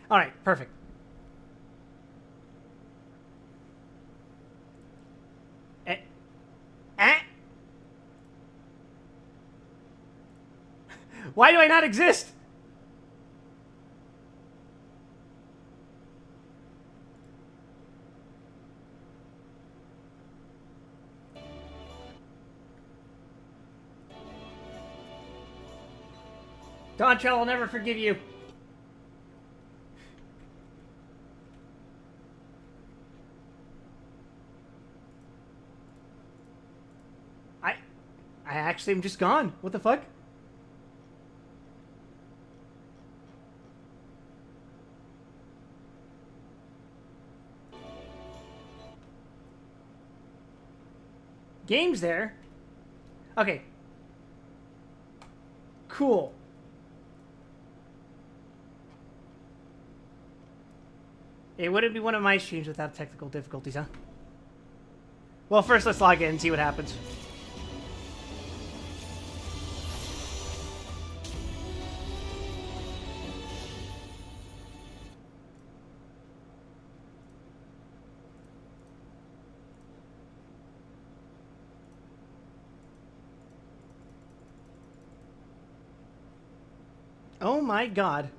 All right, perfect. Eh, eh? Why do I not exist? Dawntrail will never forgive you. I actually am just gone. What the fuck? Game's there. Okay. Cool. It wouldn't be one of my streams without technical difficulties, huh? Well, first let's log in and see what happens. Oh my god.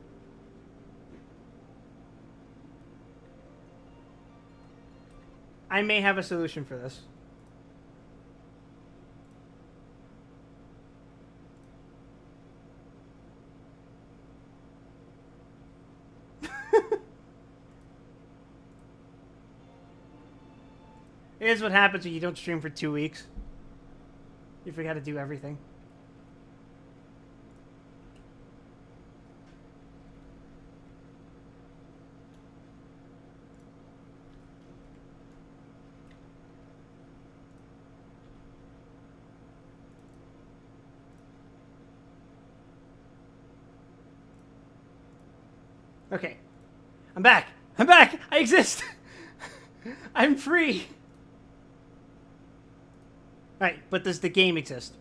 I may have a solution for this. Here's what happens when you don't stream for 2 weeks. You forgot to do everything. Okay. I'm back. I'm back. I exist. I'm free. Right, but does the game exist?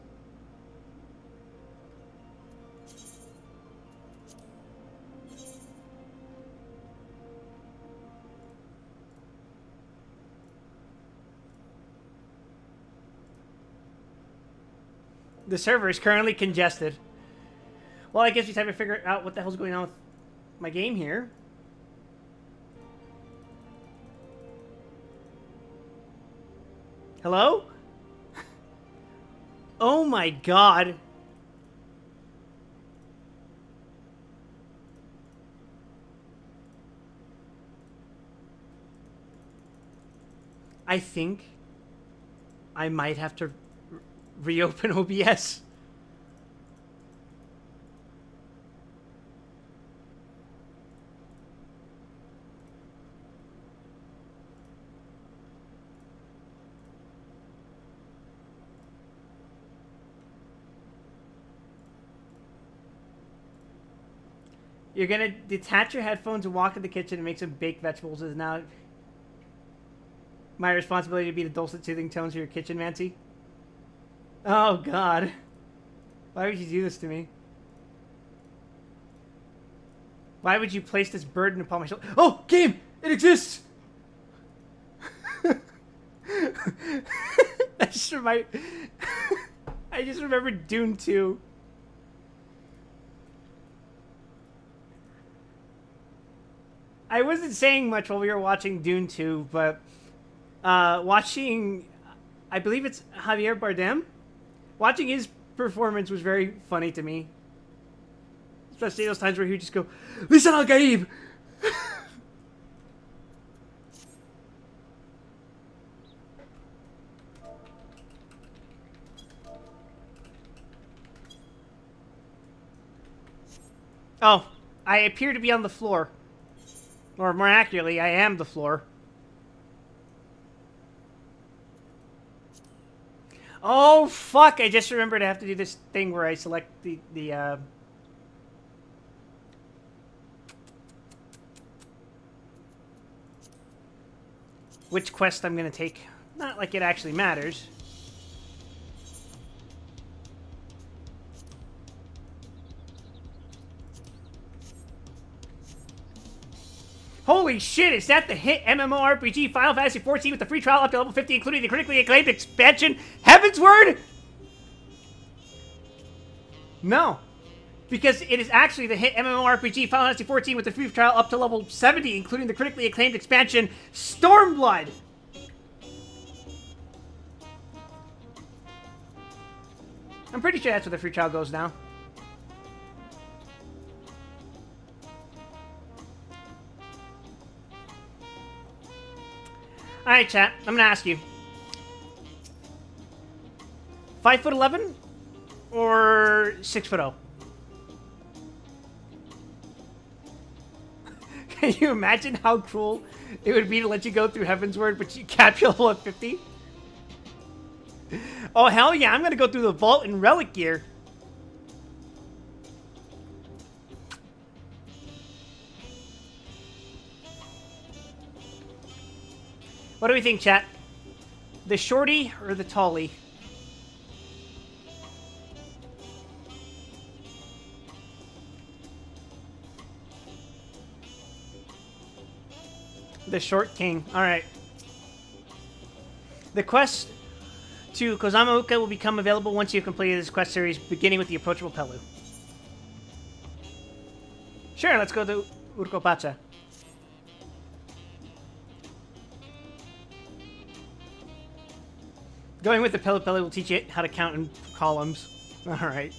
The server is currently congested. Well, I guess we have to figure out what the hell's going on with my game here. Hello? Oh my god. I think I might have to reopen OBS. You're gonna detach your headphones and walk to the kitchen and make some baked vegetables. Is now my responsibility to be the dulcet, soothing tones of your kitchen, Mancy. Oh god. Why would you do this to me? Why would you place this burden upon my shoulder? Oh, game! It exists! I just remembered Dune 2. I wasn't saying much while we were watching Dune 2, but watching, I believe it's Javier Bardem, watching his performance was very funny to me. Especially those times where he would just go, "Listen, Al Gaib!" Oh, I appear to be on the floor. Or more accurately, I am the floor. Oh, fuck! I just remembered I have to do this thing where I select the which quest I'm gonna take. Not like it actually matters. Holy shit, is that the hit MMORPG Final Fantasy XIV with the free trial up to level 50, including the critically acclaimed expansion Heavensward? No. Because it is actually the hit MMORPG Final Fantasy XIV with the free trial up to level 70, including the critically acclaimed expansion Stormblood. I'm pretty sure that's where the free trial goes now. Alright, chat. I'm gonna ask you. 5'11" or 6'0"? Can you imagine how cruel it would be to let you go through Heavensward, but you cap your level at 50? Oh, hell yeah, I'm gonna go through the vault in Relic Gear. What do we think, chat? The shorty or the tallie? The short king. Alright. The quest to Kozama Uka will become available once you've completed this quest series, beginning with the approachable Pelu. Sure, let's go to Urkopacha. Going with the Pelu Pelu will teach you how to count in columns. Alright.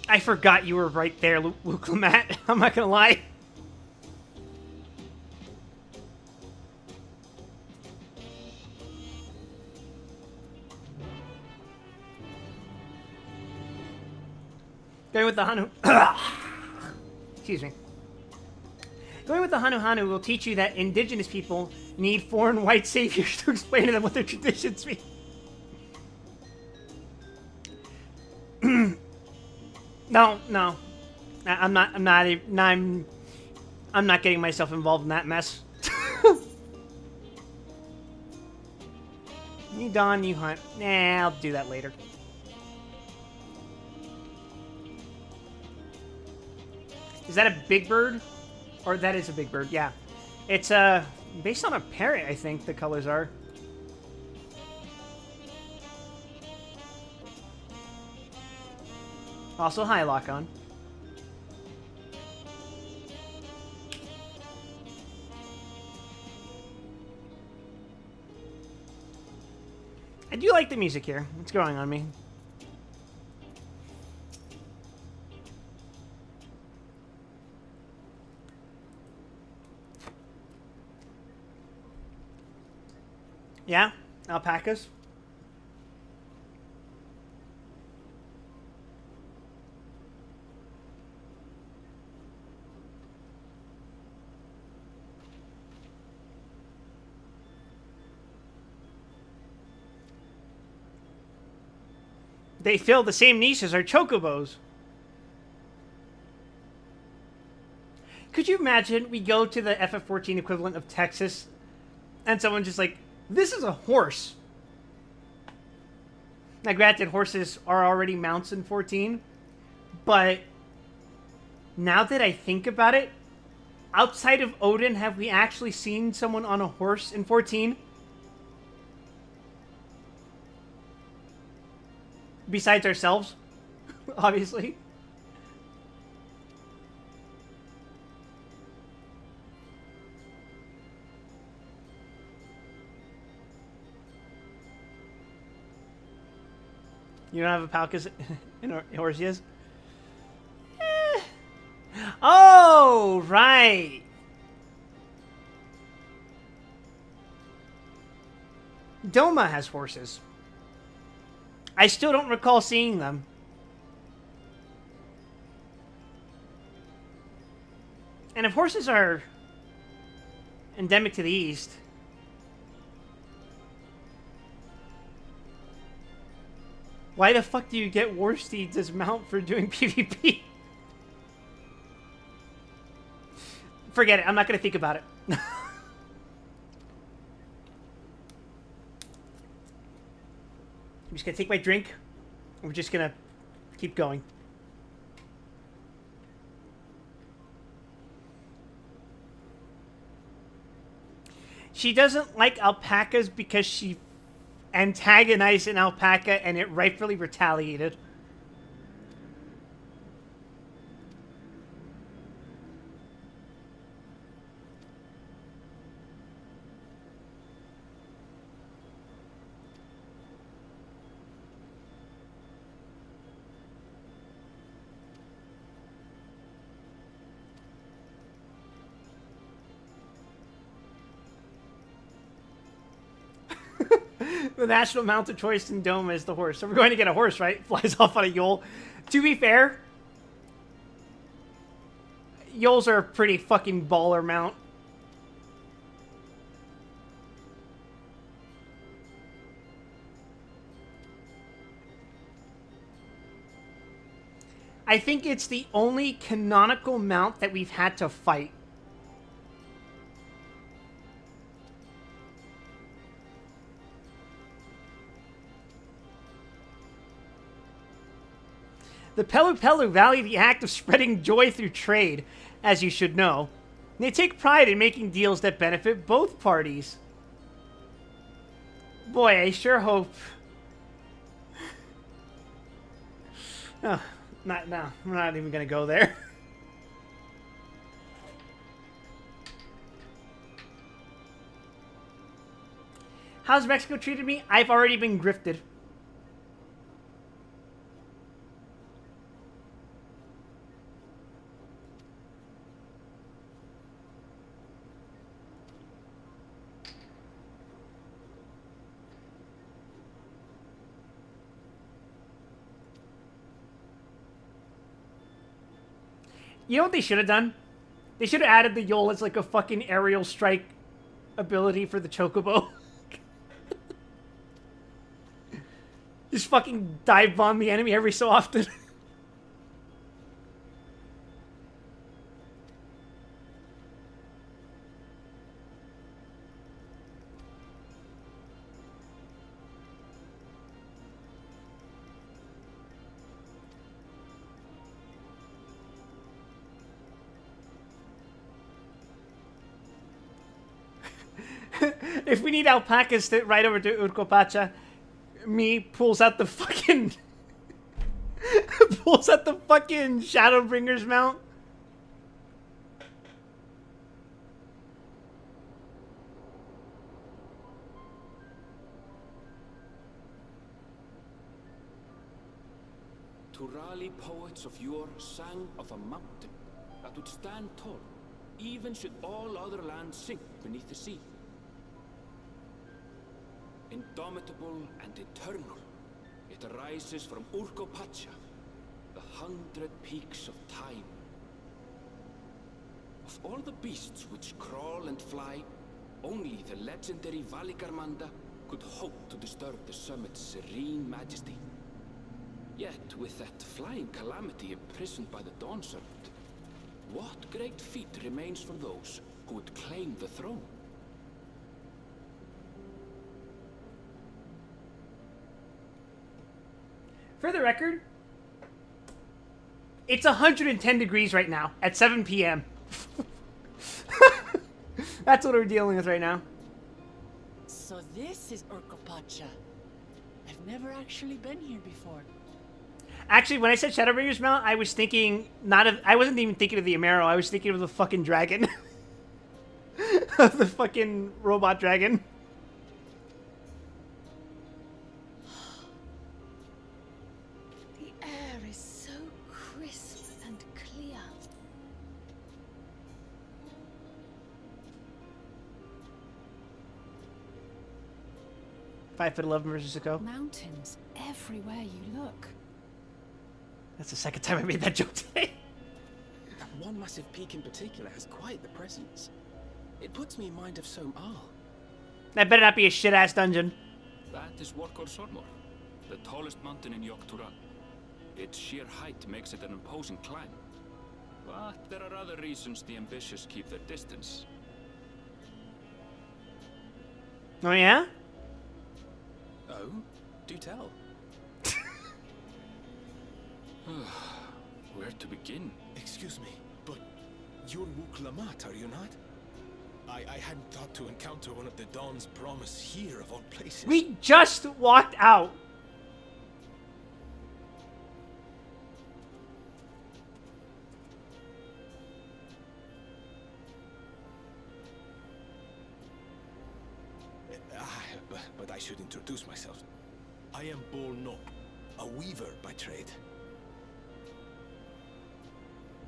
I forgot you were right there, Luke Lamat. I'm not gonna lie. Going with the Hanu... Excuse me. Going with the Hanu Hanu will teach you that indigenous people need foreign white saviors to explain to them what their traditions mean. No. I'm not getting myself involved in that mess. You Dawn, you hunt. Nah, I'll do that later. Is that a big bird? Or that is a big bird, yeah. It's based on a parrot, I think the colors are. Also, hi, Lock-On. I do like the music here. What's going on me? Yeah? Alpacas? They fill the same niche as our chocobos. Could you imagine we go to the FF14 equivalent of Texas and someone just like, this is a horse. Now granted, horses are already mounts in 14, but now that I think about it, outside of Odin, have we actually seen someone on a horse in 14? Besides ourselves, obviously. You don't have a Palkas in Orsias? Eh. Oh, right. Doma has horses. I still don't recall seeing them. And if horses are endemic to the east, why the fuck do you get war steeds as mount for doing PvP? Forget it. I'm not going to think about it. I'm just going to take my drink. And we're just going to keep going. She doesn't like alpacas because she antagonized an alpaca and it rightfully retaliated. The national mount of choice in Dome is the horse. So we're going to get a horse, right? Flies off on a Yule. To be fair, Yules are a pretty fucking baller mount. I think it's the only canonical mount that we've had to fight. The Pelu Pelu value the act of spreading joy through trade, as you should know. They take pride in making deals that benefit both parties. Boy, I sure hope... Oh, no, we're not even going to go there. How's Mexico treated me? I've already been grifted. You know what they should have done? They should have added the Yule as like a fucking aerial strike ability for the Chocobo. Just fucking dive bomb the enemy every so often. If we need alpacas to ride over to Urcopacha, me pulls out the fucking Shadowbringer's mount. Turali poets of yore sang of a mountain that would stand tall, even should all other lands sink beneath the sea. Indomitable and eternal, it arises from Urcopacha, the 100 peaks of time. Of all the beasts which crawl and fly, only the legendary Valigarmanda could hope to disturb the summit's serene majesty. Yet, with that flying calamity imprisoned by the Dawn Serpent, what great feat remains for those who would claim the throne? For the record, it's 110 degrees right now at 7 p.m. That's what we're dealing with right now. So this is Urcopacha. I've never actually been here before. Actually, when I said Shadowbringer's mount, I was thinking I wasn't even thinking of the Amaro. I was thinking of the fucking dragon. Of the fucking robot dragon. The air is so crisp and clear. Five foot 11 versus Zuko. Mountains everywhere you look. That's the second time I made that joke today. That one massive peak in particular has quite the presence. It puts me in mind of Som-Al. That better not be a shit-ass dungeon. That is Workor Sormor, the tallest mountain in Yogg-Turan. Its sheer height makes it an imposing climb. But there are other reasons the ambitious keep their distance. Oh, yeah? Oh? Do tell. Where to begin? Excuse me, but you're Wuk Lamat, are you not? I hadn't thought to encounter one of the Dawn's promise here of all places. We just walked out. But I should introduce myself. I am Bol Nok, a weaver by trade.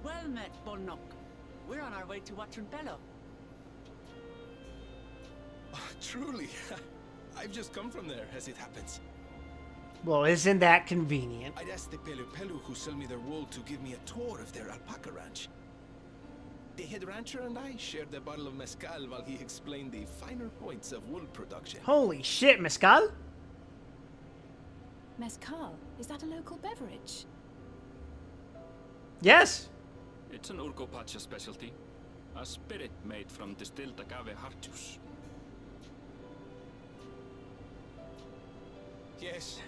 Well met, Bolnok. We're on our way to Watrunpelo. Truly, I've just come from there, as it happens. Well, isn't that convenient? I'd asked the Pelu Pelu who sell me their wool to give me a tour of their alpaca ranch. The head rancher and I shared a bottle of mezcal while he explained the finer points of wool production. Holy shit, mezcal? Mezcal, is that a local beverage? Yes. It's an Urgopacha specialty. A spirit made from distilled agave heart juice. Yes.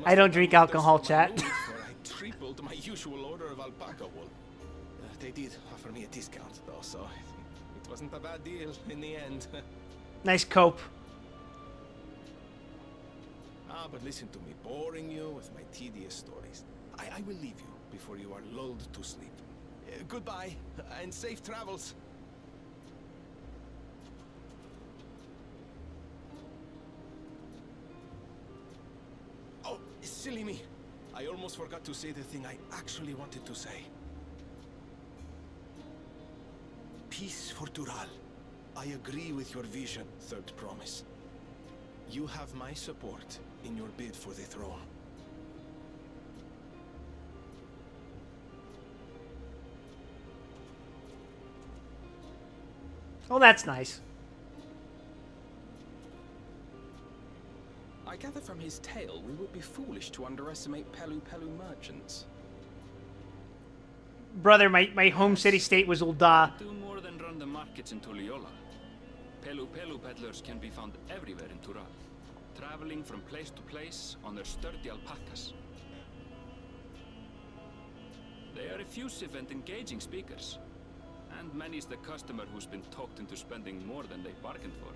I don't drink alcohol, chat. I tripled my usual order of alpaca wool. They did offer me a discount, though, so it wasn't a bad deal in the end. Nice cope. But listen to me, boring you with my tedious stories. I will leave you before you are lulled to sleep. Goodbye, and safe travels. Oh, silly me. I almost forgot to say the thing I actually wanted to say. Peace for Dural. I agree with your vision, Third Promise. You have my support in your bid for the throne. Oh, that's nice. I gather from his tale we would be foolish to underestimate Pelu Pelu merchants. Brother, my home city-state was Ul'dah. Do more than run the markets in Tuliola. Pelu Pelu peddlers can be found everywhere in Tural, traveling from place to place on their sturdy alpacas. They are effusive and engaging speakers, and many's the customer who's been talked into spending more than they bargained for.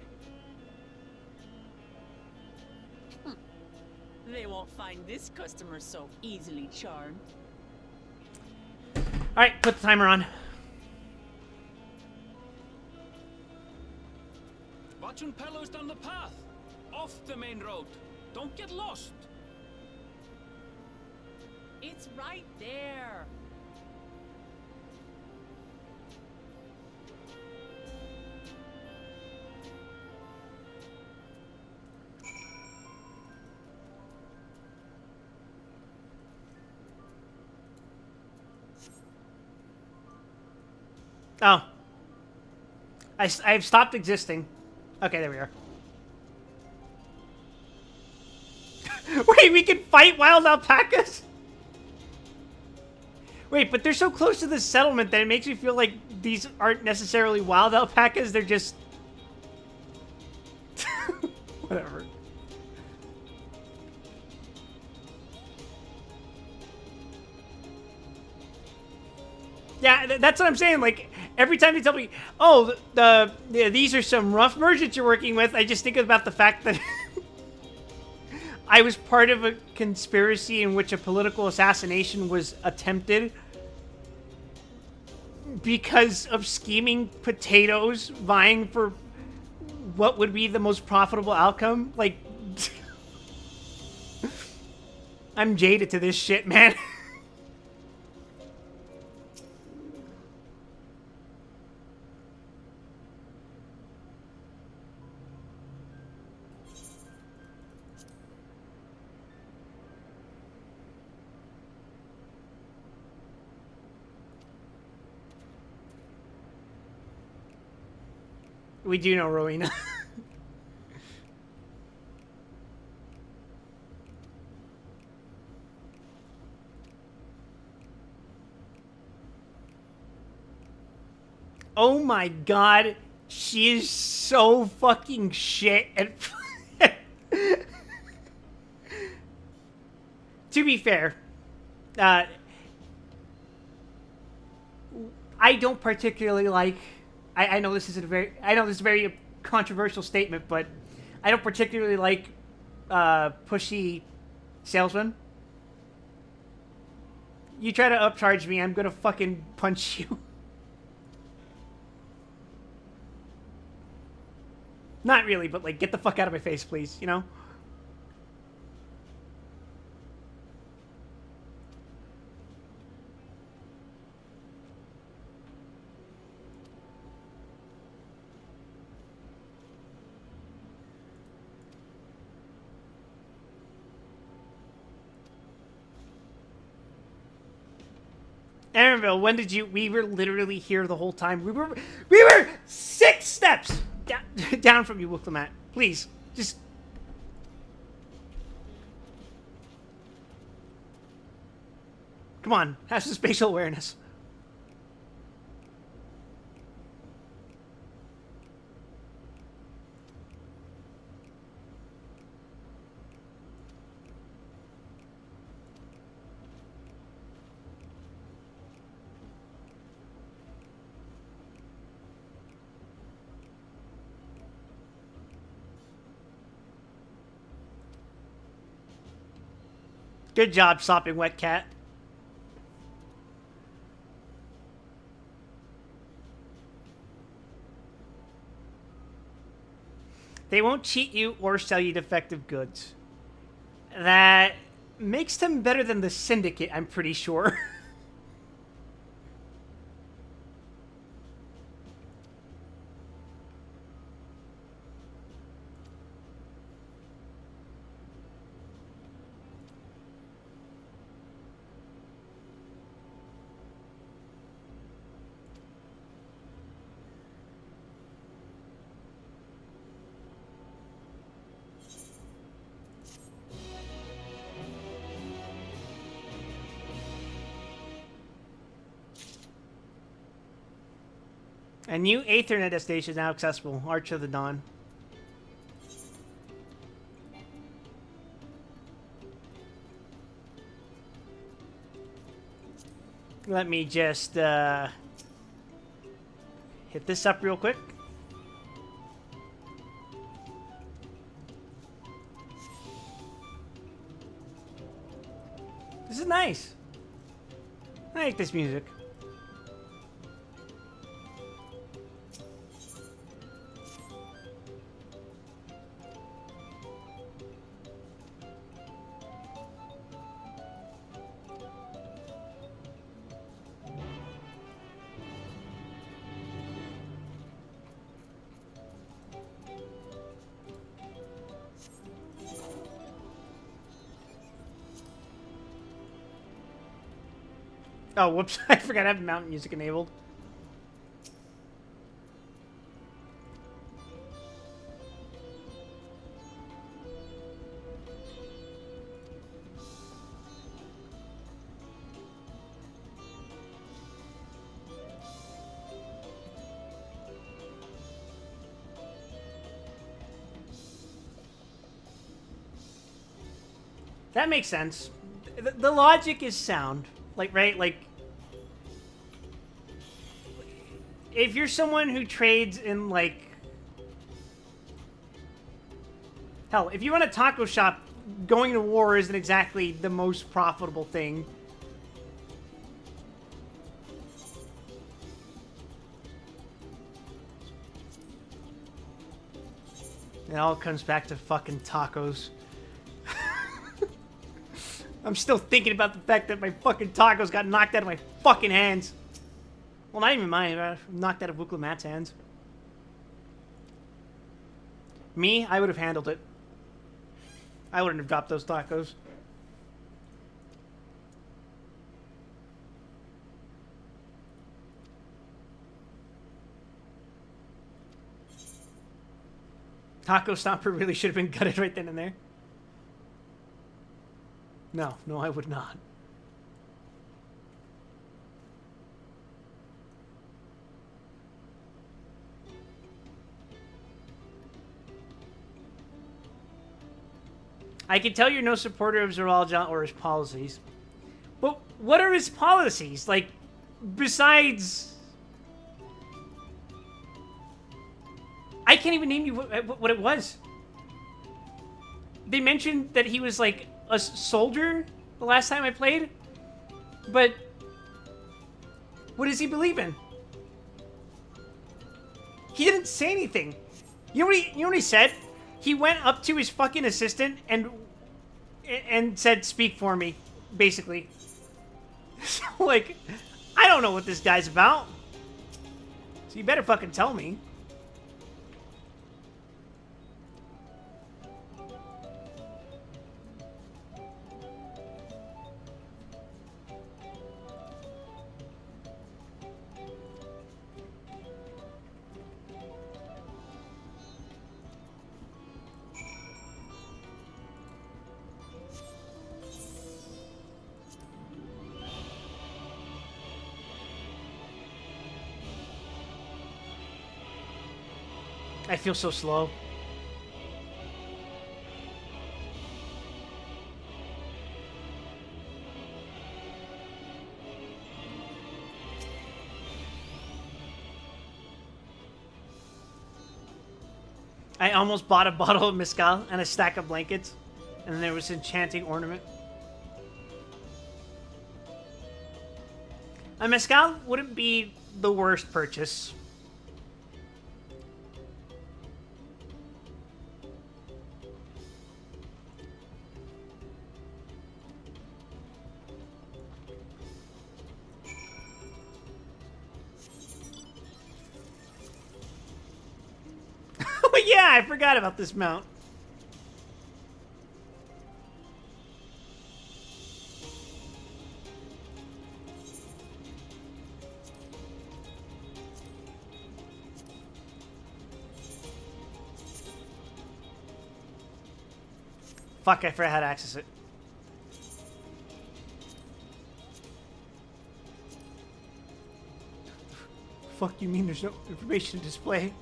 They won't find this customer so easily charmed. Alright, put the timer on. Watrunpelo's down the path! Off the main road! Don't get lost! It's right there. Oh. I've stopped existing. Okay, there we are. Wait, we can fight wild alpacas? Wait, but they're so close to the settlement that it makes me feel like these aren't necessarily wild alpacas, they're just... Whatever. Yeah, that's what I'm saying. Like, every time they tell me, oh, these are some rough merchants you're working with, I just think about the fact that I was part of a conspiracy in which a political assassination was attempted because of scheming potatoes vying for what would be the most profitable outcome. Like, I'm jaded to this shit, man. We do know Rowena. Oh my god, she is so fucking shit at... To be fair, I don't particularly like... I know this is a very controversial statement, but I don't particularly like pushy salesmen. You try to upcharge me, I'm gonna fucking punch you. Not really, but like, get the fuck out of my face, please, you know? Aaronville, when did you... We were literally here the whole time. We were 6 steps down from you, Wooklamat. Please, just... Come on, have some spatial awareness. Good job, sopping wet cat. They won't cheat you or sell you defective goods. That makes them better than the Syndicate, I'm pretty sure. A new Aethernet station is now accessible. Arch of the Dawn. Let me just hit this up real quick. This is nice. I like this music. Oh, whoops. I forgot I have mountain music enabled. That makes sense. The logic is sound. Like, right? Like, if you're someone who trades in, like... Hell, if you run a taco shop, going to war isn't exactly the most profitable thing. It all comes back to fucking tacos. I'm still thinking about the fact that my fucking tacos got knocked out of my fucking hands. Well, not even mine. I knocked out of Wooklamat's hands. Me, I would have handled it. I wouldn't have dropped those tacos. Taco Stomper really should have been gutted right then and there. No, no, I would not. I can tell you're no supporter of Zeraljan or his policies. But what are his policies? Like, besides... I can't even name you what it was. They mentioned that he was, like, a soldier the last time I played. But... what does he believe in? He didn't say anything. You know what he said? He went up to his fucking assistant and said, "Speak for me," basically. So, like, I don't know what this guy's about. So you better fucking tell me. I feel so slow. I almost bought a bottle of mezcal and a stack of blankets, and then there was enchanting ornament. A mezcal wouldn't be the worst purchase. Oh yeah, I forgot about this mount. Fuck, I forgot how to access it. Fuck you mean there's no information to display?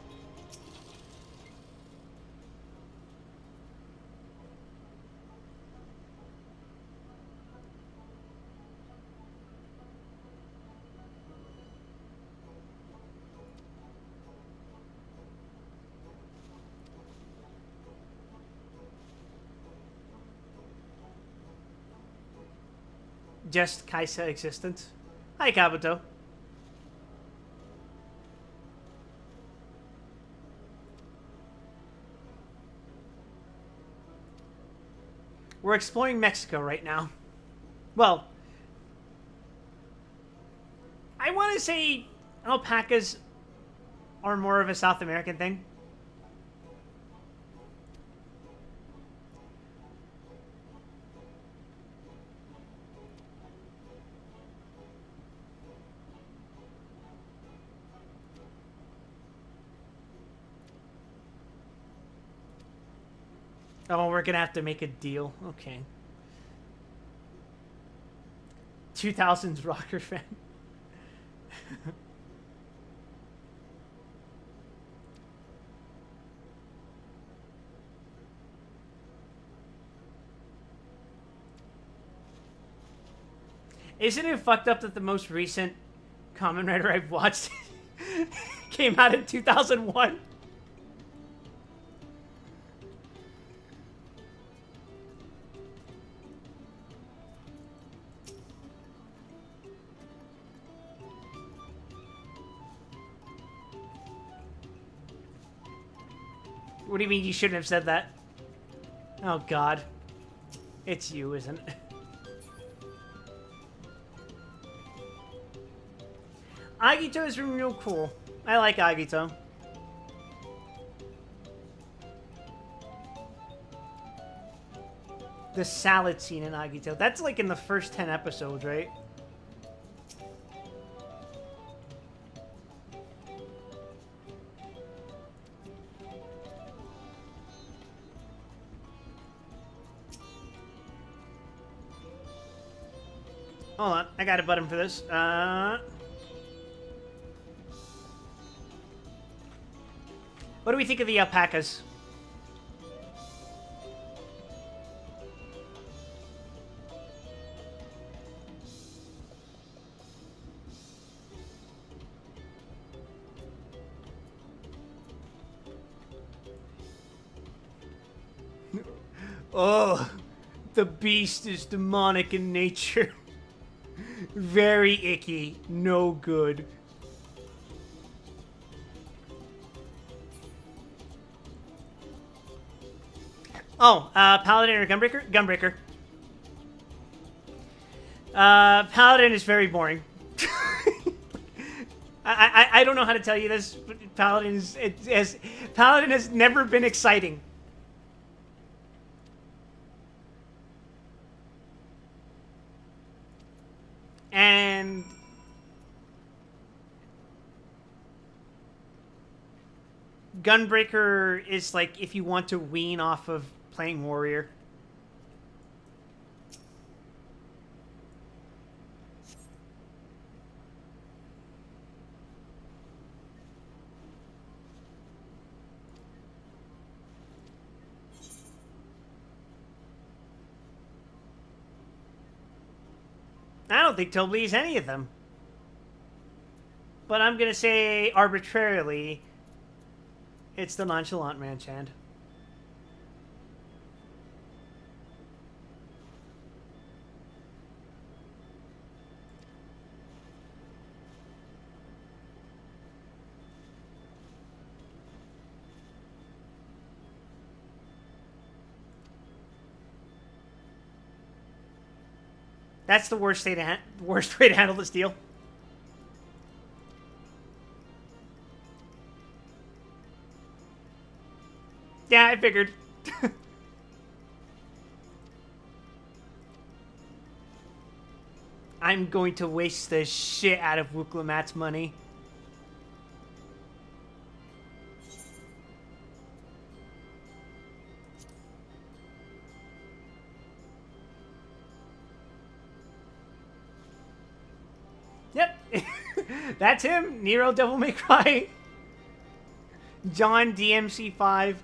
Just Kaisa existence. Hi, Kabuto. We're exploring Mexico right now. Well, I want to say alpacas are more of a South American thing. Oh, we're gonna have to make a deal. Okay. 2000s rocker fan. Isn't it fucked up that the most recent Kamen Rider I've watched came out in 2001? What do you mean you shouldn't have said that? Oh god. It's you, isn't it? Agito is real cool. I like Agito. The salad scene in Agito. That's like in the first 10 episodes, right? Hold on, I got a button for this. What do we think of the alpacas? Oh, the beast is demonic in nature. Very icky. No good. Oh, Paladin or Gunbreaker? Gunbreaker. Paladin is very boring. I don't know how to tell you this, but Paladin has never been exciting. And Gunbreaker is like if you want to wean off of playing Warrior. I don't think Tobley's any of them. But I'm going to say arbitrarily, it's the Nonchalant Manchand. That's the worst way to handle this deal. Yeah, I figured. I'm going to waste the shit out of Wuklamat's money. Yep. That's him. Nero Devil May Cry. John DMC5.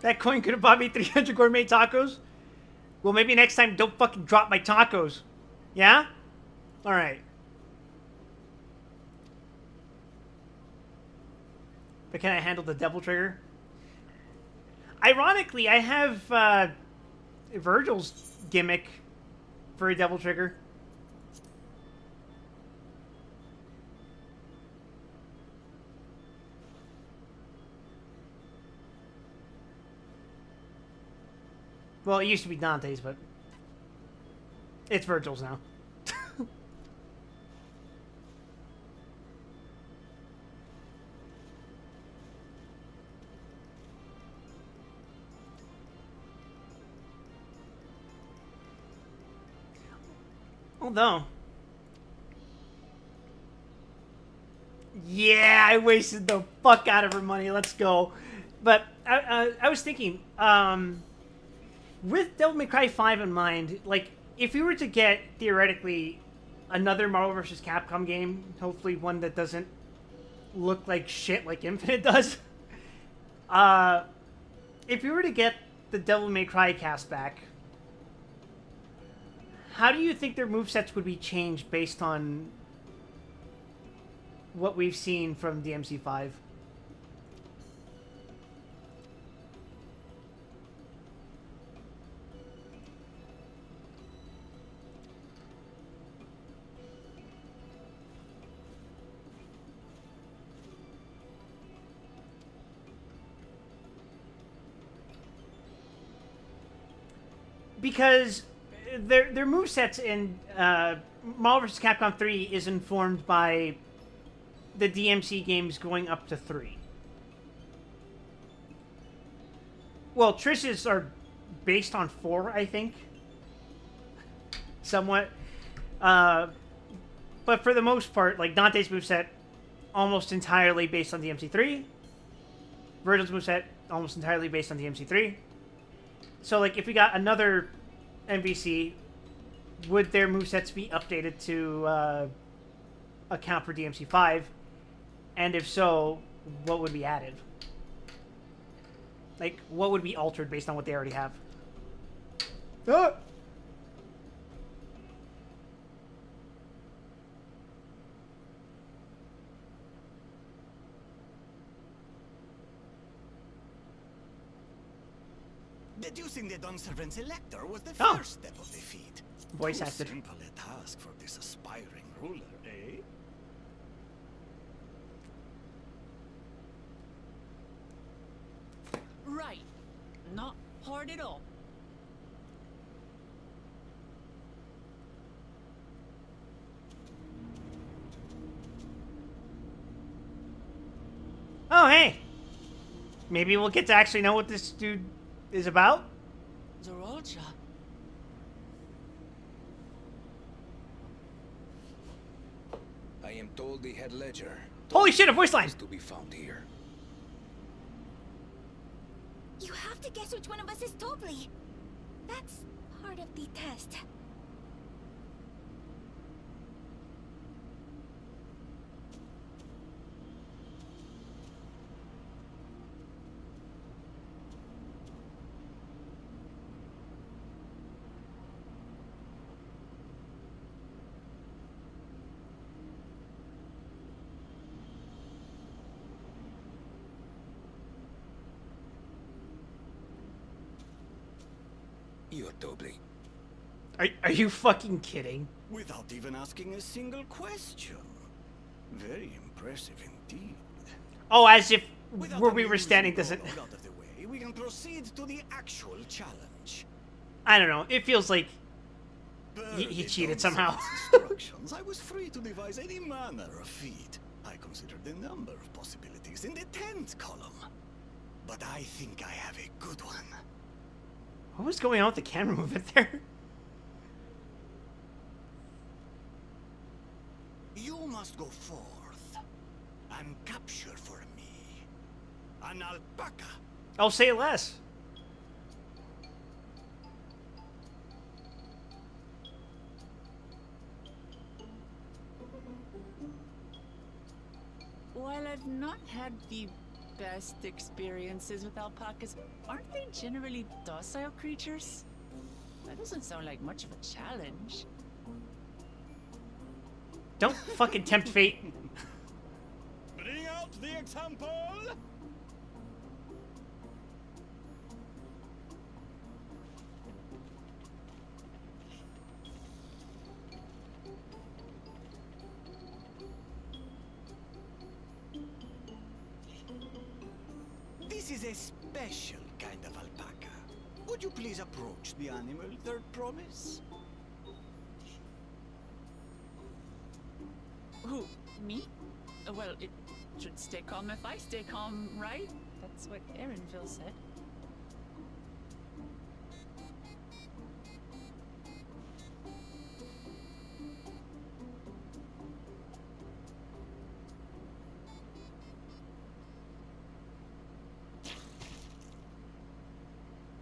That coin could have bought me 300 gourmet tacos. Well, maybe next time don't fucking drop my tacos. Yeah? Alright. But can I handle the devil trigger? Ironically, I have Virgil's gimmick for a devil trigger. Well, it used to be Dante's, but it's Virgil's now. Although, yeah, I wasted the fuck out of her money. Let's go. But I was thinking, with Devil May Cry 5 in mind, like, if we were to get, theoretically, another Marvel vs. Capcom game, hopefully one that doesn't look like shit like Infinite does, if we were to get the Devil May Cry cast back, how do you think their movesets would be changed based on what we've seen from DMC5? Because their movesets in Marvel vs. Capcom 3 is informed by the DMC games going up to 3. Well, Trish's are based on 4, I think. Somewhat. But for the most part, like, Dante's moveset, almost entirely based on DMC 3. Virgil's moveset, almost entirely based on DMC 3. So, like, if we got another MVC would their movesets be updated to account for DMC5? And if so, what would be added? Like, what would be altered based on what they already have? Ah! Deducing the Dawnservant Selector was the Oh. first step of the feat. Voice Too acted. simple a task for this aspiring ruler, eh? Right. Not hard at all. Oh, hey! Maybe we'll get to actually know what this dude is about? Zorolcha. I am told the head ledger Holy shit, a voice line! is to be found here. You have to guess which one of us is Tobli. That's part of the test. You're Dobly. Are you fucking kidding? Without even asking a single question. Very impressive indeed. Oh, as if Without where we were amusing standing doesn't... prologue out of the way, we can proceed to the actual challenge. I don't know. It feels like he Per the cheated somehow. Dawnservant's instructions, I was free to devise any manner of feat. I considered the number of possibilities in the 10th column. But I think I have a good one. What was going on with the camera movement there? You must go forth and capture for me an alpaca. I'll say less. While I've not had the best experiences with alpacas, aren't they generally docile creatures? That doesn't sound like much of a challenge. Don't fucking tempt fate. Bring out the example. This is a special kind of alpaca. Would you please approach the animal, third promise? Who? Me? Well, it should stay calm if I stay calm, right? That's what Aaronville said.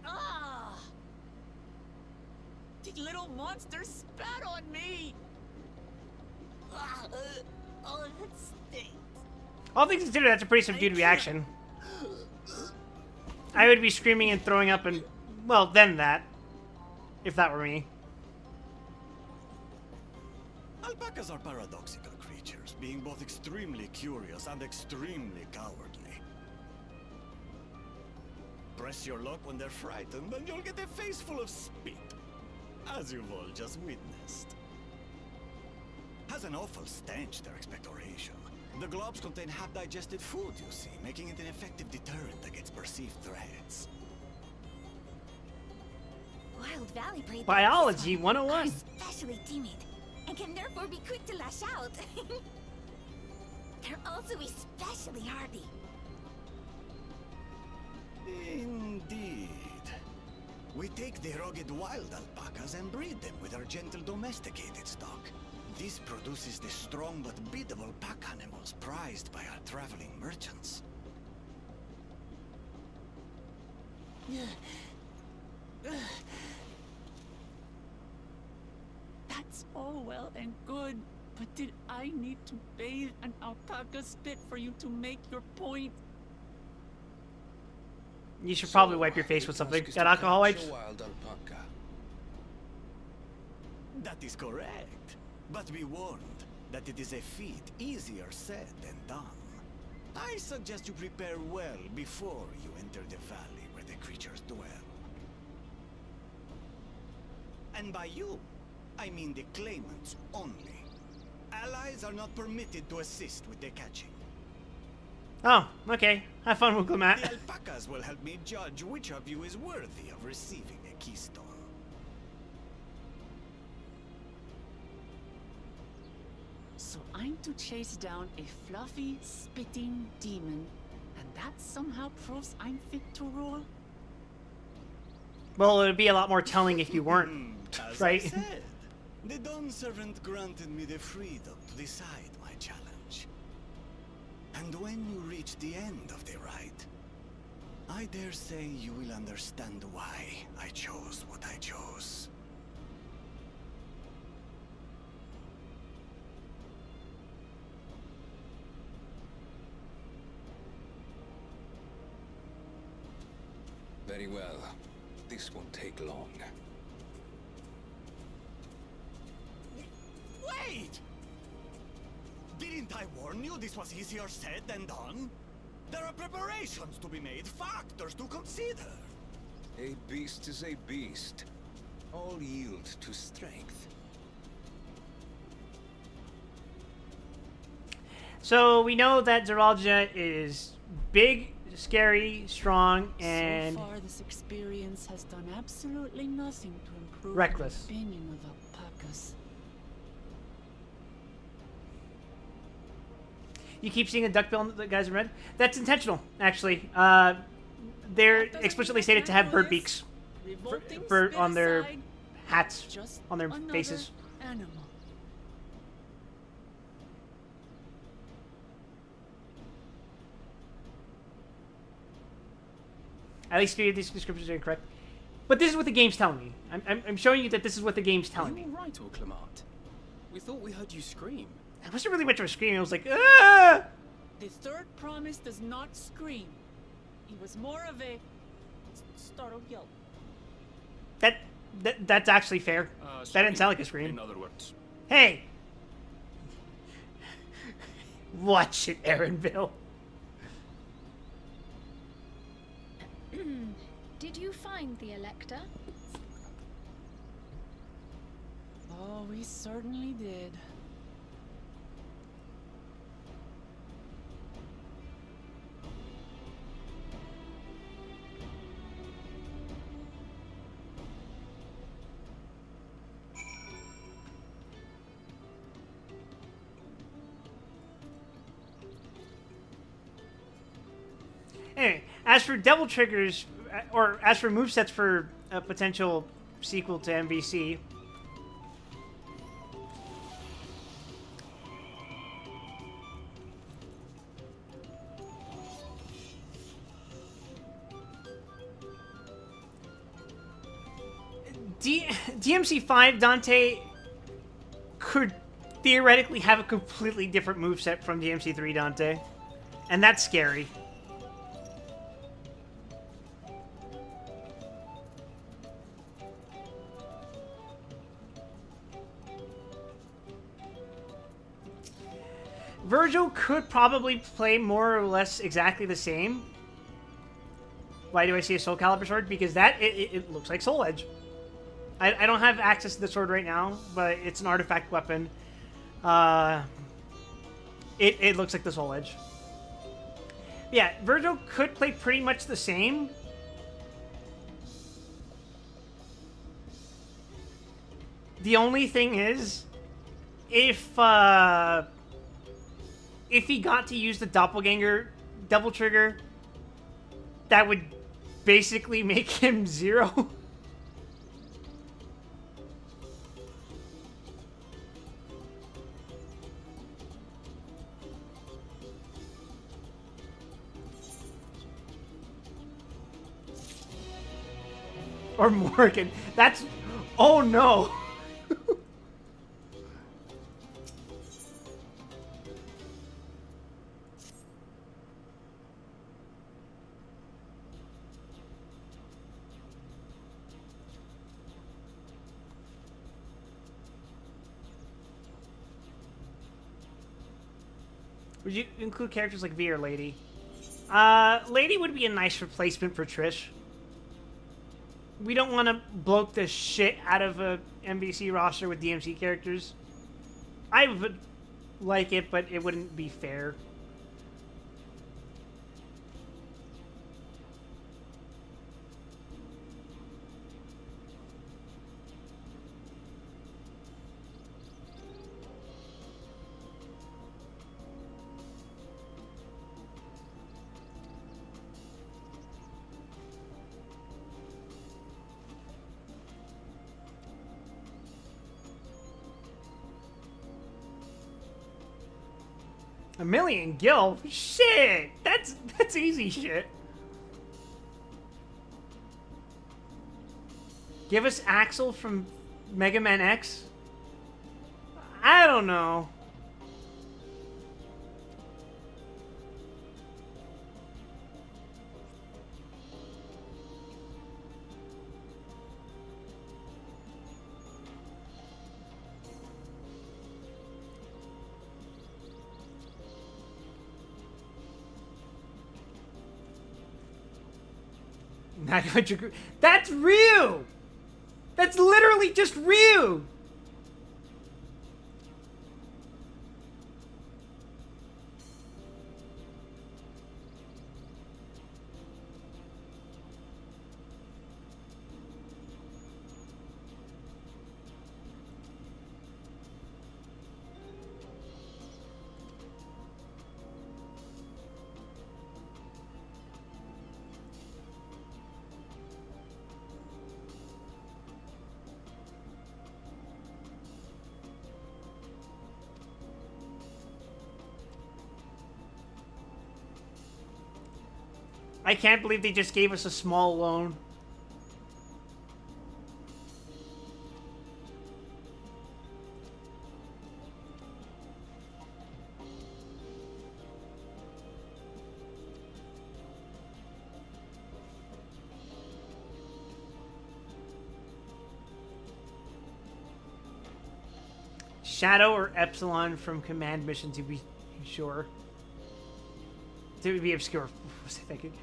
Ah! The little monster spat on me! Ah, oh, that stinks. All things considered, that's a pretty subdued reaction. I would be screaming and throwing up and, well, then that. If that were me. Alpacas are paradoxical creatures, being both extremely curious and extremely cowardly. Press your luck when they're frightened, and you'll get a face full of spit, as you've all just witnessed. Has an awful stench, their expectoration. The globs contain half-digested food, you see, making it an effective deterrent against perceived threats. Wild Valley breed Biology are 101. especially timid and can therefore be quick to lash out. They're also especially hardy. Indeed. We take the rugged wild alpacas and breed them with our gentle domesticated stock. This produces the strong but biddable pack animals prized by our traveling merchants. That's all well and good, but did I need to bathe an alpaca spit for you to make your point? You should probably wipe your face with something. Got alcohol wipes? Wild alpaca. That is correct. But be warned that it is a feat easier said than done. I suggest you prepare well before you enter the valley where the creatures dwell. And by you, I mean the claimants only. Allies are not permitted to assist with the catching. Oh, okay. Have fun with The Glamat. alpacas will help me judge which of you is worthy of receiving a keystone. So I'm to chase down a fluffy, spitting demon, and that somehow proves I'm fit to rule? Well, it would be a lot more telling if you weren't, As right? I said, the Dawn Servant granted me the freedom to decide my challenge. And when you reach the end of the ride, I dare say you will understand why I chose what I chose. Very well. This won't take long. Wait! Didn't I warn you this was easier said than done? There are preparations to be made, factors to consider. A beast is a beast. All yield to strength. So we know that Zeralja is big, scary, strong, and So far, this experience has done absolutely nothing to improve Reckless. my opinion of alpacas. you keep seeing a duckbill the guys in red. That's intentional, actually. They're That doesn't explicitly mean I stated to can't have do bird this. beaks Revolting for spit on their aside, hats, just on their another faces. Animal. At least these descriptions are incorrect. But this is what the game's telling me. I'm showing you that this is what the game's telling me. Are you all right, Orclamart? We thought we heard you scream. It wasn't really much of a scream. It was like, ah! The third promise does not scream. It was more of a startled yelp. That's actually fair. That didn't sound like a scream. In other words, Hey! Watch it, Aaronville. Did you find the Elector? Oh, we certainly did. Anyway, as for Devil Triggers, or as for movesets for a potential sequel to MVC, DMC5 Dante could theoretically have a completely different moveset from DMC3 Dante, and that's scary. Virgil could probably play more or less exactly the same. Why do I see a Soul Calibur sword? Because it looks like Soul Edge. I don't have access to the sword right now, but it's an artifact weapon. It looks like the Soul Edge. Yeah, Virgil could play pretty much the same. The only thing is, if he got to use the Doppelganger Devil Trigger, that would basically make him 0. Or Morgan. That's... Oh, no. Would you include characters like V or Lady? Lady would be a nice replacement for Trish. We don't want to bloat the shit out of a MVC roster with DMC characters. I would like it, but it wouldn't be fair. A million gil? Shit! That's easy shit. Give us Axel from Mega Man X? I don't know. That's Ryu! That's literally just Ryu! I can't believe they just gave us a small loan. Shadow or Epsilon from Command Mission to be sure. To be obscure. What was I thinking?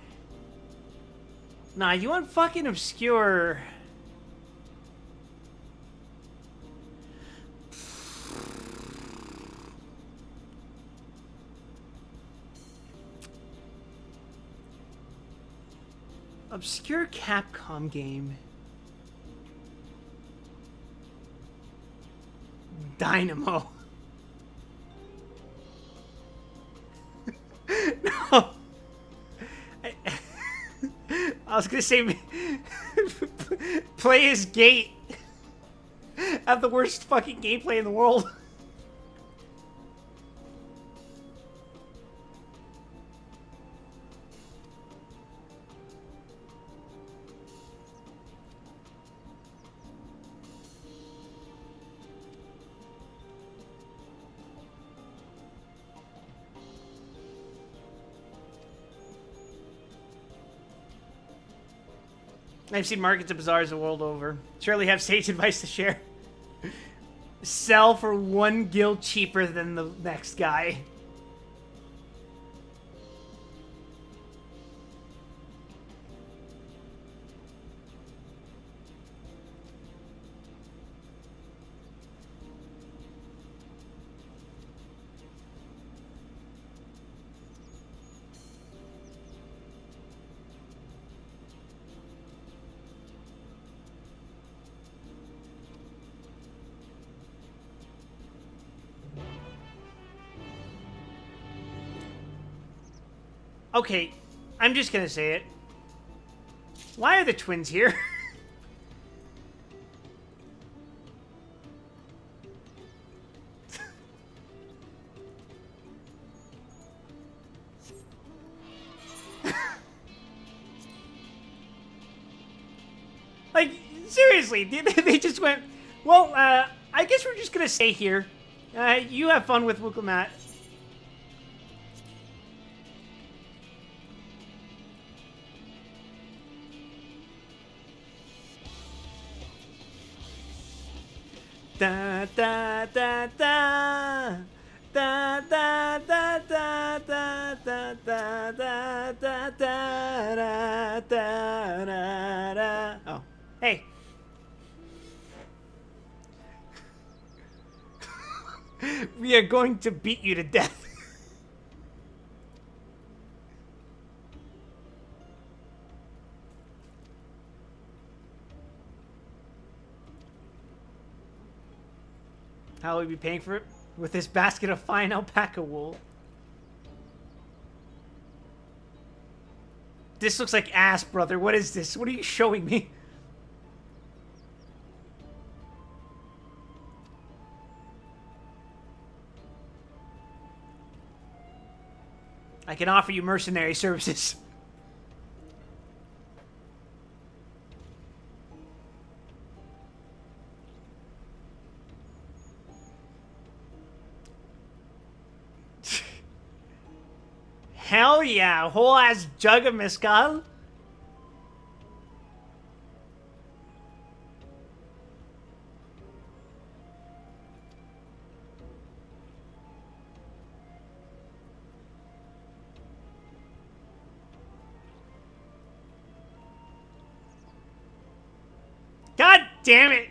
Nah, you want fucking obscure. Obscure Capcom game. Dynamo. No. I was gonna say play as Gate. Have the worst fucking gameplay in the world. I've seen markets of bazaars the world over. Surely have sage advice to share. Sell for 1 gil cheaper than the next guy. Okay, I'm just gonna say it. Why are the twins here? Like, seriously, they just went, well, I guess we're just gonna stay here. You have fun with Wuklamat. Da da da da da da da da. da, da, da, da, da, da, da, da. Oh, hey. We are going to beat you to death. How will we be paying for it? With this basket of fine alpaca wool. This looks like ass, brother. What is this? What are you showing me? I can offer you mercenary services. Hell yeah, whole ass jug of mezcal. God damn it.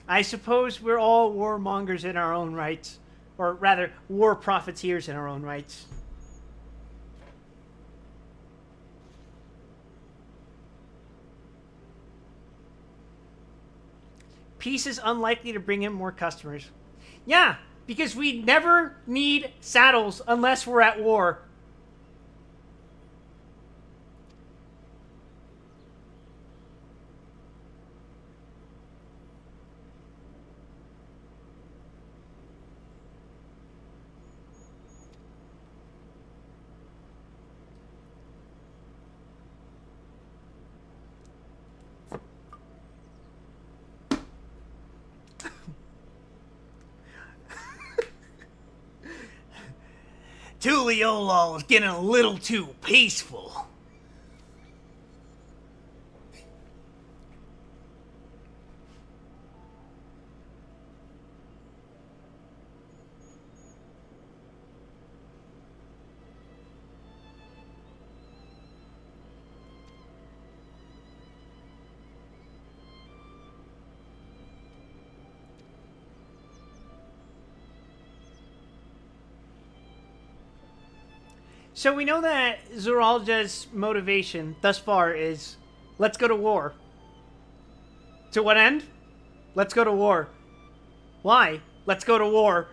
I suppose we're all warmongers in our own rights. Or rather, war profiteers in our own rights. Peace is unlikely to bring in more customers. Yeah, because we never need saddles unless we're at war. Tuliolol is getting a little too peaceful. So we know that Zoralja's motivation thus far is, let's go to war. To what end? Let's go to war. Why? Let's go to war.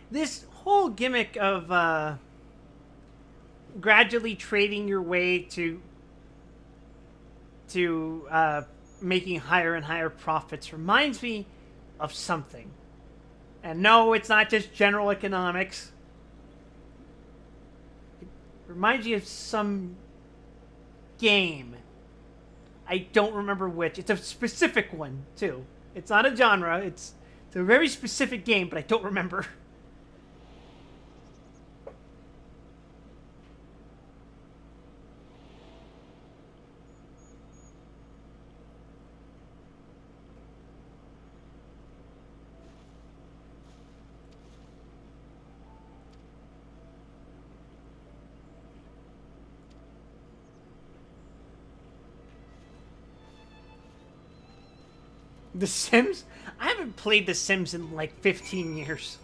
This whole gimmick of gradually trading your way to making higher and higher profits reminds me of something. And no, it's not just general economics. It reminds me of some game. I don't remember which. It's a specific one, too. It's not a genre. It's a very specific game, but I don't remember. The Sims? I haven't played The Sims in like 15 years.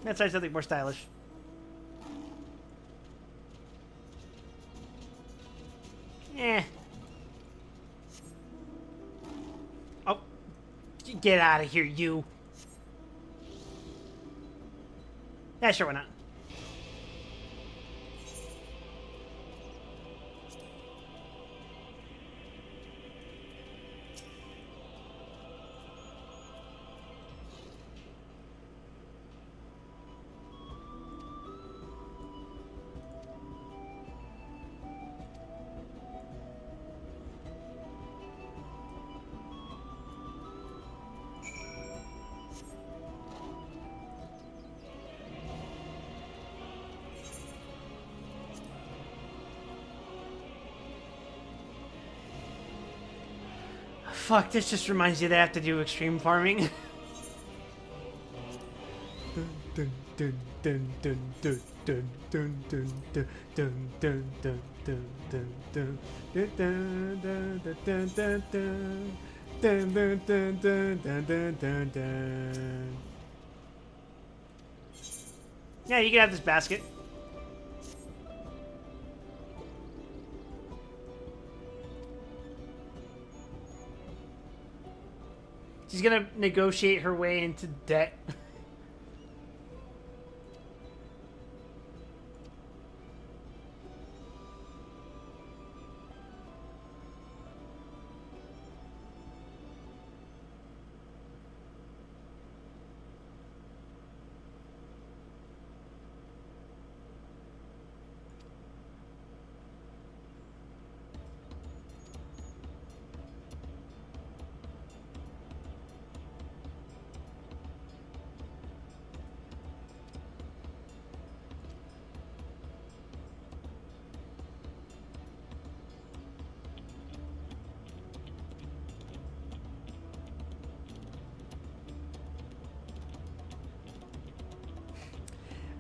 Let's try something more stylish. Eh. Oh. Get out of here, you. Yeah, sure, why not? Fuck, this just reminds you that I have to do extreme farming. Yeah, you can have this basket. She's gonna negotiate her way into debt.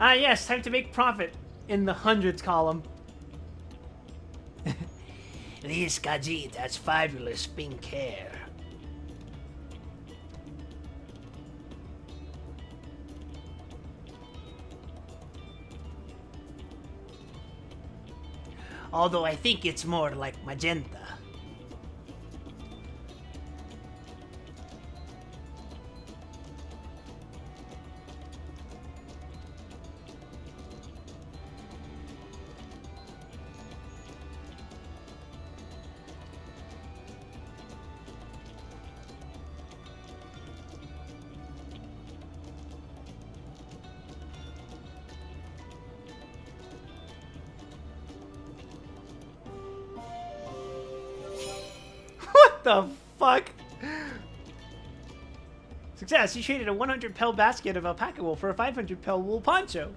Ah, yes, time to make profit in the hundreds column. This Khajiit has fabulous pink hair. Although I think it's more like magenta. What the fuck? Success! You traded a 100 pel basket of alpaca wool for a 500 pel wool poncho.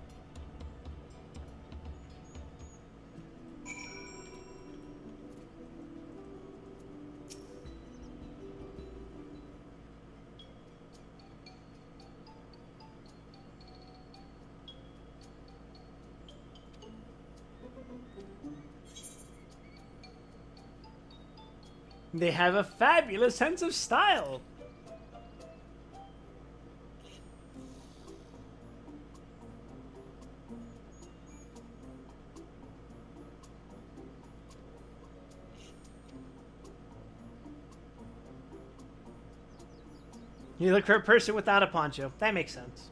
They have a fabulous sense of style. You look for a person without a poncho. That makes sense.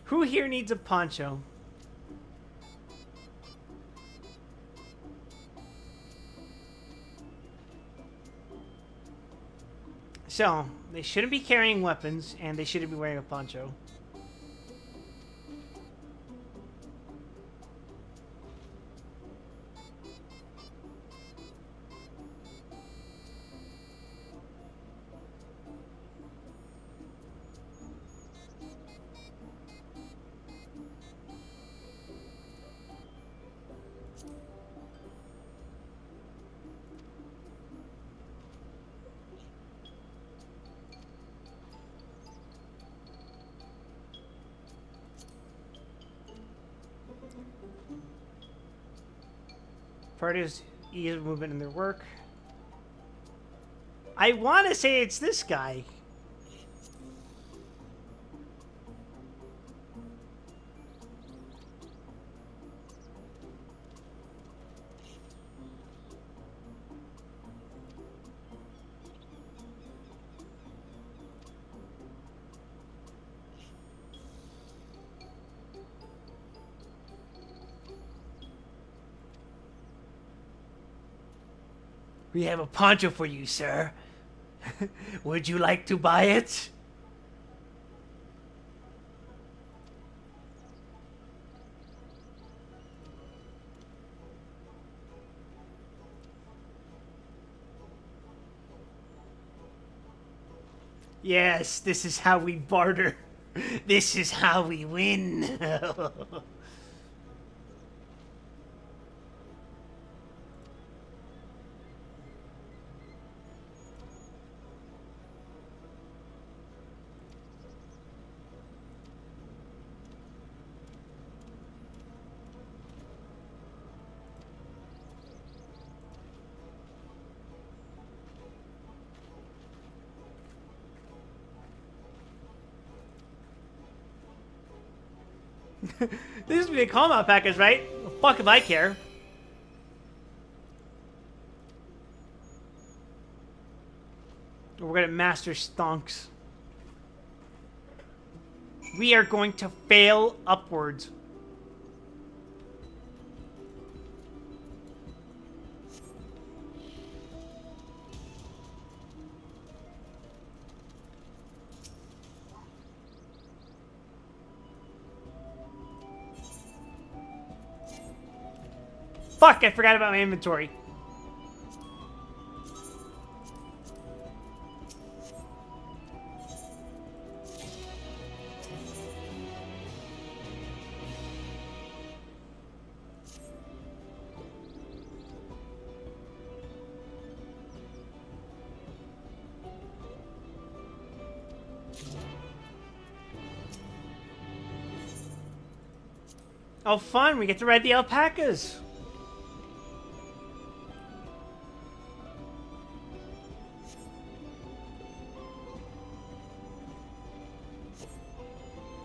Who here needs a poncho? So, they shouldn't be carrying weapons, and they shouldn't be wearing a poncho. Parties ease of movement in their work. I want to say it's this guy. We have a poncho for you, sir. Would you like to buy it? Yes, this is how we barter. This is how we win. This is the call-out package, right? Well, fuck if I care. We're gonna master stonks. We are going to fail upwards. Fuck, I forgot about my inventory. Oh, fun, we get to ride the alpacas.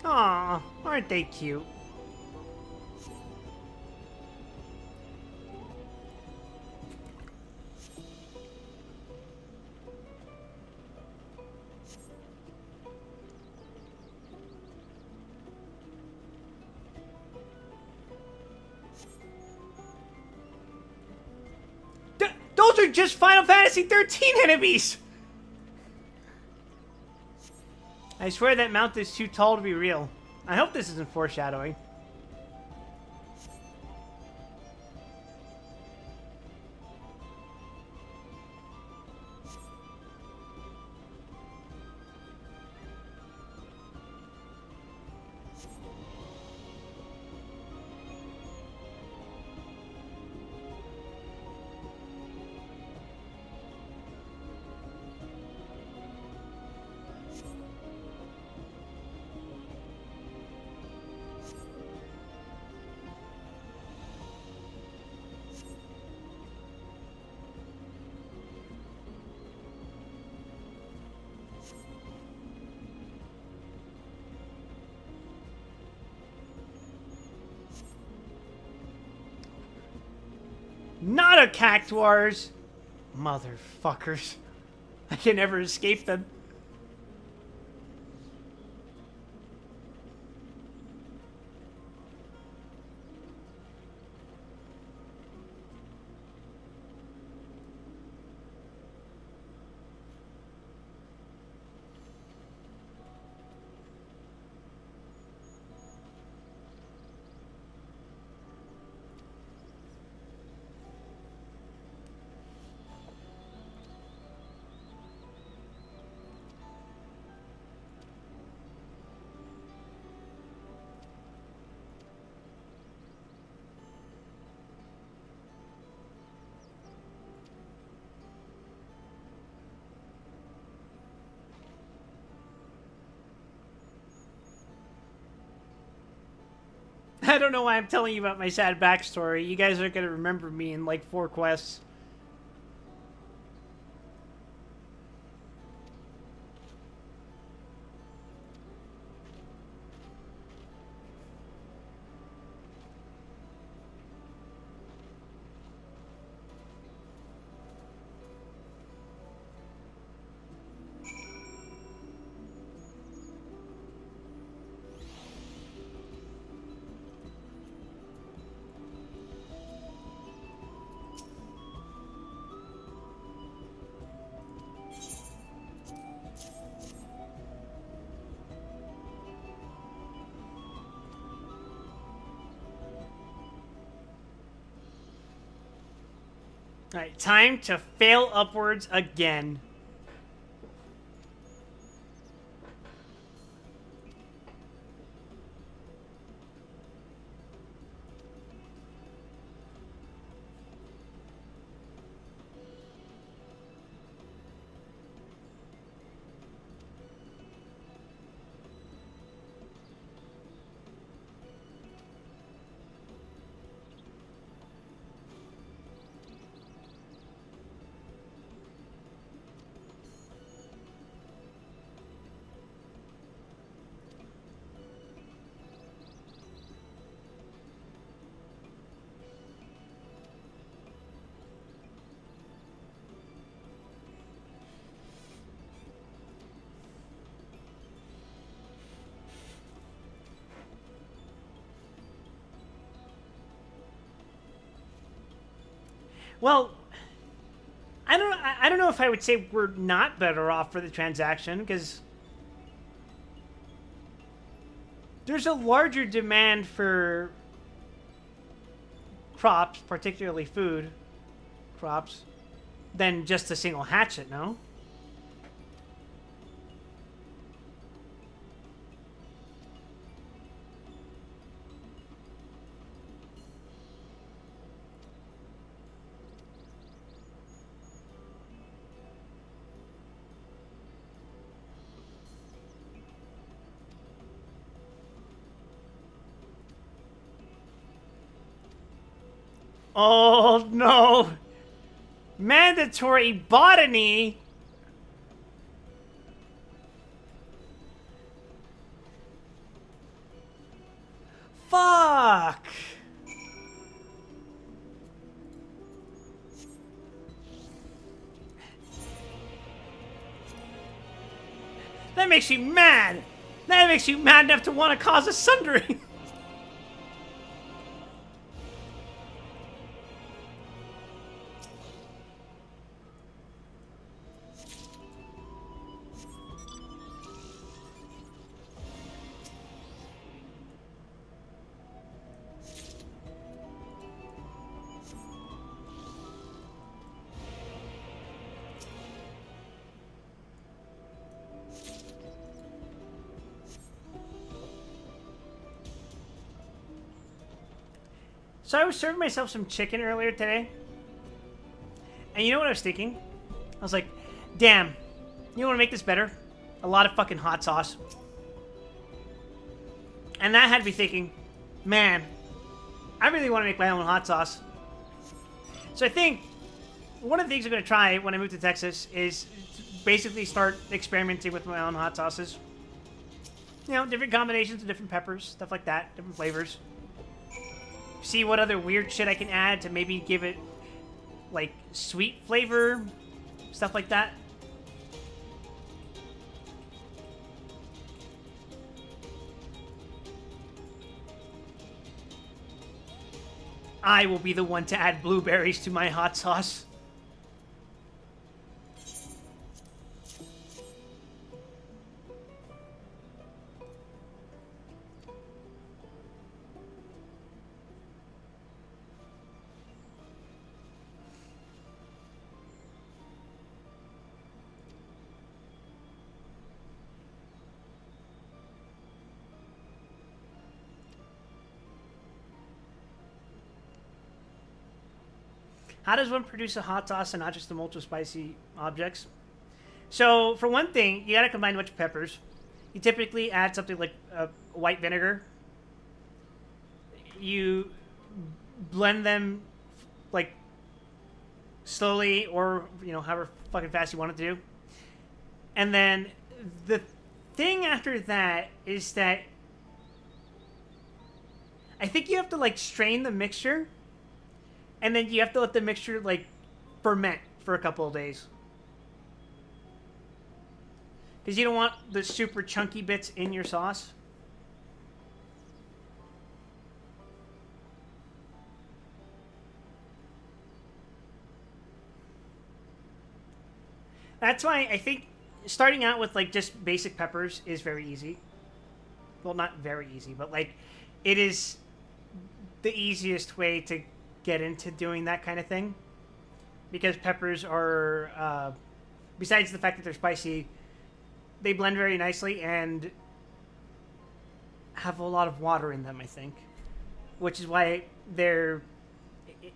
Aw, aren't they cute? Those are just Final Fantasy 13 enemies! I swear that mount is too tall to be real. I hope this isn't foreshadowing. Not a cactuars! Motherfuckers. I can never escape them. I don't know why I'm telling you about my sad backstory. You guys are gonna remember me in like 4 quests. Alright, time to fail upwards again. Well, I don't know if I would say we're not better off for the transaction, because there's a larger demand for crops, particularly food crops, than just a single hatchet, no? Oh, no. Mandatory botany. Fuck. That makes you mad. That makes you mad enough to want to cause a sundering. So I was serving myself some chicken earlier today. And you know what I was thinking? I was like, damn, you want to make this better? A lot of fucking hot sauce. And that had me thinking, man, I really want to make my own hot sauce. So I think one of the things I'm going to try when I move to Texas is basically start experimenting with my own hot sauces. You know, different combinations of different peppers, stuff like that, different flavors. See what other weird shit I can add to maybe give it, like, sweet flavor, stuff like that. I will be the one to add blueberries to my hot sauce. How does one produce a hot sauce and not just the ultra spicy objects? So, for one thing, you gotta combine a bunch of peppers. You typically add something like white vinegar. you blend them like slowly, or however fucking fast you want it to do. And then the thing after that is that I think you have to like strain the mixture, and then you have to let the mixture like ferment for a couple of days. Because you don't want the super chunky bits in your sauce. That's why I think starting out with like just basic peppers is very easy. Well, not very easy, but like it is the easiest way to get into doing that kind of thing. Because peppers are, besides the fact that they're spicy, they blend very nicely and have a lot of water in them, I think. Which is why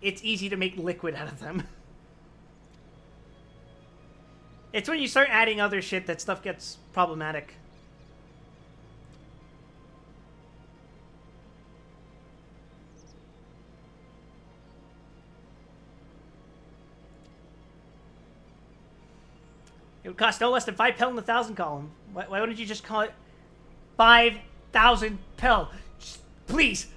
it's easy to make liquid out of them. It's when you start adding other shit that stuff gets problematic. It would cost no less than 5 pel in the 1,000 column. Why wouldn't you just call it 5,000 pel? Just, please.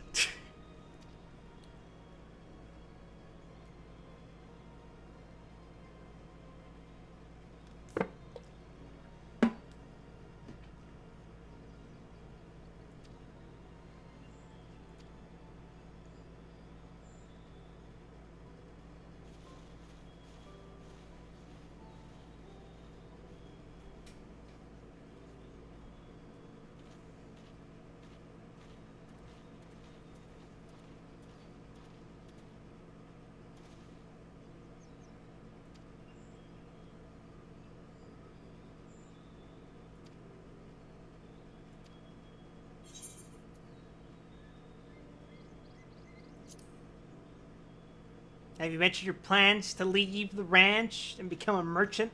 Have you mentioned your plans to leave the ranch and become a merchant?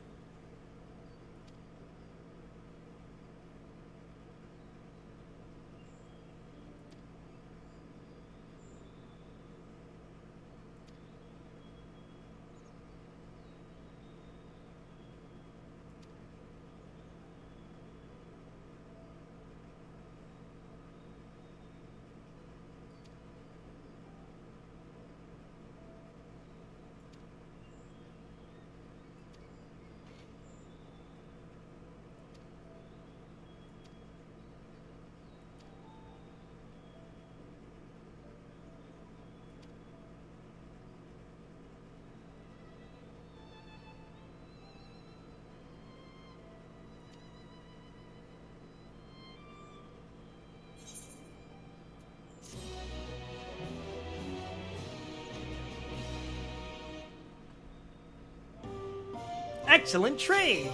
Excellent trade!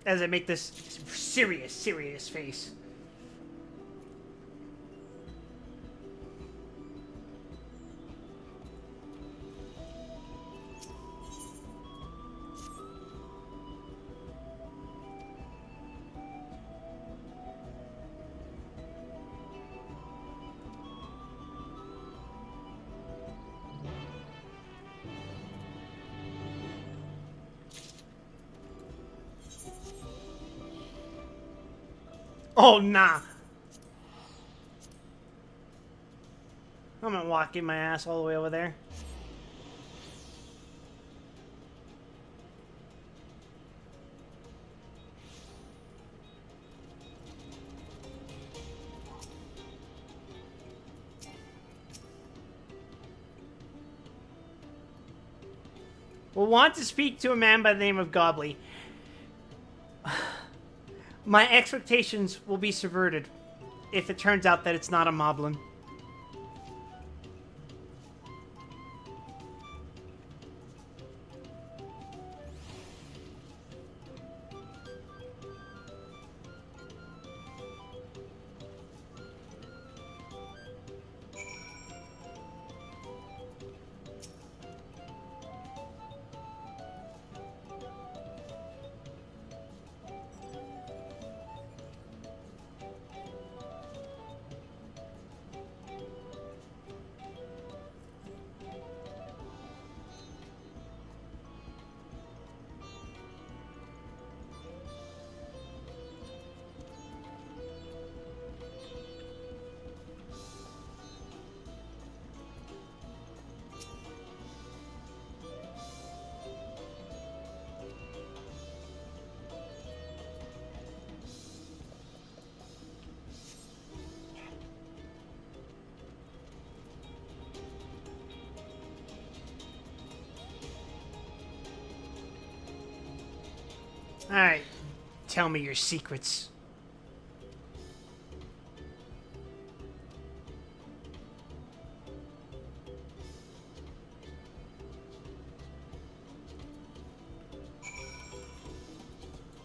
As I make this serious face. Oh, nah. I'm not walking my ass all the way over there. We'll want to speak to a man by the name of Gobley. My expectations will be subverted if it turns out that it's not a moblin. Alright. Tell me your secrets.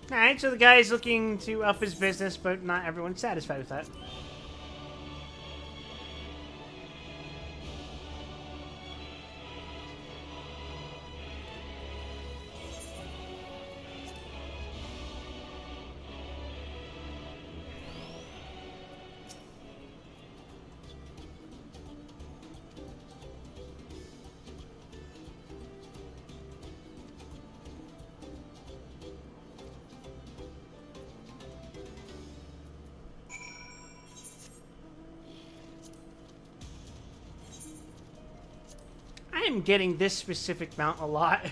Alright, so the guy's looking to up his business, but not everyone's satisfied with that. I am getting this specific mount a lot.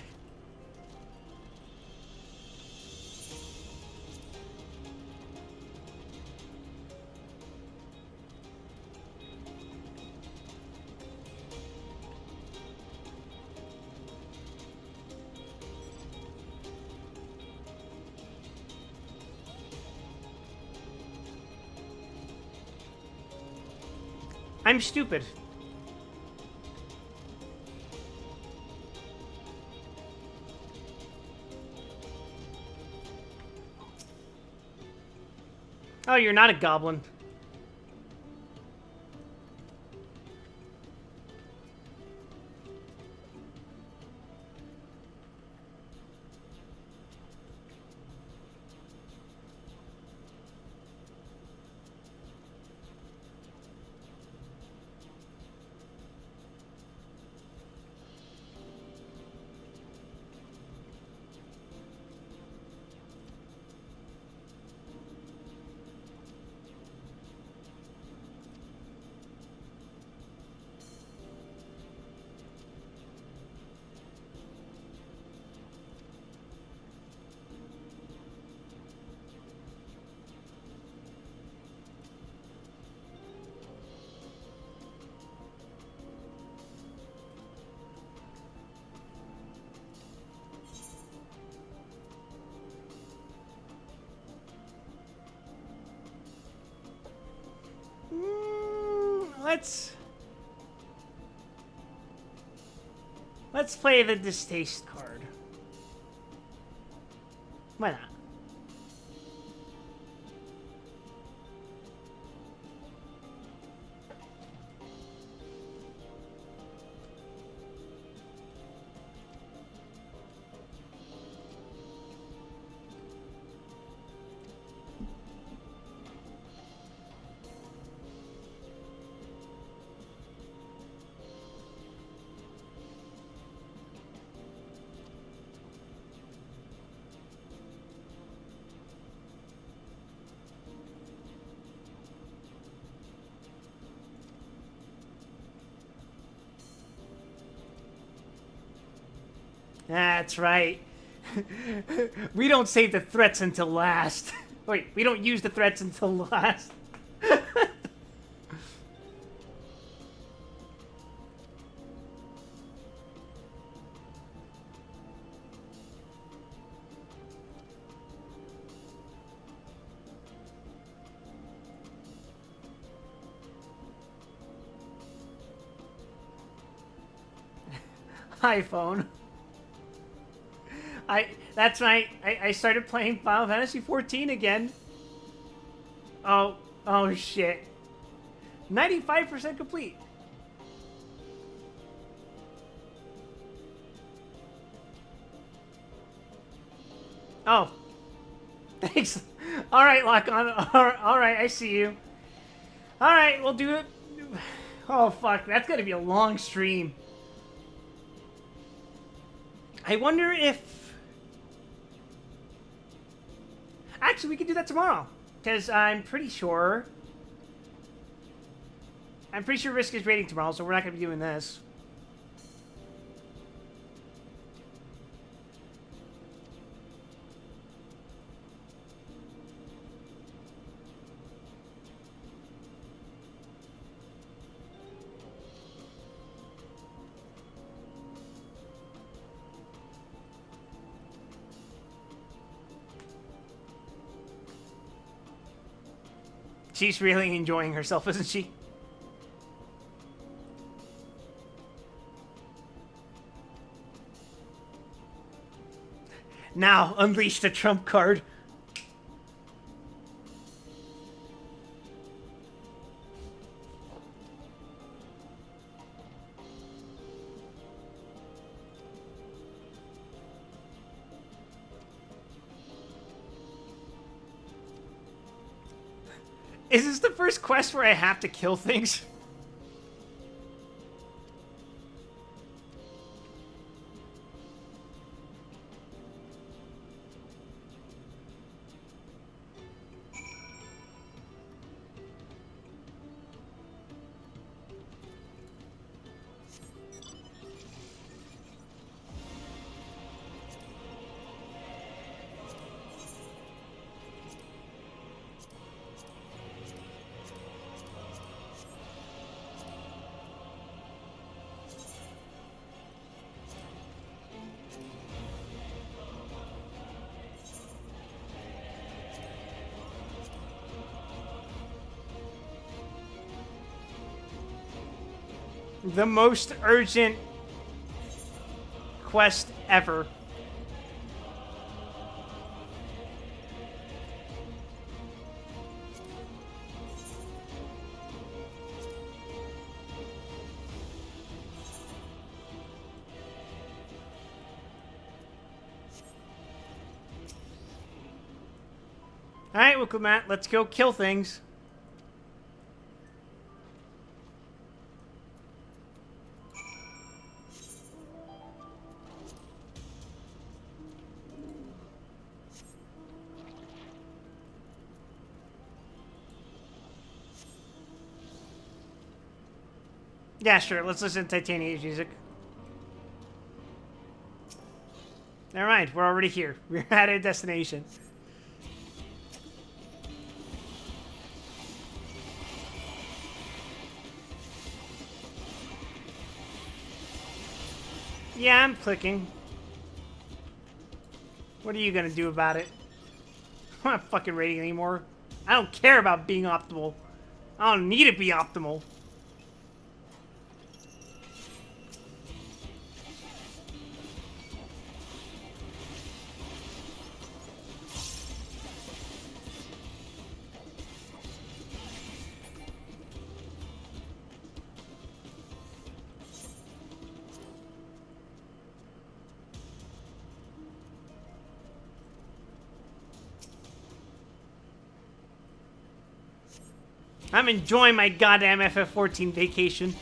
I'm stupid. Oh, you're not a goblin. Let's play the distaste card. Why not? That's right. We don't save the threats until last. Wait, we don't use the threats until last. iPhone. That's right. I started playing Final Fantasy XIV again. Oh shit. 95% complete. Oh. Thanks. All right, lock on. All right, I see you. All right, we'll do it. Oh fuck, that's gonna be a long stream. I wonder if... Actually, we can do that tomorrow. Because I'm pretty sure Risk is raiding tomorrow, so we're not going to be doing this. She's really enjoying herself, isn't she? Now, unleash the trump card. Is this the first quest where I have to kill things? The most urgent quest ever. Alright, Wickelmat, let's go kill things. Yeah, sure. Let's listen to Titania's music. Alright, we're already here. We're at a destination. Yeah, I'm clicking. What are you gonna do about it? I'm not fucking rating anymore. I don't care about being optimal. I don't need to be optimal. I'm enjoying my goddamn FF14 vacation.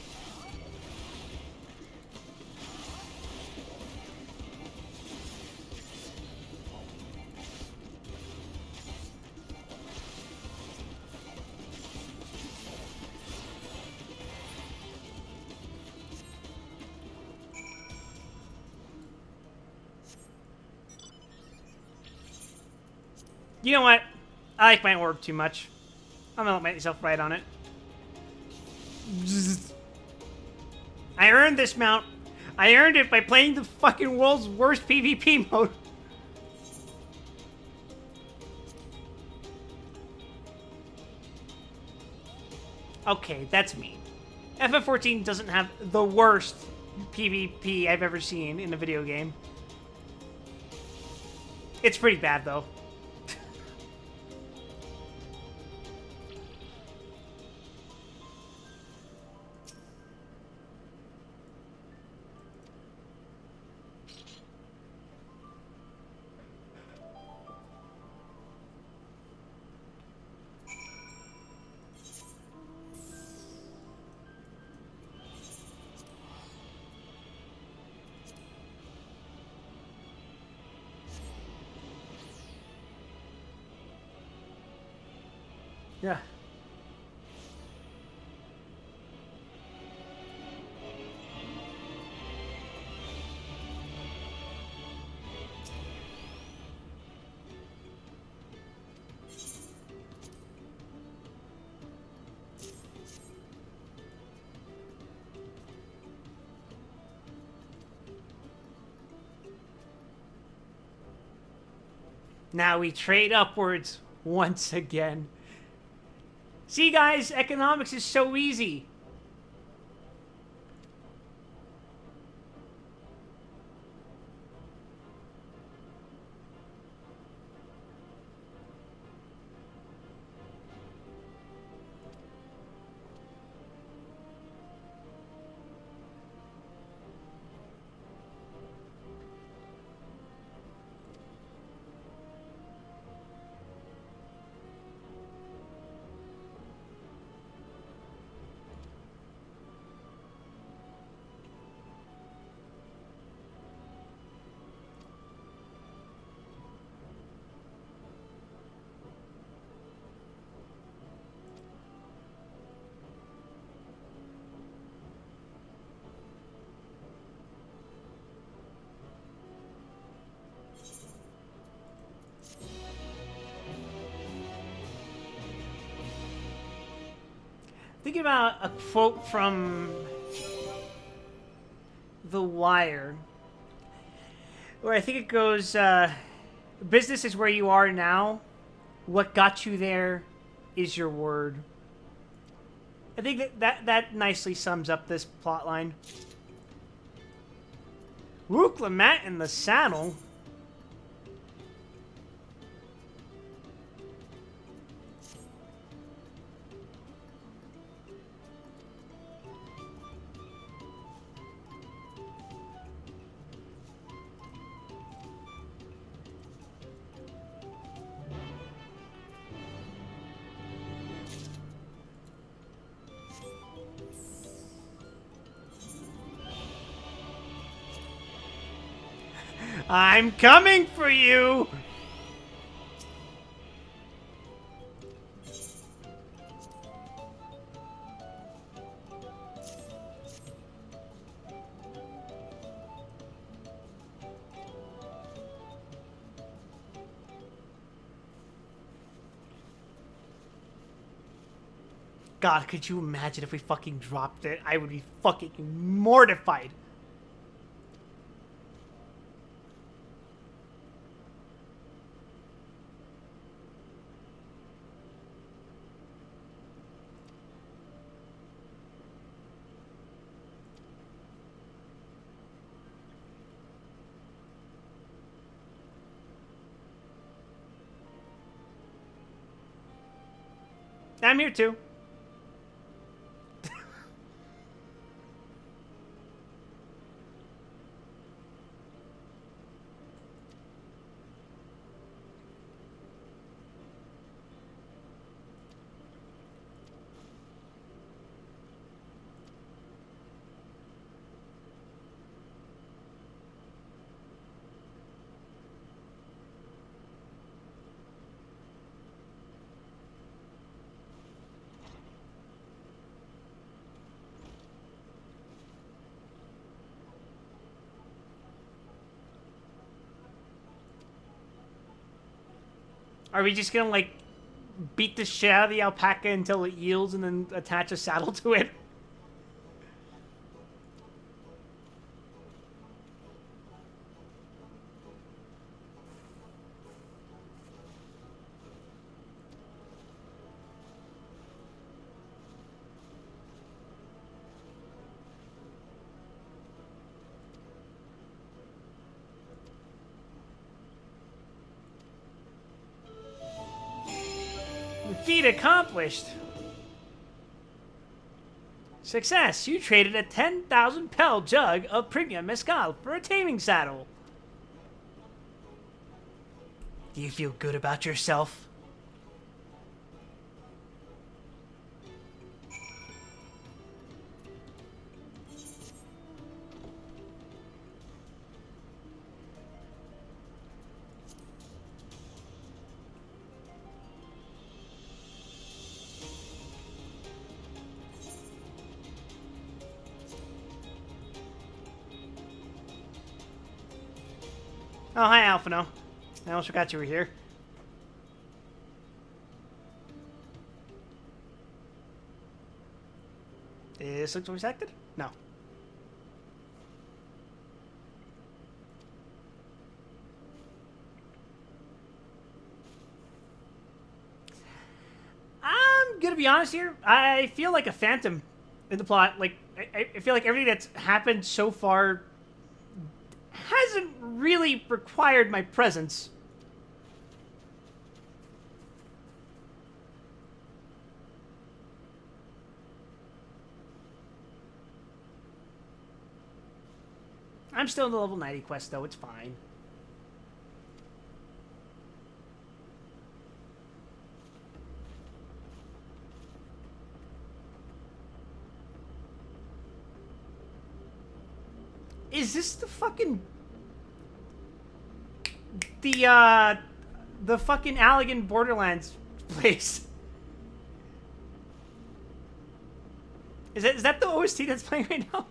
You know what? I like my orb too much. I'm gonna let myself ride on it. I earned this mount. I earned it by playing the fucking world's worst PvP mode. Okay, that's mean. FF14 doesn't have the worst PvP I've ever seen in a video game. It's pretty bad, though. Yeah. Now we trade upwards once again. See, guys, economics is so easy. Thinking about a quote from The Wire, where I think it goes, business is where you are now. What got you there is your word. I think that nicely sums up this plot line. Rook Lamat in the saddle. I'm coming for you! God, could you imagine if we fucking dropped it? I would be fucking mortified. I'm here too. Are we just gonna, like, beat the shit out of the alpaca until it yields and then attach a saddle to it? Feat accomplished. Success. You traded a 10,000 pel jug of premium mezcal for a taming saddle. Do you feel good about yourself? Oh, hi, Alphino. I almost forgot you were here. This looks resected? No. I'm gonna be honest here, I feel like a phantom in the plot. Like, I feel like everything that's happened so far hasn't really required my presence. I'm still in the level 90 quest, though. It's fine. Is this the fucking... The fucking Allegan Borderlands place? Is that the OST that's playing right now?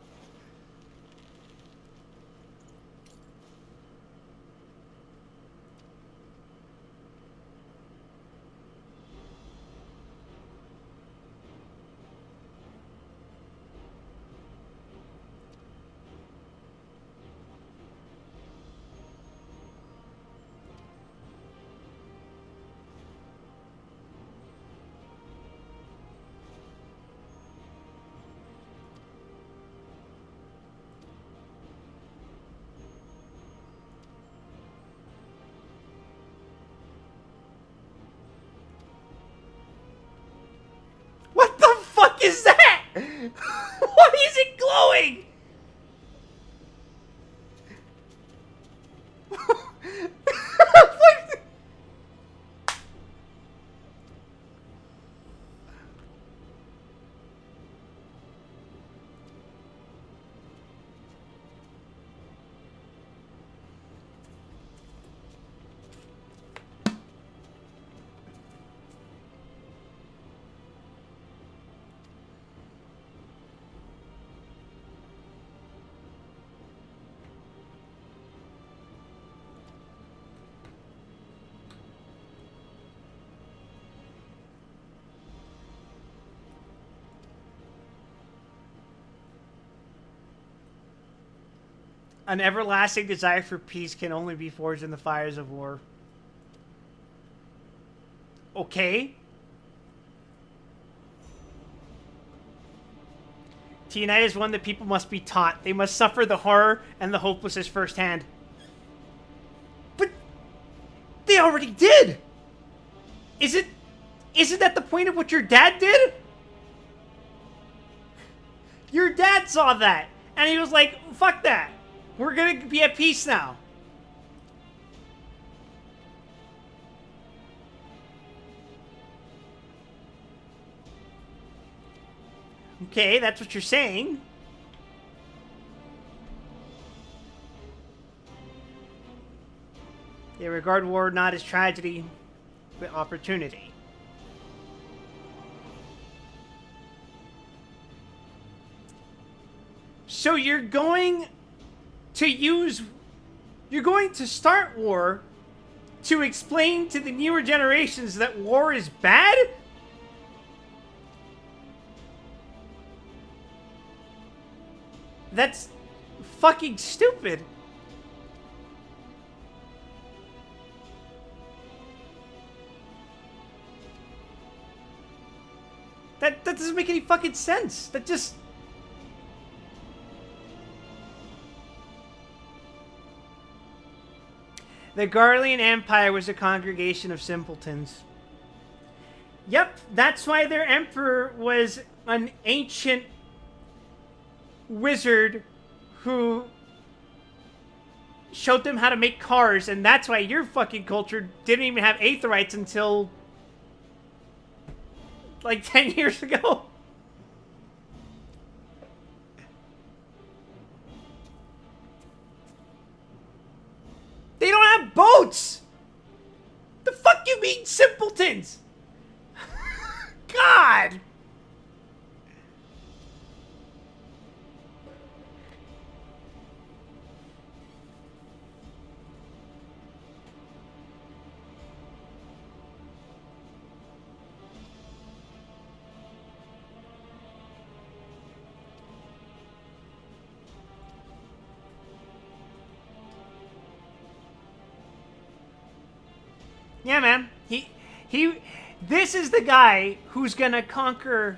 What the fuck is that? Why is it glowing? An everlasting desire for peace can only be forged in the fires of war. Okay. To unite as one, the people must be taught. They must suffer the horror and the hopelessness firsthand. But they already did! Isn't that the point of what your dad did? Your dad saw that, and he was like, fuck that. We're gonna be at peace now. Okay, that's what you're saying. They regard war not as tragedy, but opportunity. So you're going to start war to explain to the newer generations that war is bad? That's fucking stupid. That doesn't make any fucking sense. That just... The Garlean Empire was a congregation of simpletons. Yep, that's why their emperor was an ancient wizard who showed them how to make cars, and that's why your fucking culture didn't even have aetherites until like 10 years ago. They don't have boats! The fuck you mean simpletons? God! Yeah, man. He This is the guy who's gonna conquer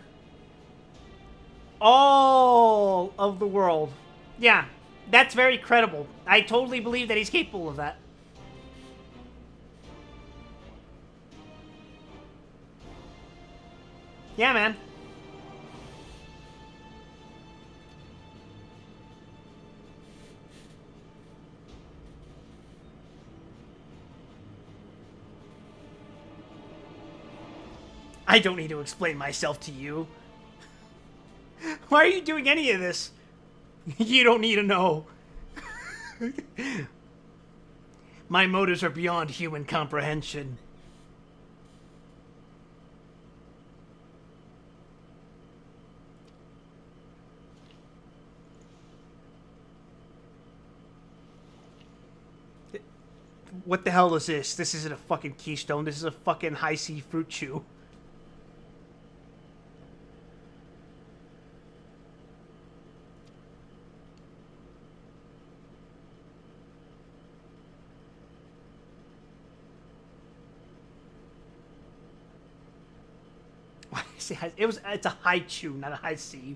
all of the world. Yeah, that's very credible. I totally believe that he's capable of that. Yeah, man. I don't need to explain myself to you. Why are you doing any of this? You don't need to know. My motives are beyond human comprehension. What the hell is this? This isn't a fucking Keystone. This is a fucking high C fruit chew. It's a high chew, not a high C.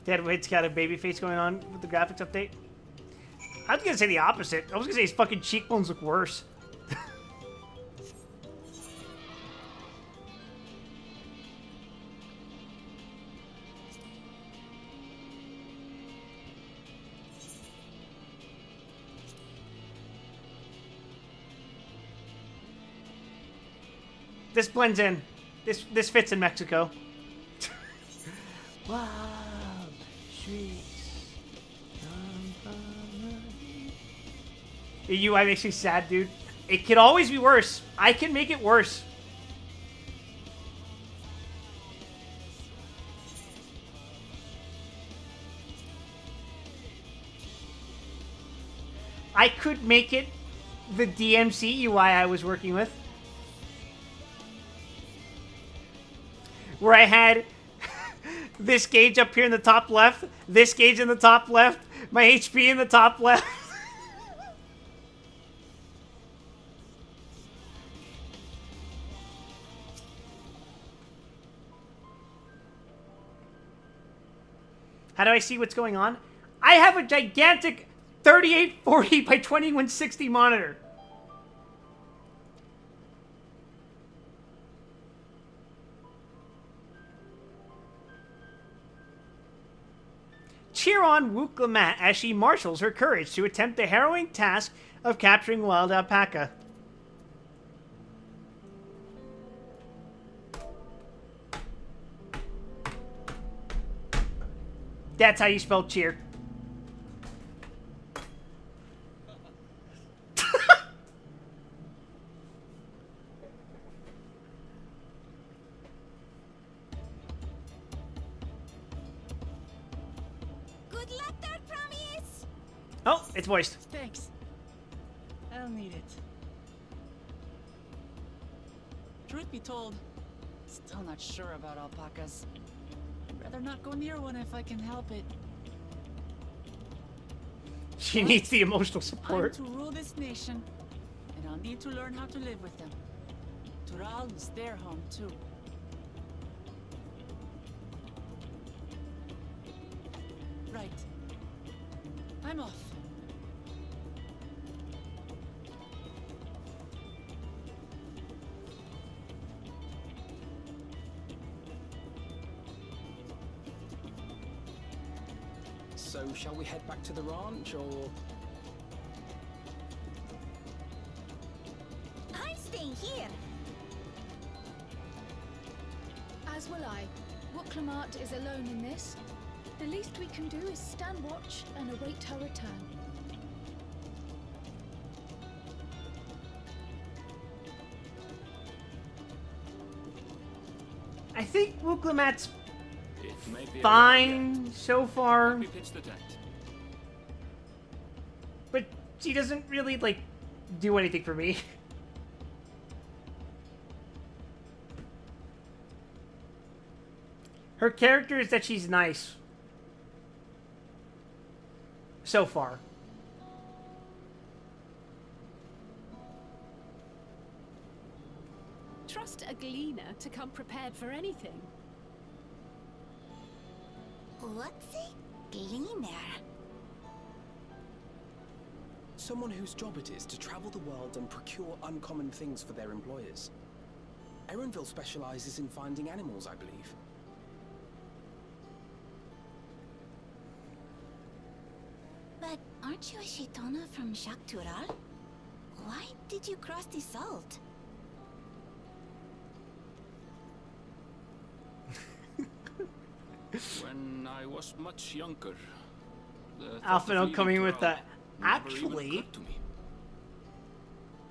Deadweight's got a baby face going on with the graphics update. I was gonna say the opposite. I was gonna say his fucking cheekbones look worse. This blends in. This fits in Mexico. Wow. The UI makes me sad, dude. It could always be worse. I can make it worse. I could make it the DMC UI I was working with. Where I had this gauge up here in the top left, this gauge in the top left, my HP in the top left. How do I see what's going on? I have a gigantic 3840 by 2160 monitor. Cheer on Wuklamat as she marshals her courage to attempt the harrowing task of capturing wild alpaca. That's how you spell cheer. Good luck there, promise. Oh, it's voiced. Thanks. I'll need it. Truth be told, still not sure about alpacas. I'd rather not go near one if I can help it. She needs the emotional support. I'm to rule this nation, and I'll need to learn how to live with them. Tural is their home too. Right. I'm off. So, shall we head back to the ranch, or...? I'm staying here. As will I. Wuklamat is alone in this. The least we can do is stand watch and await her return. I think Wuklamat's Maybe fine so far. Let me pitch the tent. But she doesn't really, like, do anything for me. Her character is that she's nice. So far. Trust a gleaner to come prepared for anything. What's a gleaner? Someone whose job it is to travel the world and procure uncommon things for their employers. Erenville specializes in finding animals, I believe. But aren't you a Shitona from Shaktural? Why did you cross the salt? When I was much younger, the thought Alpha of no leaving coming with Tural that. never even Actually, occurred to me.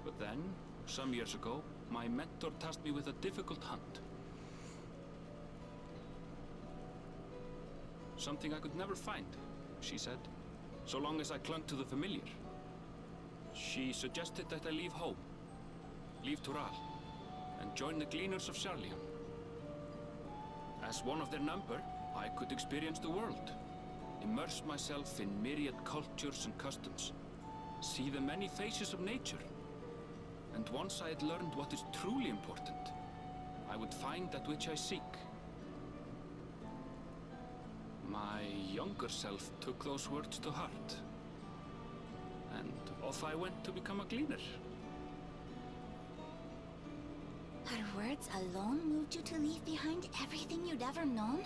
But then, some years ago, my mentor tasked me with a difficult hunt. Something I could never find, she said, so long as I clung to the familiar. She suggested that I leave home, leave Tural, and join the Gleaners of Sharlian. As one of their number, I could experience the world, immerse myself in myriad cultures and customs, see the many faces of nature. And once I had learned what is truly important, I would find that which I seek. My younger self took those words to heart, and off I went to become a gleaner. Her words alone moved you to leave behind everything you'd ever known?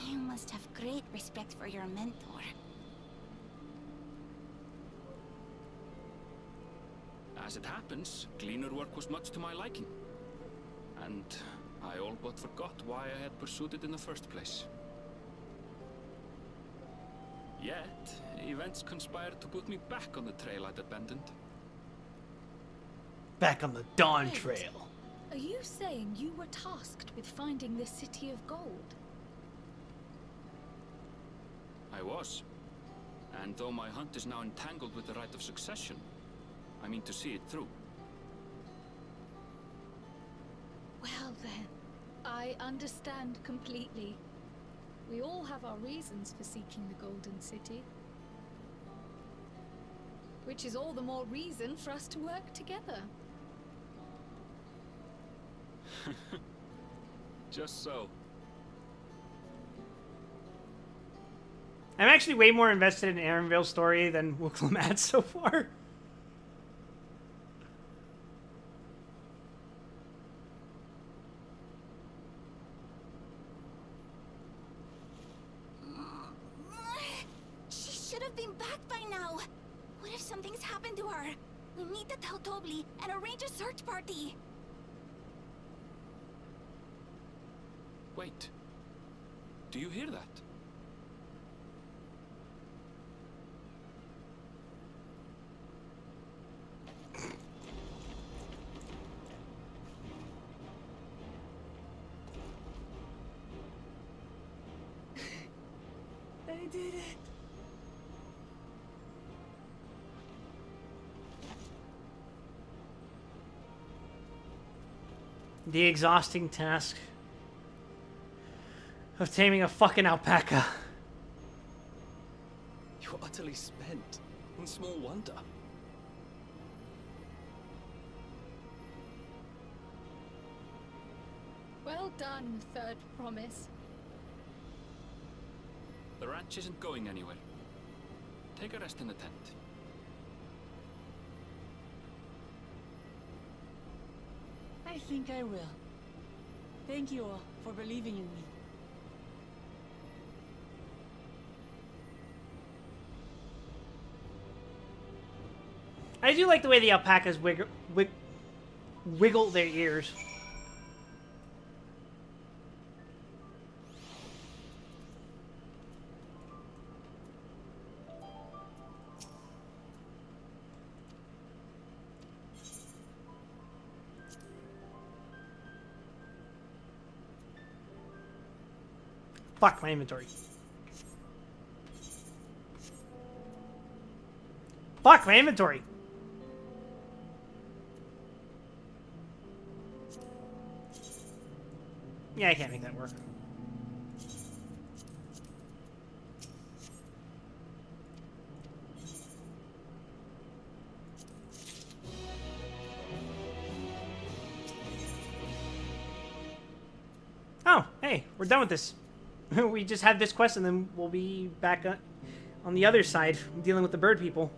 You must have great respect for your mentor. As it happens, gleaner work was much to my liking, and I all but forgot why I had pursued it in the first place. Yet, events conspired to put me back on the trail I'd abandoned. back on the Dawntrail. Are you saying you were tasked with finding the City of Gold? I was. And though my hunt is now entangled with the right of succession, I mean to see it through. Well then, I understand completely. We all have our reasons for seeking the Golden City. Which is all the more reason for us to work together. Just so. I'm actually way more invested in Erenville's story than Wuklamad so far. She should have been back by now. What if something's happened to her? We need to tell Tobli and arrange a search party. Wait. Do you hear that? I did it. The exhausting task of taming a fucking alpaca. You're utterly spent. And small wonder. Well done, Third Promise. The ranch isn't going anywhere. Take a rest in the tent. I think I will. Thank you all for believing in me. I do like the way the alpacas wiggle their ears. Fuck my inventory. Fuck my inventory. Yeah, I can't make that work. Oh, hey, we're done with this. We just had this quest and then we'll be back on the other side dealing with the bird people.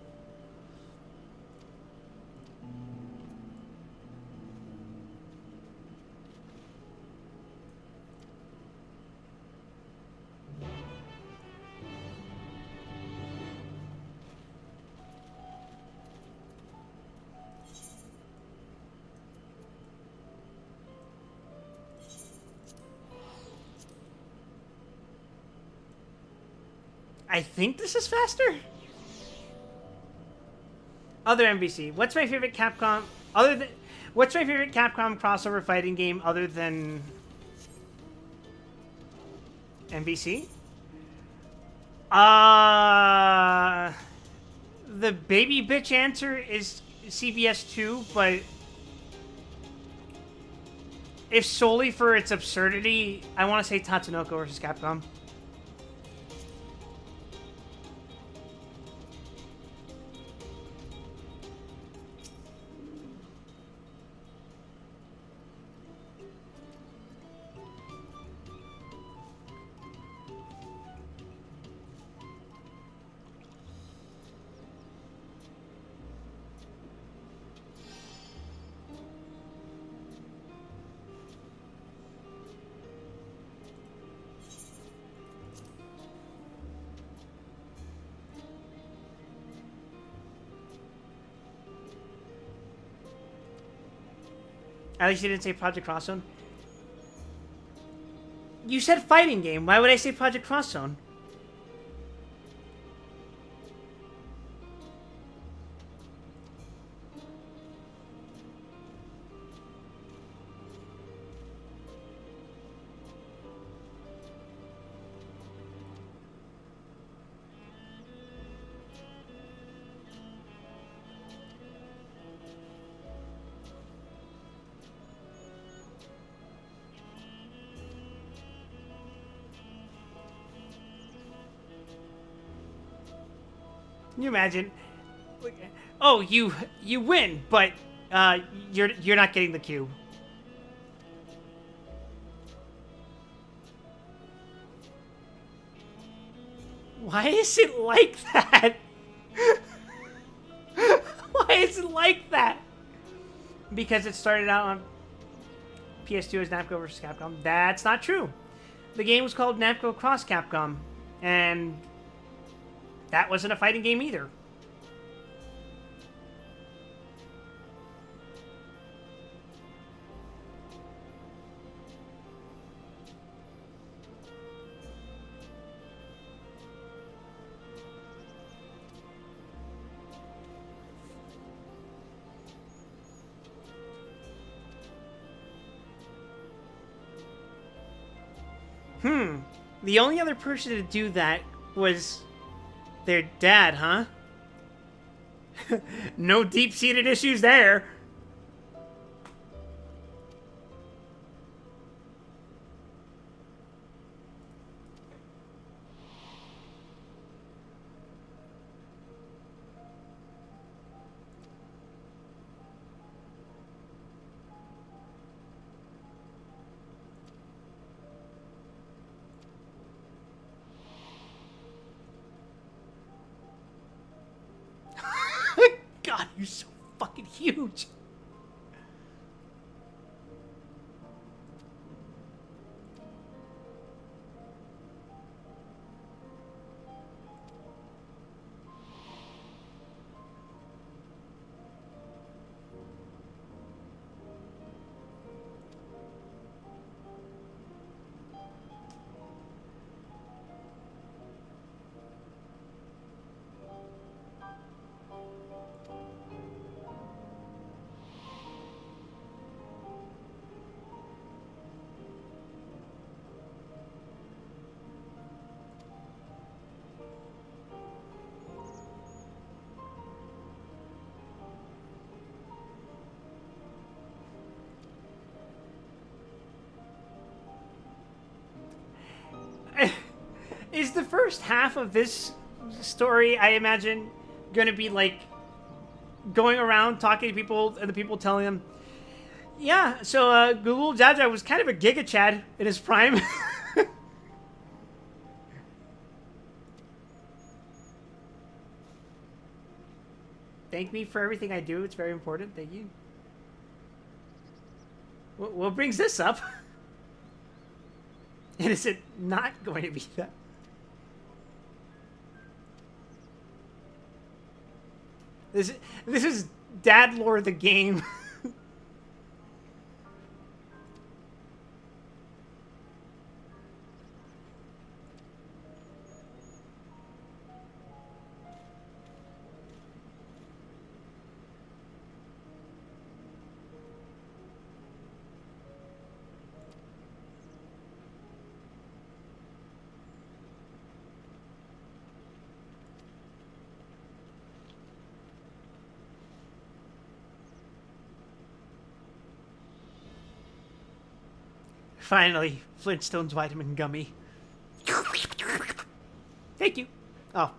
I think this is faster. Other MVC. What's my favorite Capcom what's my favorite Capcom crossover fighting game other than MVC? The baby bitch answer is CVS 2, but if solely for its absurdity, I want to say Tatsunoko versus Capcom. At least you didn't say Project Cross Zone. You said fighting game. Why would I say Project Cross Zone? Can you imagine? Oh, you win, but you're not getting the cube. Why is it like that? Why is it like that? Because it started out on PS2 as Namco vs. Capcom. That's not true. The game was called Namco Cross Capcom, and that wasn't a fighting game either. The only other person to do that was their dad, huh? No deep-seated issues there. God, you're so fucking huge. Is the first half of this story, I imagine, gonna be like going around talking to people and the people telling them, yeah, so Google Jaja was kind of a Giga Chad in his prime. Thank me for everything I do. It's very important. Thank you. What brings this up? And is it not going to be that? This is Dad Lore the game. Finally, Flintstone's vitamin gummy. Thank you. Oh.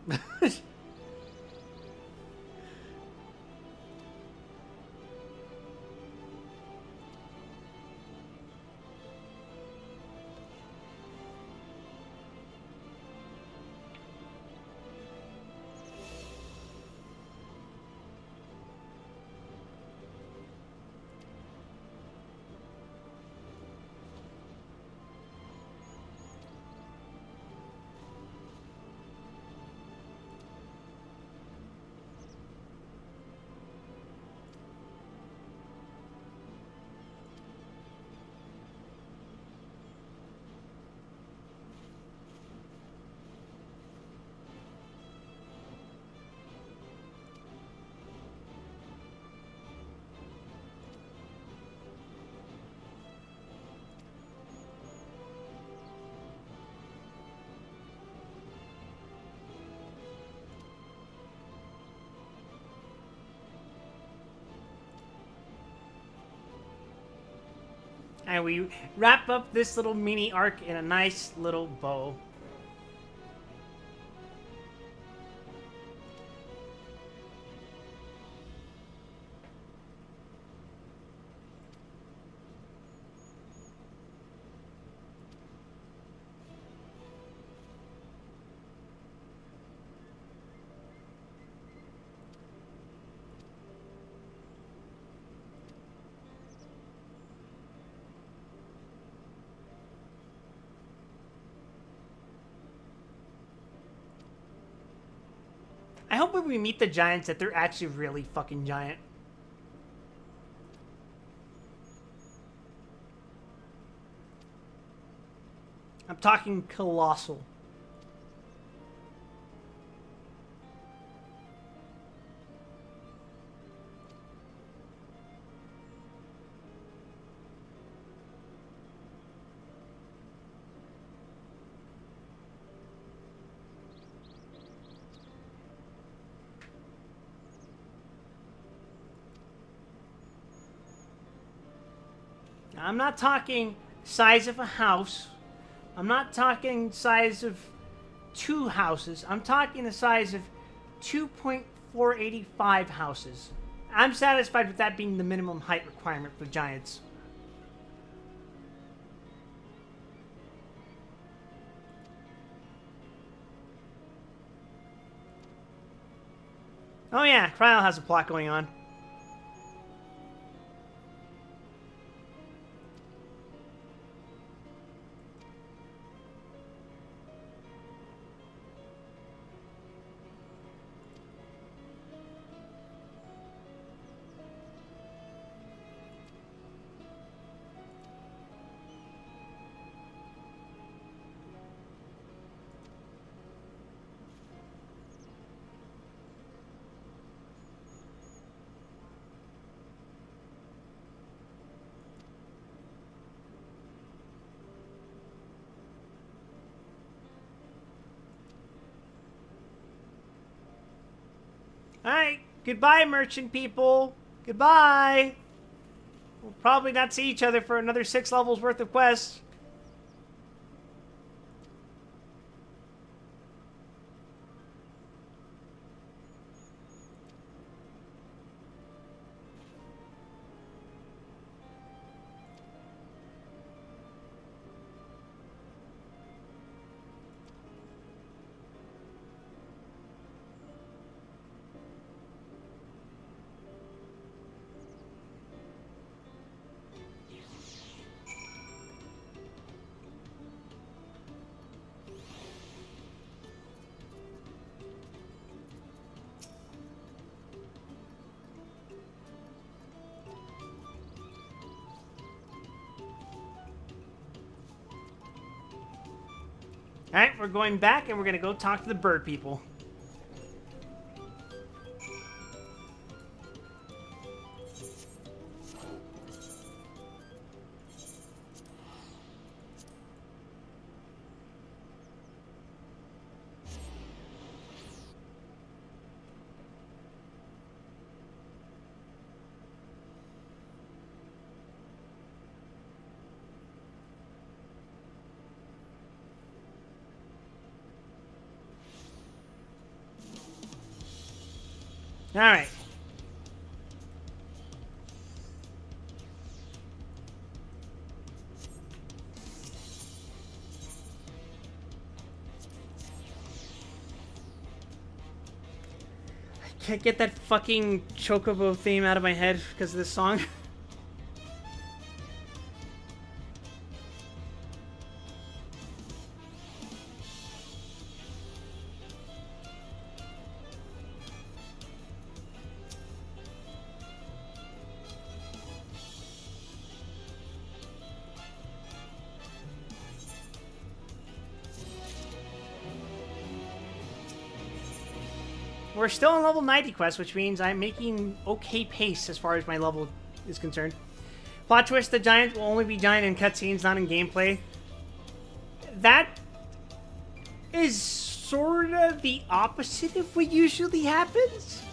And we wrap up this little mini arc in a nice little bow. I hope when we meet the giants that they're actually really fucking giant. I'm talking colossal. I'm not talking size of a house. I'm not talking size of 2 houses. I'm talking the size of 2.485 houses. I'm satisfied with that being the minimum height requirement for giants. Oh yeah, Cryo has a plot going on. Alright, goodbye, merchant people. Goodbye. We'll probably not see each other for another 6 levels worth of quests. Alright, we're going back and we're gonna go talk to the bird people. All right. I can't get that fucking Chocobo theme out of my head because of this song. We're still on level 90 quest, which means I'm making okay pace as far as my level is concerned. Plot twist, the giant will only be giant in cutscenes, not in gameplay. That is sort of the opposite of what usually happens.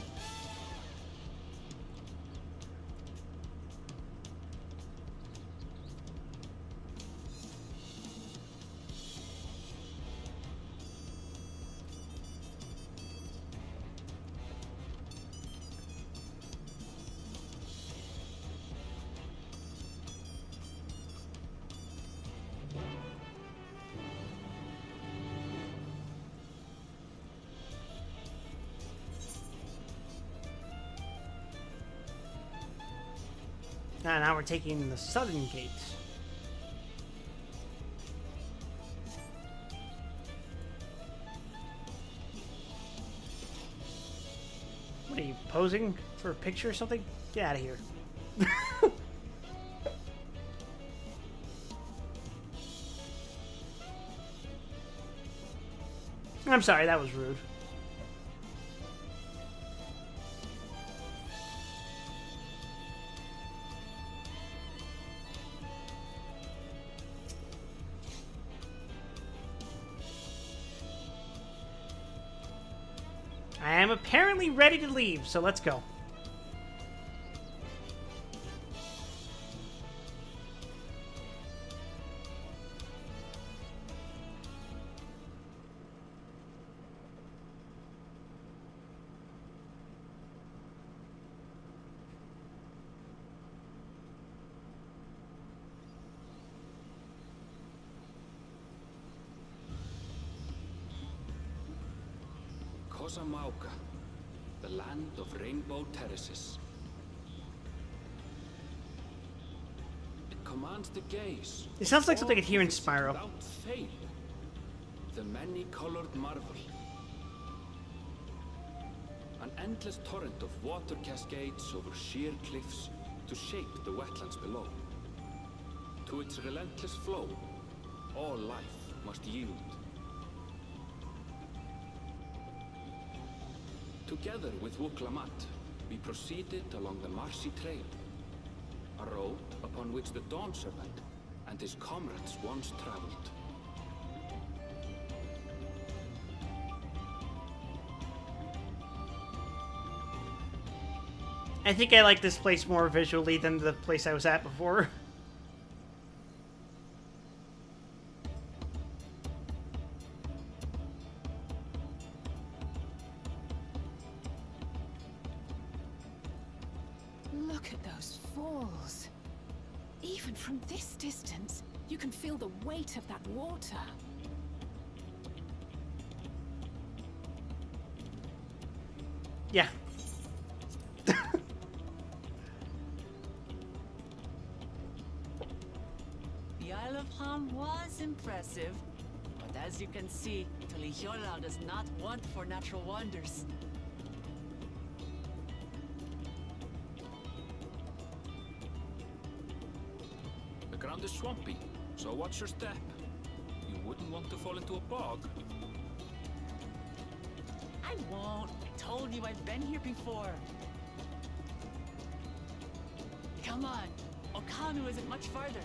Now we're taking the southern gate. What are you, posing for a picture or something? Get out of here. I'm sorry, that was rude. I am apparently ready to leave, so let's go. Kosamauka, the land of rainbow terraces. It commands the gaze. It sounds like something I could hear in Spyro. Without fail, the many-colored marvel. An endless torrent of water cascades over sheer cliffs to shape the wetlands below. To its relentless flow, all life must yield. Together with Wuklamat, we proceeded along the marshy trail, a road upon which the Dawn Serpent and his comrades once traveled. I think I like this place more visually than the place I was at before. Look at those falls. Even from this distance, you can feel the weight of that water. Yeah. The Isle of Ham was impressive, but as you can see, Tolihiola does not want for natural wonders. The ground is swampy, so watch your step. You wouldn't wouldn't want to fall into a bog. I won't. I told you I've been here before. Come on. Okanu isn't much farther.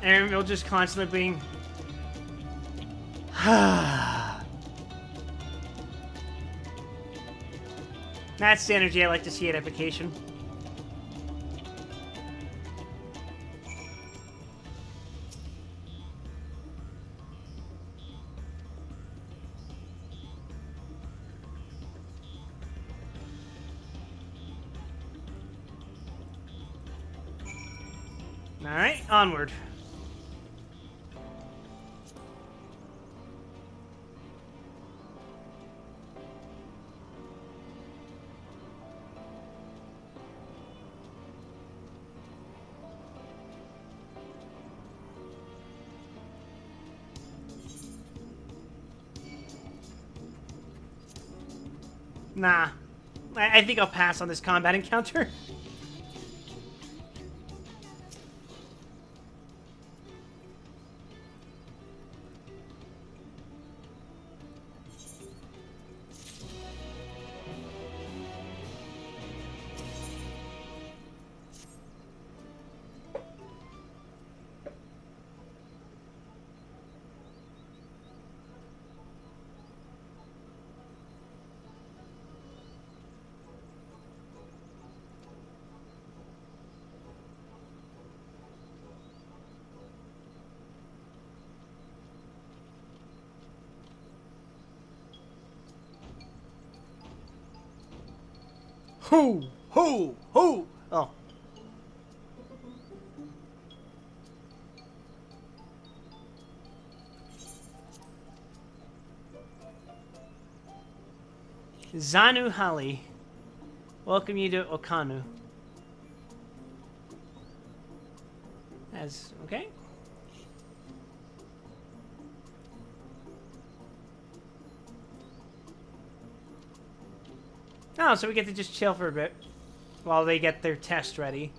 Aaronville just constantly being... That's the energy I like to see at Evocation. Alright, onward. Nah. I think I'll pass on this combat encounter. Who? Who? Who? Oh. Zanu Hali. Welcome you to Okanu. As okay. Oh, so we get to just chill for a bit while they get their test ready.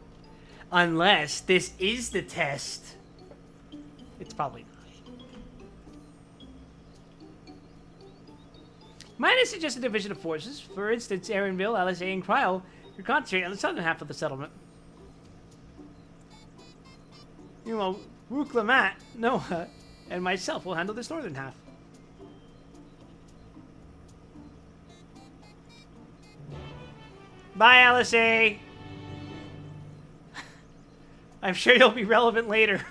Unless this is the test. It's probably not. Minus is just a division of forces. For instance, Aaronville, LSA, and Kryl are concentrating on the southern half of the settlement. You know, Wuklamat, Noah, and myself will handle this northern half. Bye, LSA. I'm sure you'll be relevant later.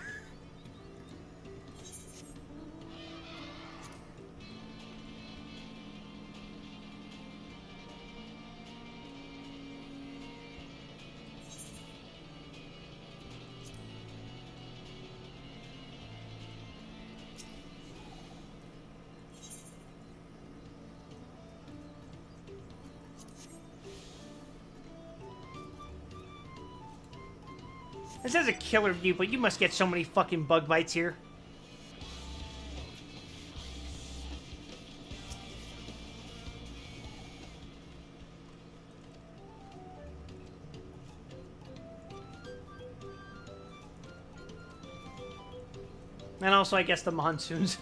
This has a killer view, but you must get so many fucking bug bites here. And also, I guess, the monsoons.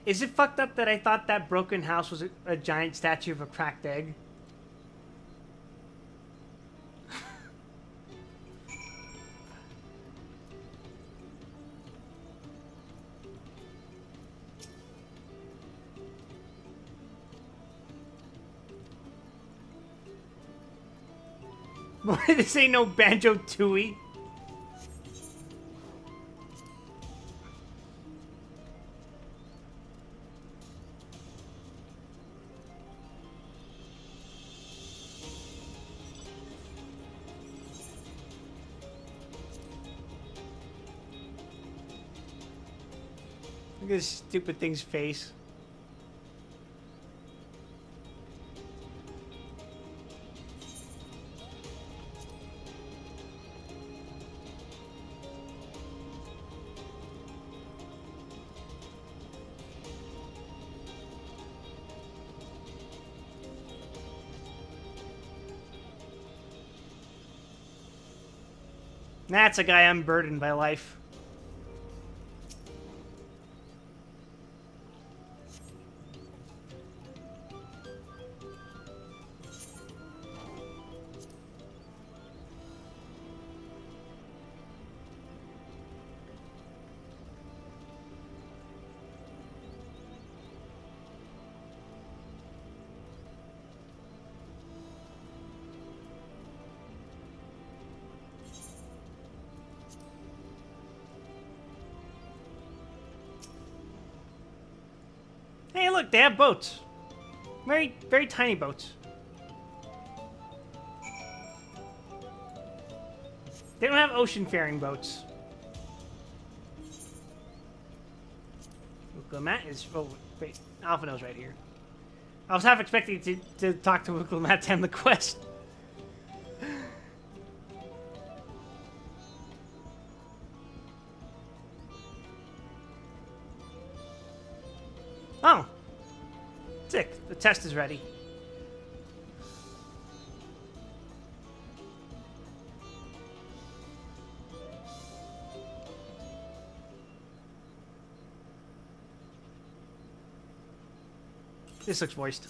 Is it fucked up that I thought that broken house was a giant statue of a cracked egg? Boy, this ain't no Banjo-Tooie. Look at this stupid thing's face. That's a guy unburdened by life. Hey, look, they have boats. Very, very tiny boats. They don't have ocean-faring boats. Wuklomat is... Oh, wait. Alphino's right here. I was half expecting to talk to Wuklomat to end the quest. Oh. Sick. The test is ready. This looks voiced.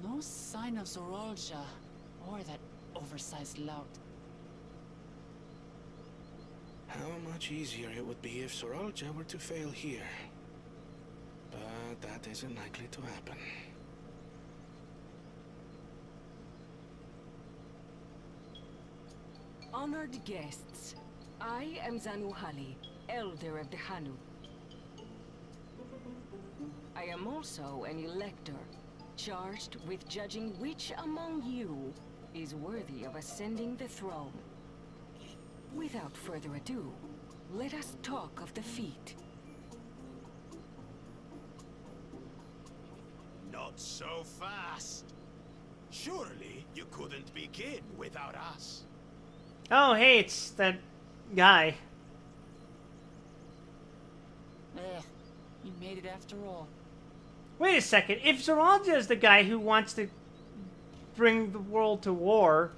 No sign of Zorolja or that oversized lout. How much easier it would be if Sorolja were to fail here. But that isn't likely to happen. Honored guests, I am Zanuhali, Elder of the Hanu. I am also an elector, charged with judging which among you is worthy of ascending the throne. Without further ado, let us talk of the feat. Not so fast. Surely you couldn't begin without us. Oh, hey, it's that guy. You made it after all. Wait a second. If Zoralja is the guy who wants to bring the world to war,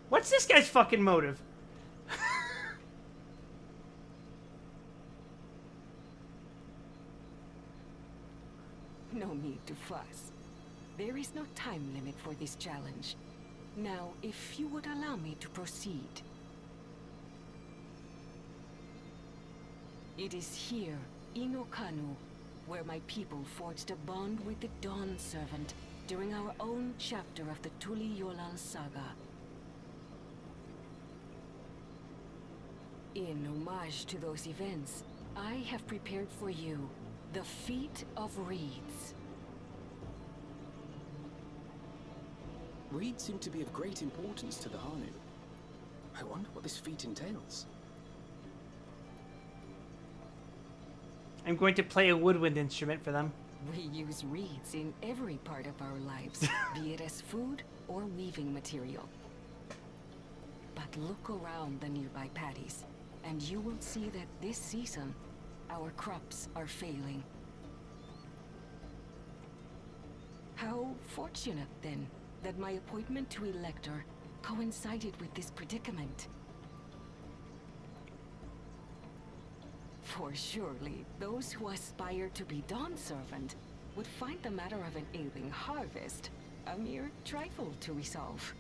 what's this guy's fucking motive? No need to fuss. There is no time limit for this challenge. Now, if you would allow me to proceed. It is here, in Okanu, where my people forged a bond with the Dawn Servant during our own chapter of the Tuli Yolal saga. In homage to those events, I have prepared for you the Feat of Reeds. Reeds seem to be of great importance to the Hanu. I wonder what this feat entails. I'm going to play a woodwind instrument for them. We use reeds in every part of our lives, be it as food or weaving material. But look around the nearby paddies, and you will see that this season, our crops are failing. How fortunate, then, that my appointment to Elector coincided with this predicament. For surely, those who aspire to be Dawn Servant would find the matter of an ailing harvest a mere trifle to resolve.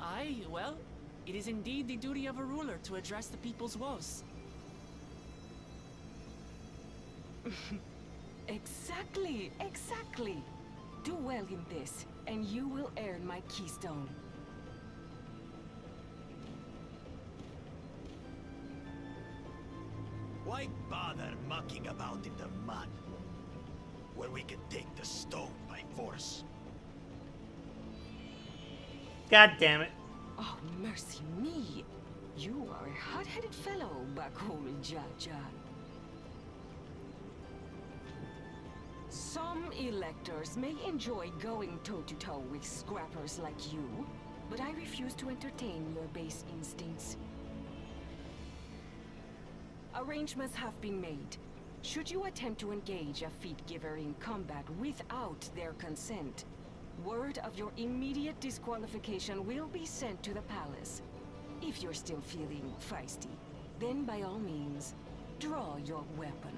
Aye, well, it is indeed the duty of a ruler to address the people's woes. Exactly, exactly. Do well in this, and you will earn my keystone. Why bother mucking about in the mud? Where we can take the stone by force. God damn it. Oh, mercy me. You are a hot-headed fellow, Bakul Jaja. Some electors may enjoy going toe-to-toe with scrappers like you, but I refuse to entertain your base instincts. Arrangements have been made. Should you attempt to engage a feat-giver in combat without their consent, word of your immediate disqualification will be sent to the palace. If you're still feeling feisty, then by all means, draw your weapon.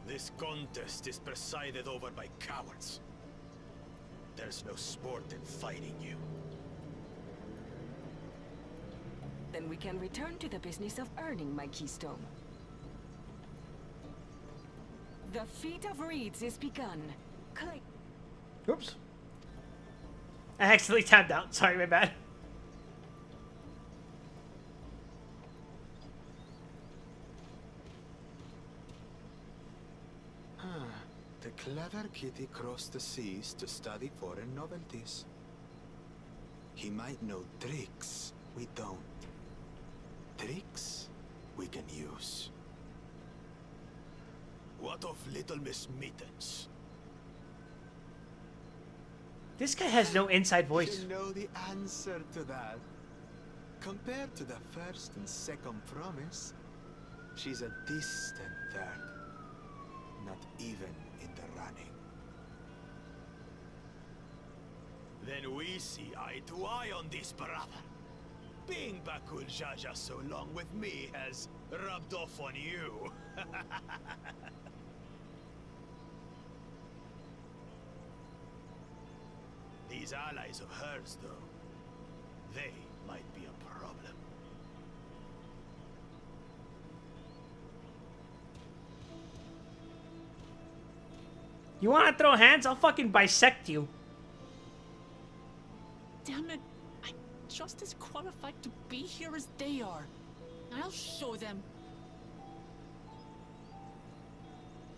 This contest is presided over by cowards. There's no sport in fighting you. Then we can return to the business of earning my keystone. The feat of reeds is begun. Click. Oops. I accidentally tapped out. Sorry, my bad. The clever kitty crossed the seas to study foreign novelties. He might know tricks we don't. Tricks we can use. What of Little Miss Mittens? This guy has no inside voice. You know the answer to that. Compared to the first and second promise, she's a distant third. Not even in the running. Then we see eye to eye on this, brother. Being Bakul Jaja so long with me has rubbed off on you. These allies of hers, though, they might be a problem. You want to throw hands? I'll fucking bisect you. Damn it. I'm just as qualified to be here as they are. I'll show them.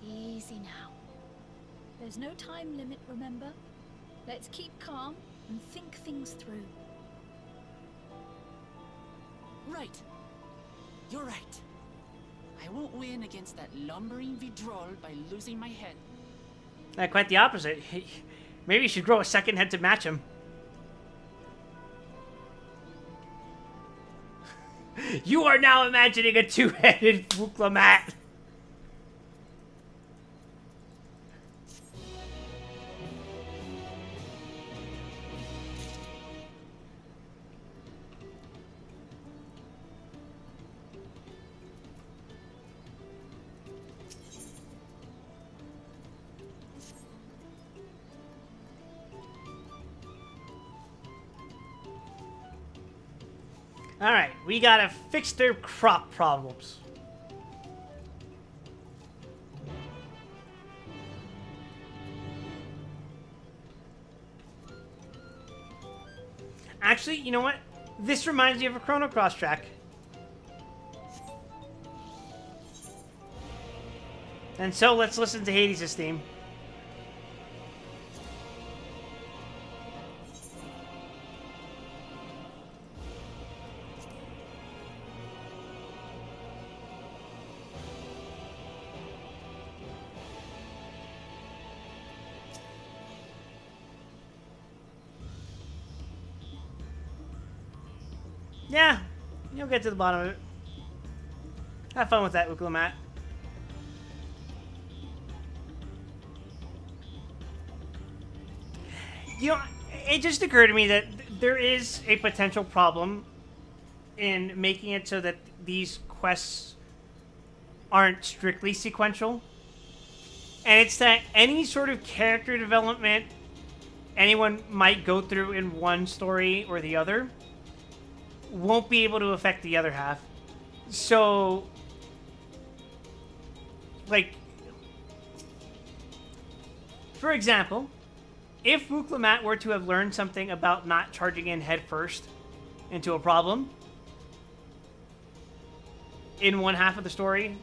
Easy now. There's no time limit, remember? Let's keep calm and think things through. Right. You're right. I won't win against that lumbering Vidrol by losing my head. Quite the opposite. Maybe you should grow a second head to match him. You are now imagining a two-headed Fuklamat. Alright, we gotta fix their crop problems. Actually, you know what? This reminds me of a Chrono Cross track. And so let's listen to Hades' theme. Yeah, you'll get to the bottom of it. Have fun with that, Uklamat. You know, it just occurred to me that there is a potential problem in making it so that these quests aren't strictly sequential. And it's that any sort of character development anyone might go through in one story or the other won't be able to affect the other half. So, like, for example, if Wuklamat were to have learned something about not charging in head first into a problem in one half of the story,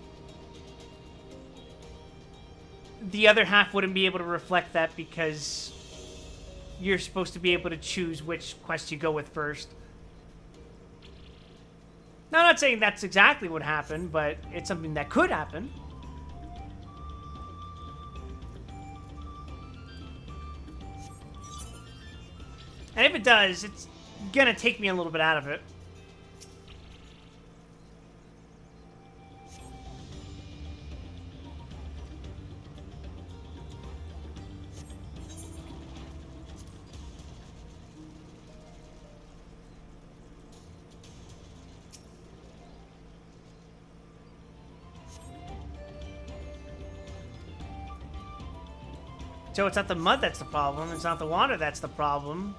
the other half wouldn't be able to reflect that because you're supposed to be able to choose which quest you go with first. Now, I'm not saying that's exactly what happened, but it's something that could happen. And if it does, it's gonna take me a little bit out of it. So it's not the mud that's the problem, it's not the water that's the problem.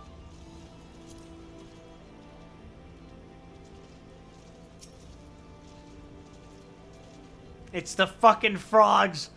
It's the fucking frogs.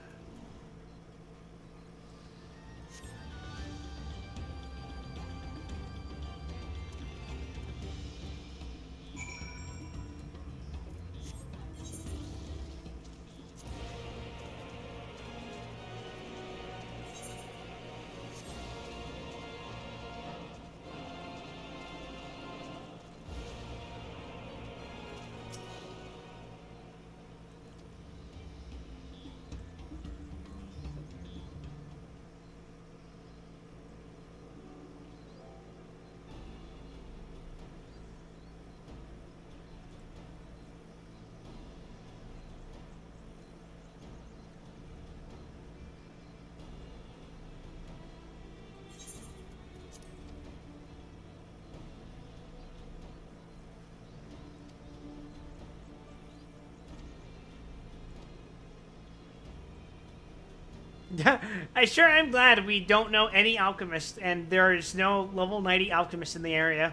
I sure am glad we don't know any alchemists, and there is no level 90 alchemist in the area.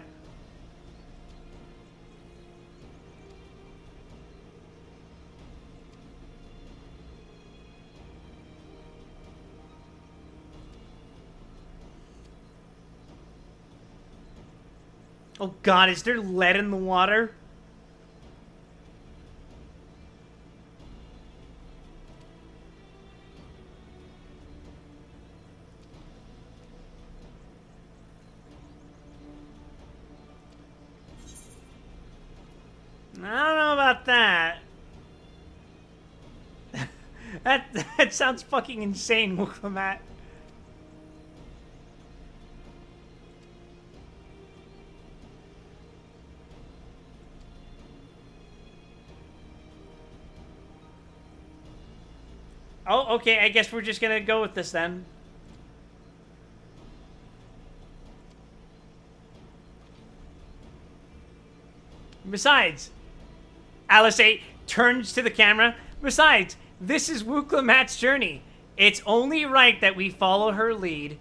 Oh god, is there lead in the water? I don't know about that. that sounds fucking insane, Wuklamat. Oh, okay, I guess we're just gonna go with this then. Besides, Alice 8 turns to the camera. Besides, this is Wuklamat's journey. It's only right that we follow her lead.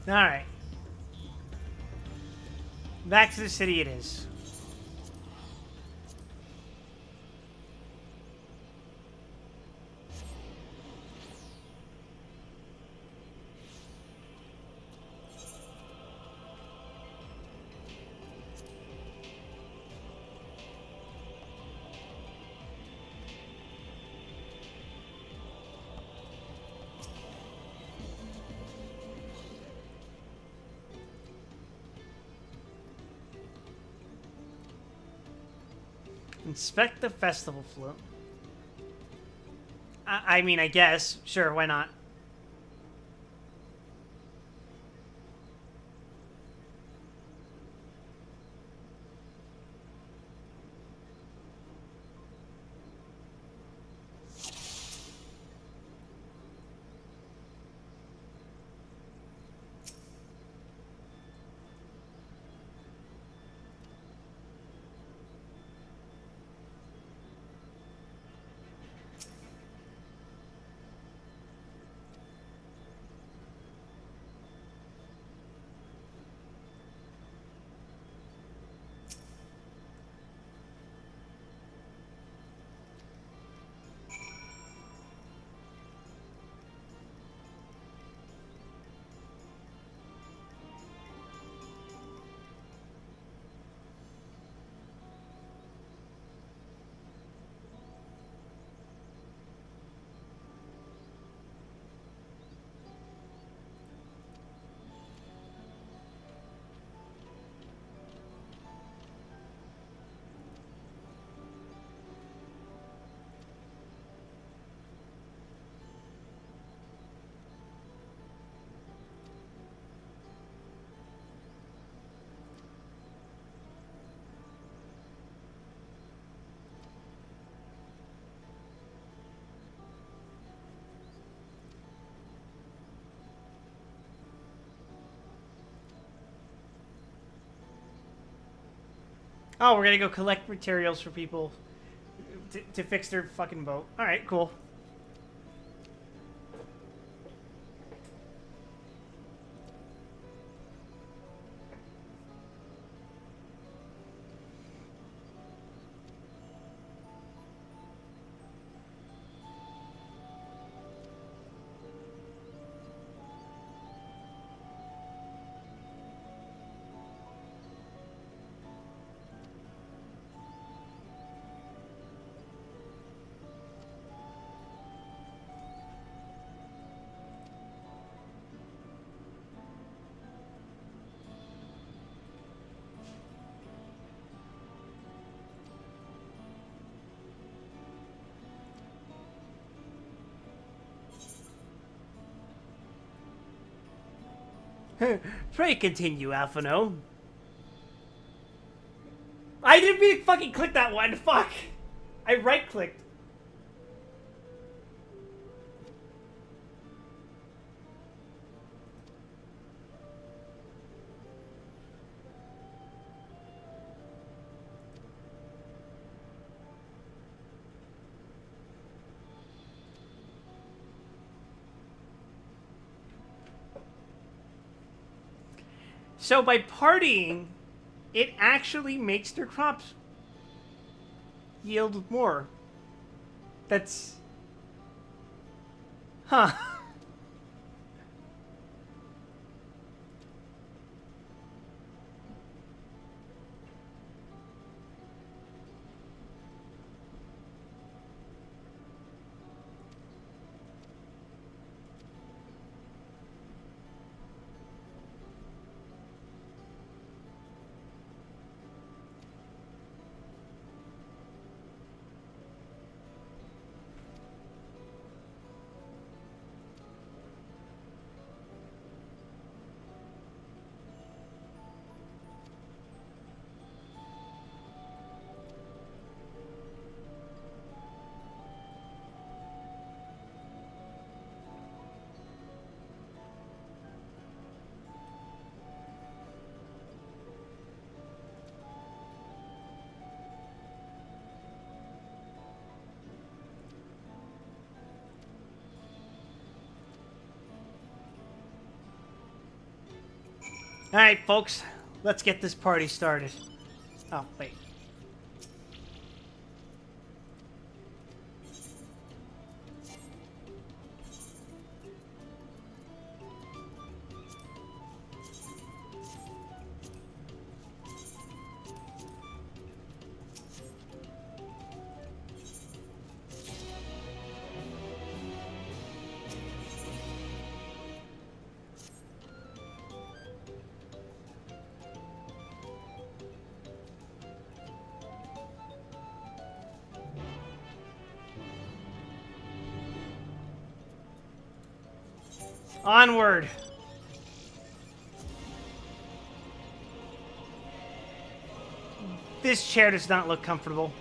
Alright. Back to the city it is. Inspect the festival float. I mean, I guess. Sure, why not? Oh, we're gonna go collect materials for people to fix their fucking boat. Alright, cool. Pray continue, Alphino. I didn't mean to fucking click that one. Fuck. I right-clicked. So by partying, it actually makes their crops yield more. That's... Huh. Alright, folks. Let's get this party started. Oh, wait. Onward. This chair does not look comfortable.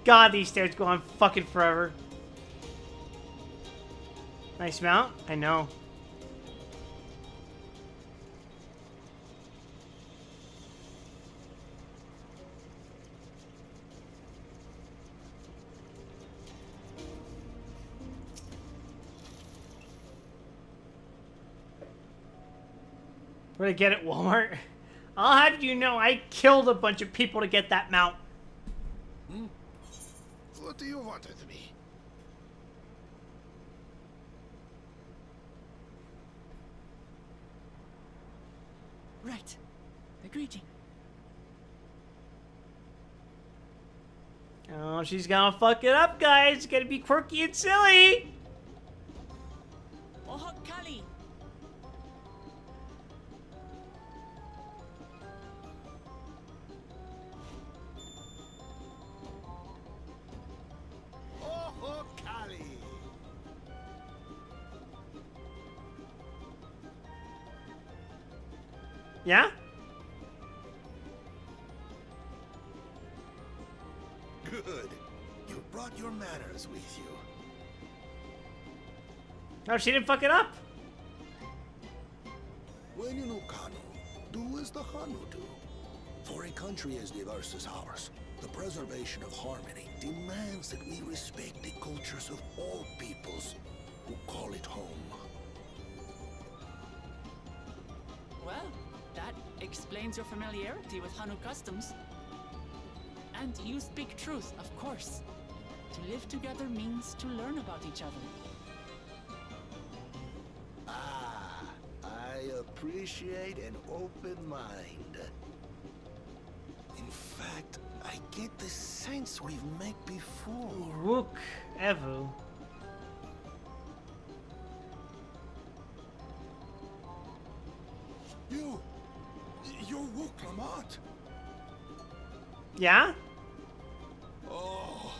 God, these stairs go on fucking forever. Nice mount? I know. Where'd I get it, Walmart? I'll have you know I killed a bunch of people to get that mount. What do you want with me? Right. A greeting. Oh, she's gonna fuck it up, guys. It's gonna be quirky and silly. Oh, Kali. Oh, Kali. Yeah? Good. You brought your manners with you. No, she didn't fuck it up. When you know Kanu, do as the Hanu do. For a country as diverse as ours, the preservation of harmony demands that we respect the cultures of all peoples who call it home. Well, that explains your familiarity with Hanu customs. And you speak truth, of course. To live together means to learn about each other. Ah, I appreciate an open mind. In fact, I get the sense we've met before. Rook Evu. You're Wook Lamont. Yeah? Oh,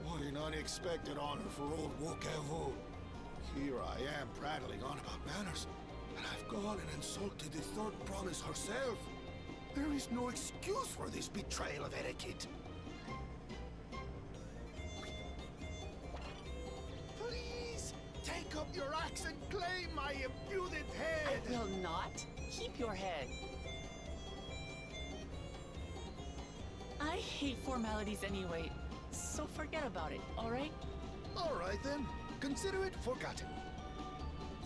what an unexpected honor for old Wook Evu. Here I am prattling on about manners, and I've gone and insulted the third promise herself. There is no excuse for this betrayal of etiquette. Please, take up your axe and claim my impudent head. I will not. Keep your head. I hate formalities anyway, so forget about it, alright? All right then, consider it forgotten.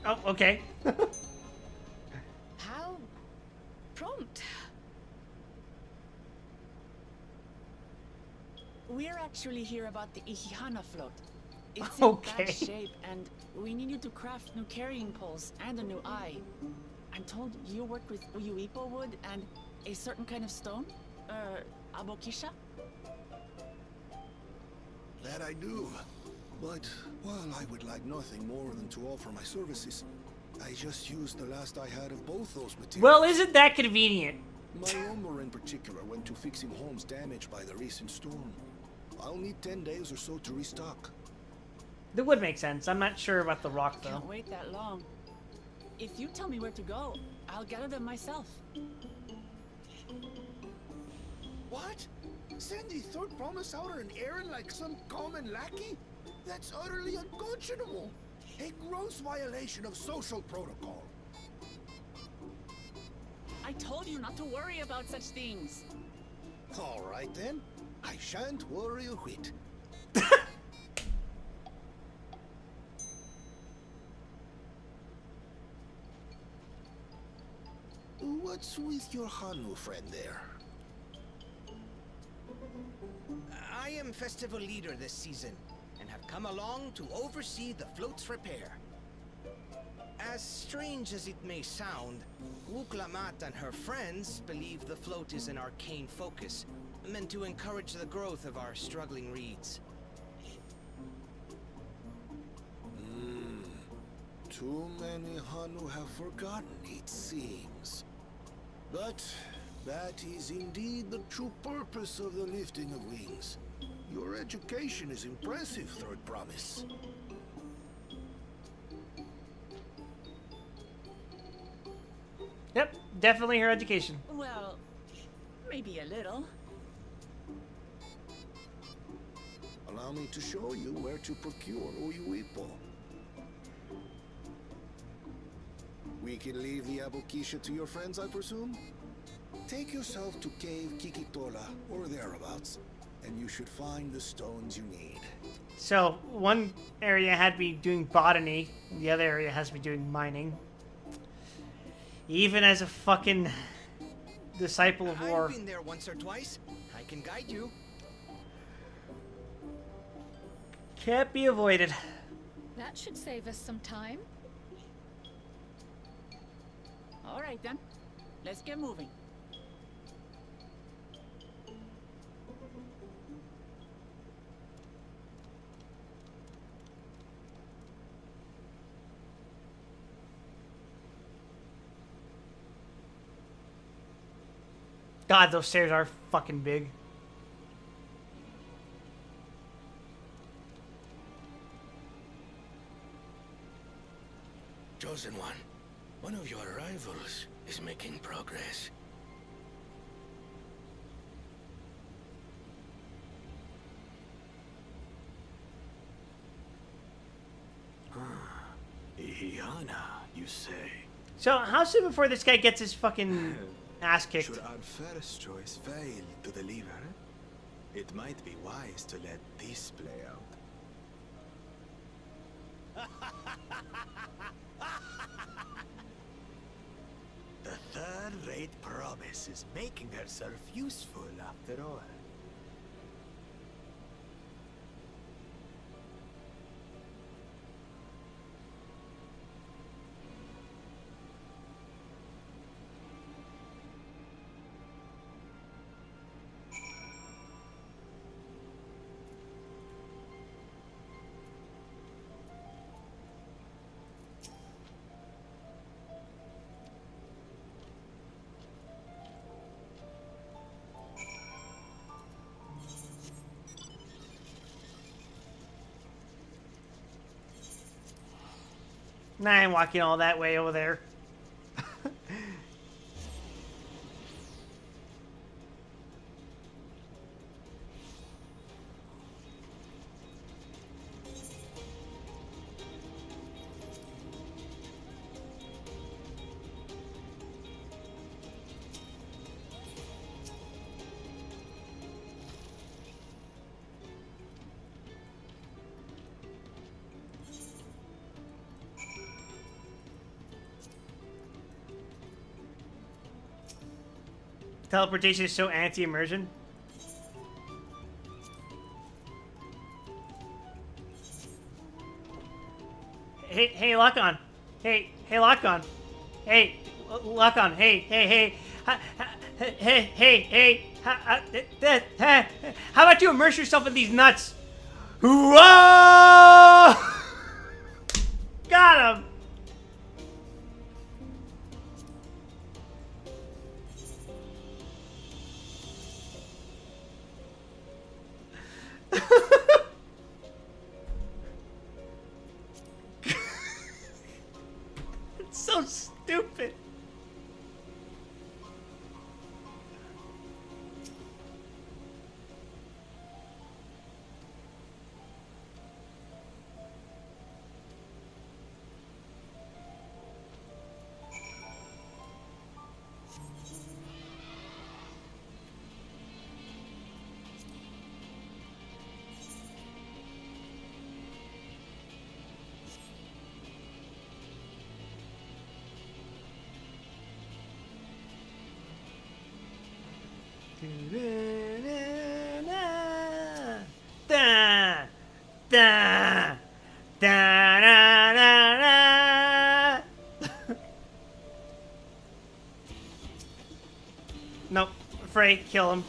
Oh, okay. How prompt. We're actually here about the Ihihana float. It's Okay. in bad shape, and we need you to craft new carrying poles and a new eye. I'm told you work with Uyuipo wood and a certain kind of stone? Abokisha? That I do. But, well, I would like nothing more than to offer my services. I just used the last I had of both those materials. Well, isn't that convenient? My lumber in particular went to fixing homes damaged by the recent storm. I'll need 10 days or so to restock. That would make sense. I'm not sure about the rock, though. Can't wait that long. If you tell me where to go, I'll gather them myself. What? Send the third promise out on an errand like some common lackey? That's utterly unconscionable. A gross violation of social protocol. I told you not to worry about such things. All right then. I shan't worry a whit. What's with your Hanu friend there? I am festival leader this season, and have come along to oversee the float's repair. As strange as it may sound, Wuklamat and her friends believe the float is an arcane focus, meant to encourage the growth of our struggling reeds. Too many Hanu have forgotten, it seems. But that is indeed the true purpose of the lifting of wings. Your education is impressive, Third Promise. Yep, definitely her education. Well, maybe a little. Allow me to show you where to procure Uyuipo. We can leave the Abukisha to your friends, I presume? Take yourself to Cave Kikitola, or thereabouts, and you should find the stones you need. So, one area had me doing botany, the other area has me doing mining. Even as a fucking disciple of war. I've been there once or twice. I can guide you. Can't be avoided. That should save us some time. All right then, let's get moving. God, those stairs are fucking big. Chosen one of your rivals is making progress. Ihiana, you say? So, how soon before this guy gets his fucking ass kicked? Should our first choice fail to deliver, it might be wise to let this play out. The third-rate promise is making herself useful after all. Nah, I ain't walking all that way over there. Teleportation is so anti-immersion. Hey, lock on. Hey, lock on. Hey, lock on. Hey. How about you immerse yourself in these nuts? Whoa! Got him. so stupid. Da, da, da, da, da, da. Nope. Frey, kill him.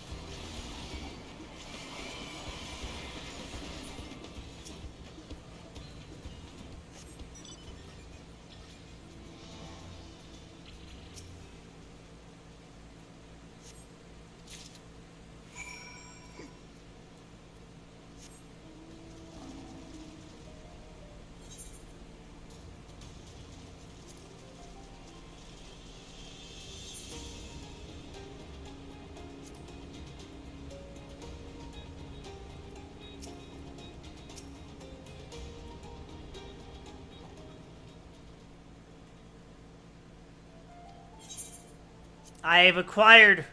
I have acquired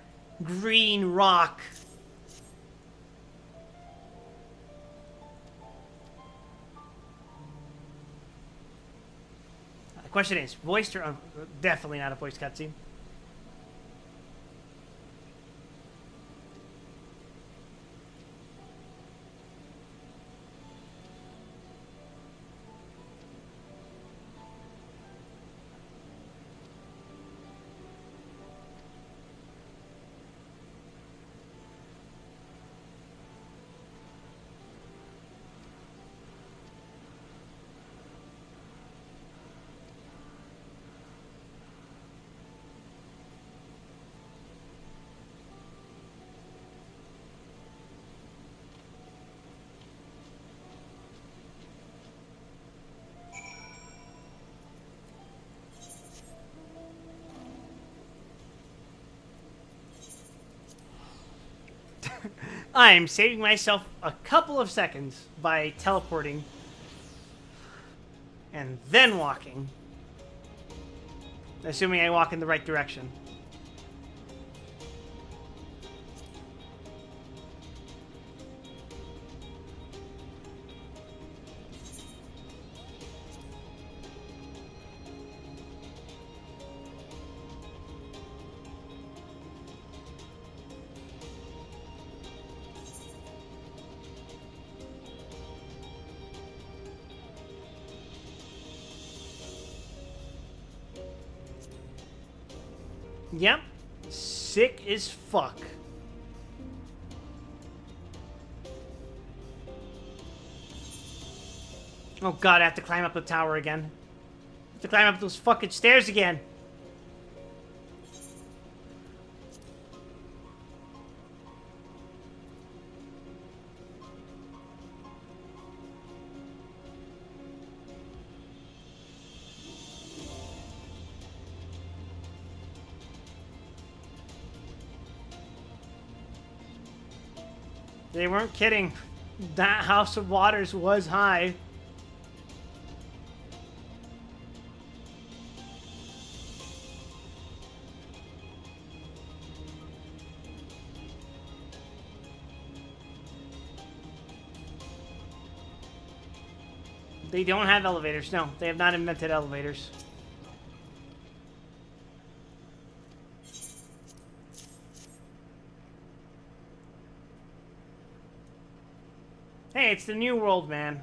green rock. The question is, voiced or definitely not a voice cutscene. I am saving myself a couple of seconds by teleporting and then walking. Assuming I walk in the right direction. Yep. Sick as fuck. Oh god, I have to climb up the tower again. I have to climb up those fucking stairs again. They weren't kidding. That House of Waters was high. They don't have elevators. No, they have not invented elevators. Hey, it's the new world, man.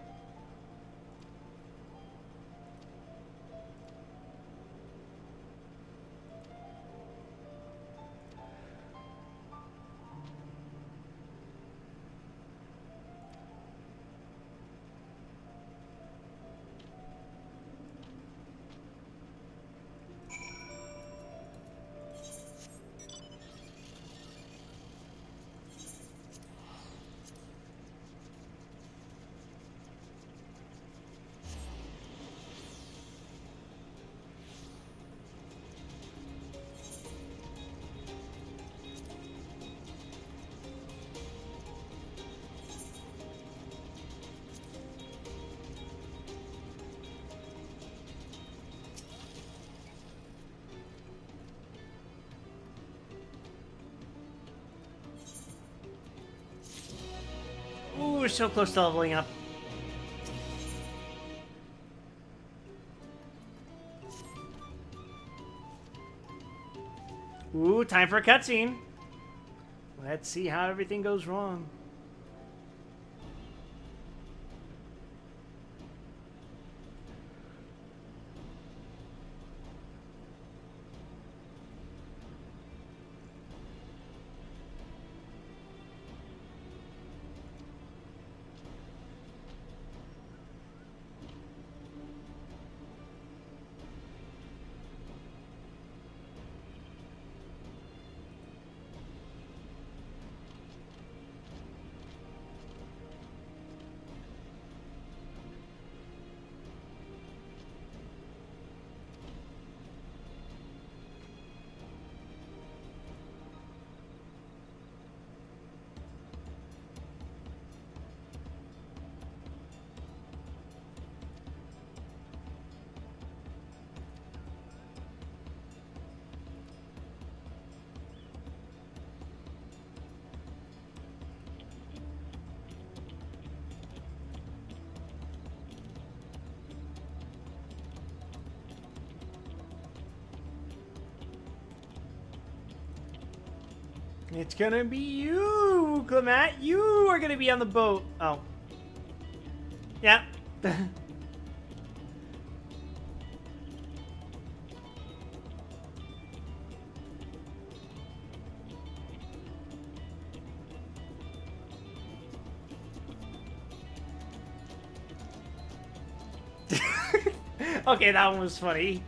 so close to leveling up. Ooh, time for a cutscene. Let's see how everything goes wrong. It's gonna be you, Clement. You are gonna be on the boat. Oh. Yeah. Okay, that one was funny.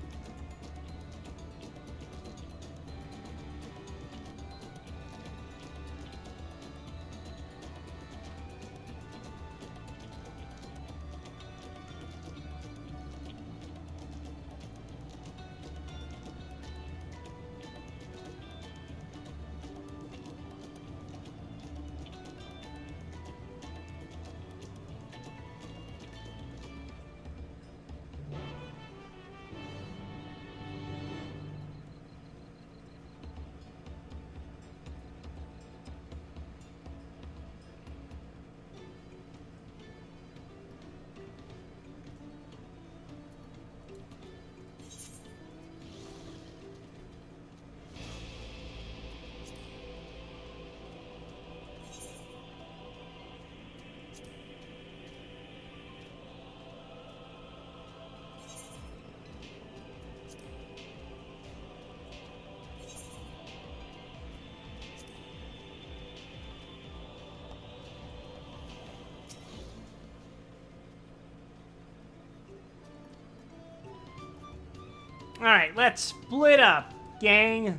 Alright, let's split up, gang.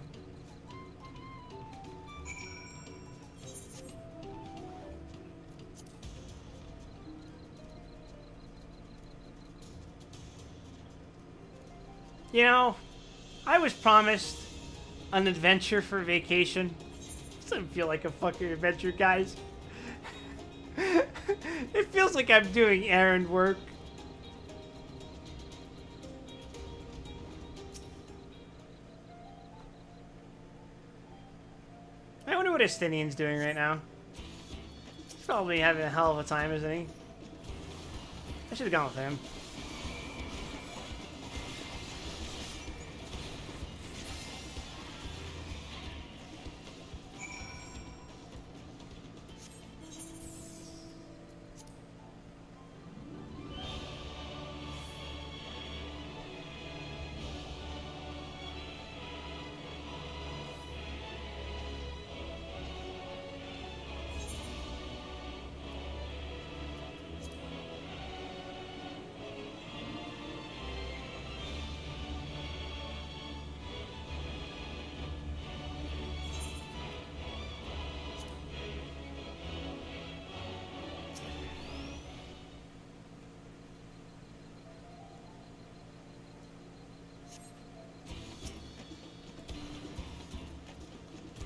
You know, I was promised an adventure for vacation. Doesn't feel like a fucking adventure, guys. It feels like I'm doing errand work. I wonder what Estinian's doing right now. He's probably having a hell of a time, isn't he? I should have gone with him.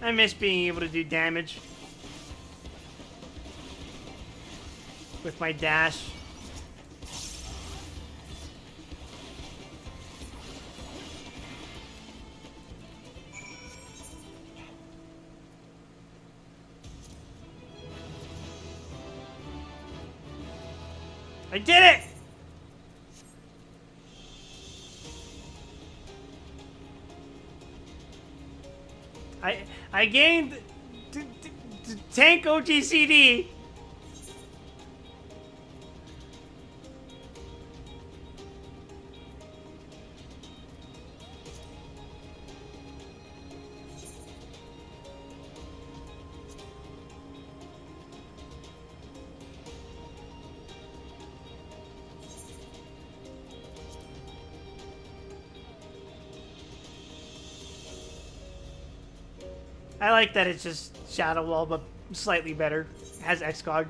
I miss being able to do damage with my dash. I did it! I gained tank OGCD. I like that it's just Shadow Wall, but slightly better. It has XCOG.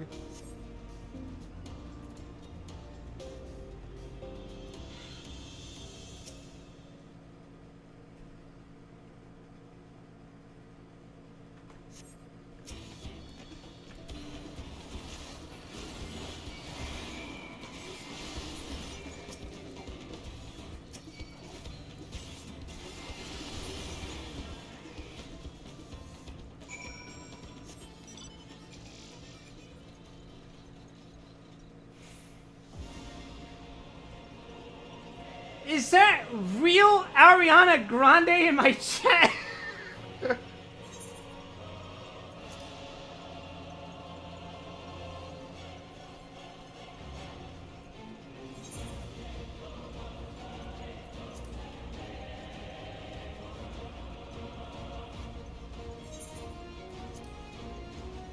Is that real Ariana Grande in my chat?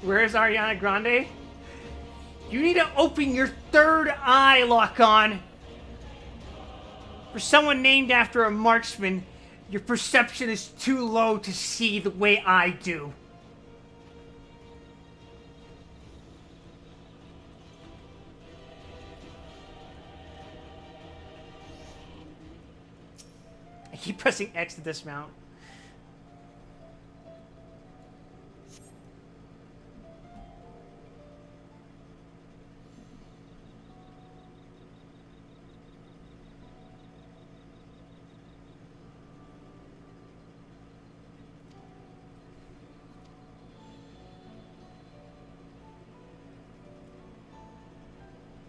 Where's Ariana Grande? You need to open your third eye, Lock-On. For someone named after a marksman, your perception is too low to see the way I do. I keep pressing X to dismount.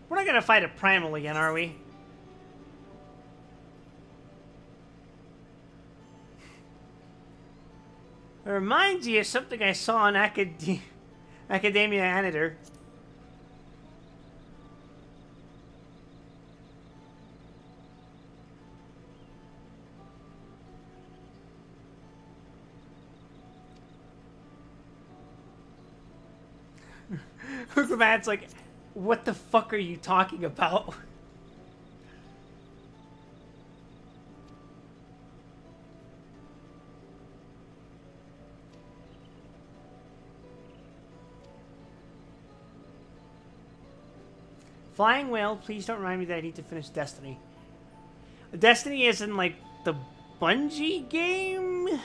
We're not gonna fight a primal again, are we? It reminds you of something I saw on Academia Anator. Hookman's like, what the fuck are you talking about? Flying Whale, please don't remind me that I need to finish Destiny. Destiny is in, like, the Bungie game?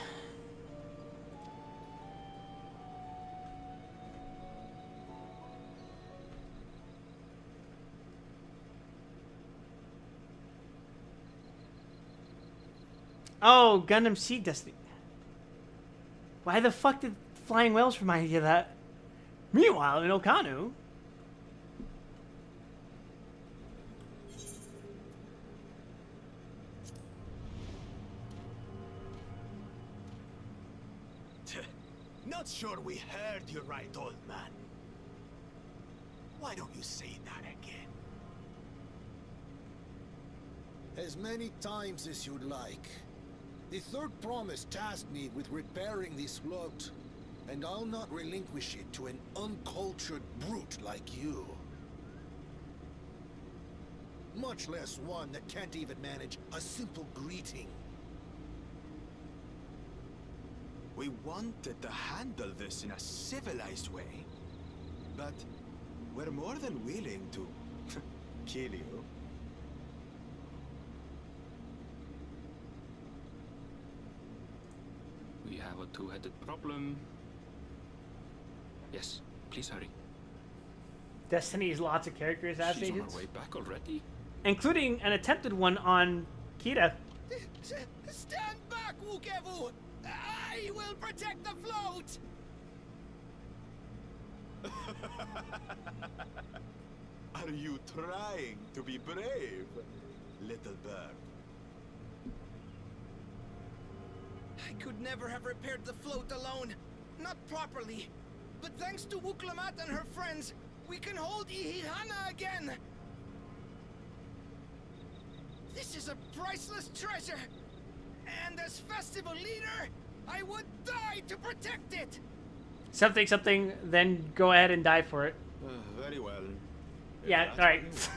Oh, Gundam Seed Destiny. Why the fuck did Flying Whales remind you of that? Meanwhile, in Okanu... Not sure we heard you right, old man. Why don't you say that again? As many times as you'd like. The third promise tasked me with repairing this float, and I'll not relinquish it to an uncultured brute like you. Much less one that can't even manage a simple greeting. We wanted to handle this in a civilized way, but we're more than willing to kill you. We have a two-headed problem. Yes, please hurry. Destiny has lots of character assassinations. She's on her way back already. Including an attempted one on Kita. Stand back, Wukevu! I will protect the float! Are you trying to be brave, little bird? I could never have repaired the float alone. Not properly. But thanks to Wuklamat and her friends, we can hold Ihihana again! This is a priceless treasure! And as festival leader, I would die to protect it! Something, then go ahead and die for it. Very well. Yeah, alright.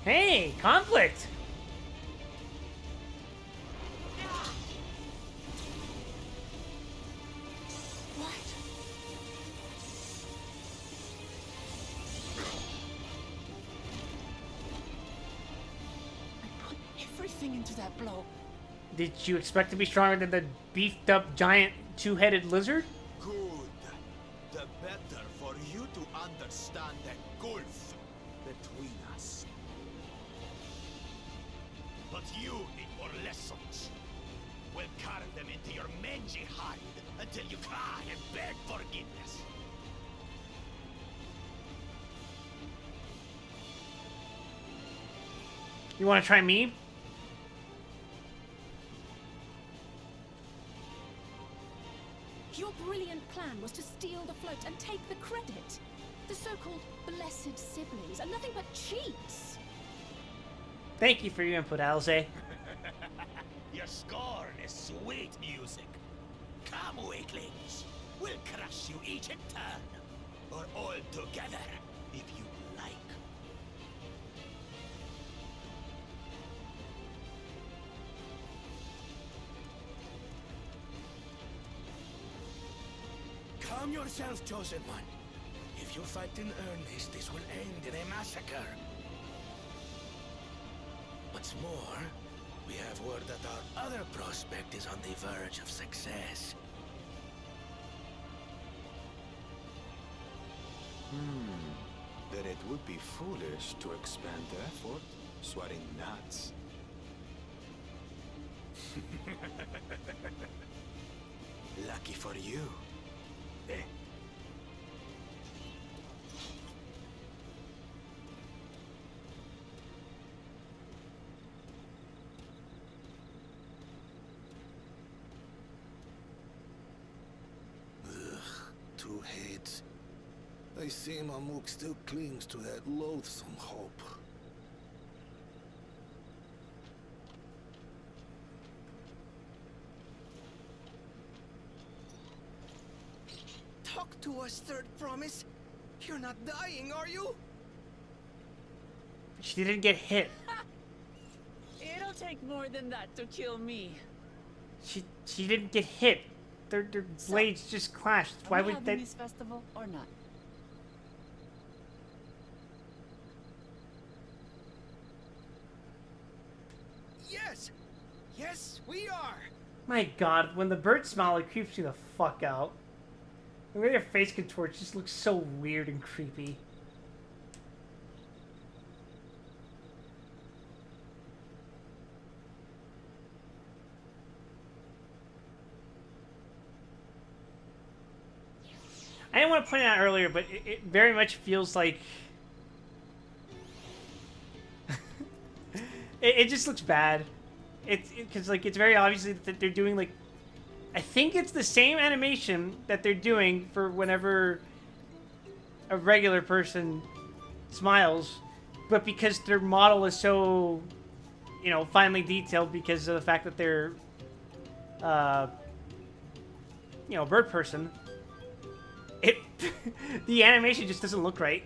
Hey, conflict! Everything into that blow. Did you expect to be stronger than the beefed up giant two-headed lizard? Good. The better for you to understand the gulf between us. But you need more lessons. We'll carve them into your mangy hide until you cry and beg forgiveness. You want to try me? Your brilliant plan was to steal the float and take the credit. The so-called blessed siblings are nothing but cheats. Thank you for your input, Alize. Your scorn is sweet music. Come, weaklings. We'll crush you each in turn. Or all together, if you like. Calm yourself, Chosen One. If you fight in earnest, this will end in a massacre. What's more, we have word that our other prospect is on the verge of success. Then it would be foolish to expand the effort, sweating nuts. Lucky for you. Eh? Two heads. I see Mamuk still clings to that loathsome hope. Talk to us, Third Promise. You're not dying, are you? She didn't get hit. It'll take more than that to kill me. She didn't get hit. Their blades just clashed. Why would having that? this festival or not? Yes! Yes, we are! My God, when the bird smile, it creeps me the fuck out. The way their face contorts just looks so weird and creepy. I didn't want to point it out earlier, but it very much feels like... it just looks bad. Because like it's very obvious that they're doing like... I think it's the same animation that they're doing for whenever a regular person smiles, but because their model is so, you know, finely detailed because of the fact that they're, you know, a bird person, the animation just doesn't look right.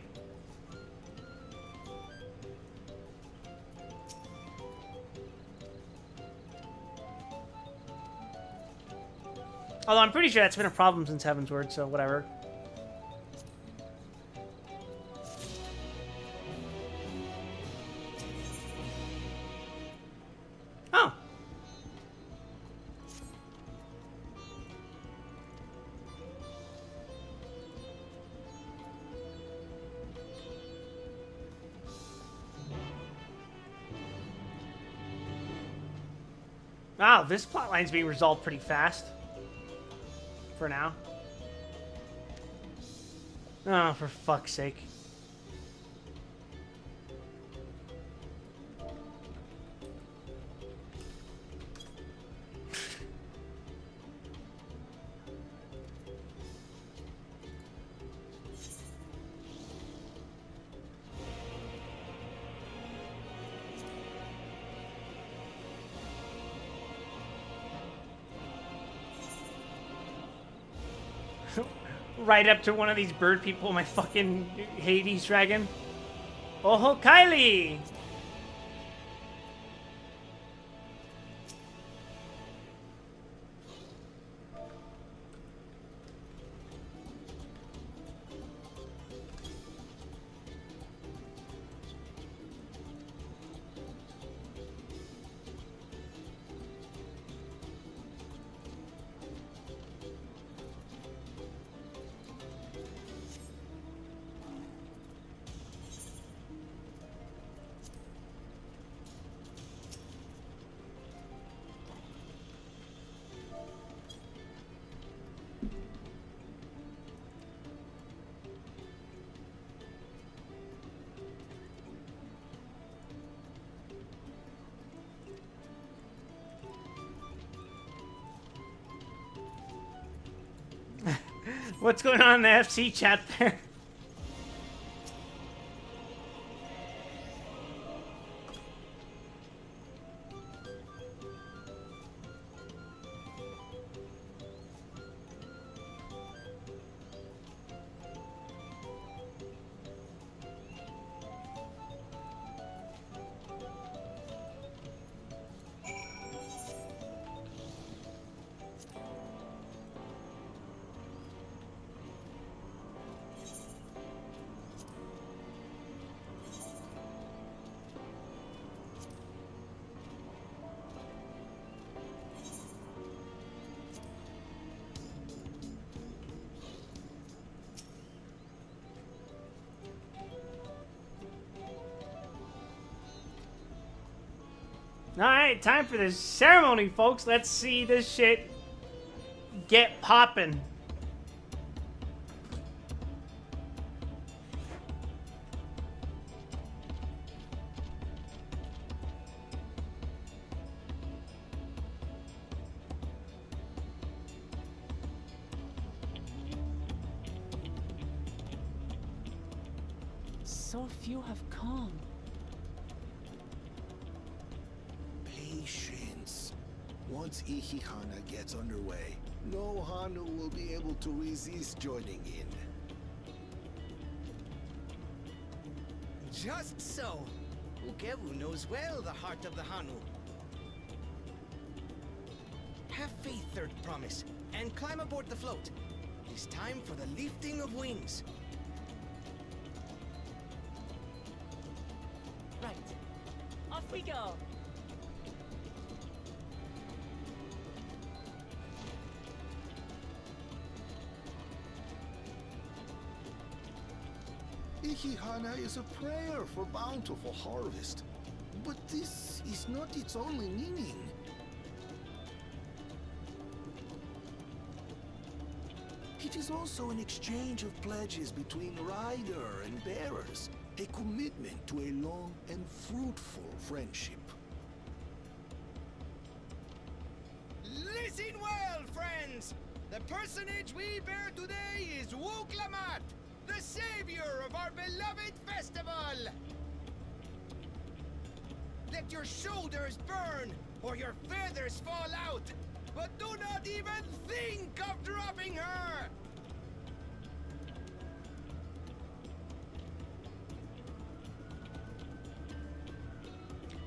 Although I'm pretty sure that's been a problem since Heaven's Word, so whatever. Oh. Wow, this plotline's being resolved pretty fast. For now. Oh, for fuck's sake. Right up to one of these bird people, my fucking Hades dragon. Oh, Kylie! What's going on in the FC chat there? Alright, time for the ceremony, folks. Let's see this shit get poppin'. So few have come. Patience. Once Ihihana gets underway, no Hanu will be able to resist joining in. Just so. Ukevu knows well the heart of the Hanu. Have faith, Third Promise, and climb aboard the float. It's time for the lifting of wings. Right. Off we go. Ihihana is a prayer for bountiful harvest. But this is not its only meaning. It is also an exchange of pledges between rider and bearers, a commitment to a long and fruitful friendship. Listen well, friends! The personage we bear today is Wuklamat, the savior of our beloved festival! Let your shoulders burn, or your feathers fall out, but do not even think of dropping her!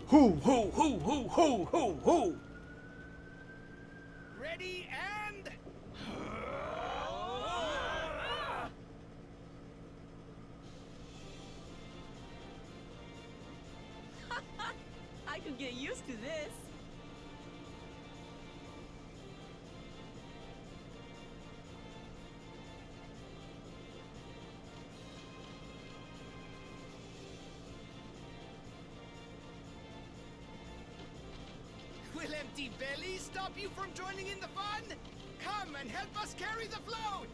Who? Ready and... I could get used to this. We'll empty belly stop you from joining in the fun? Come and help us carry the float!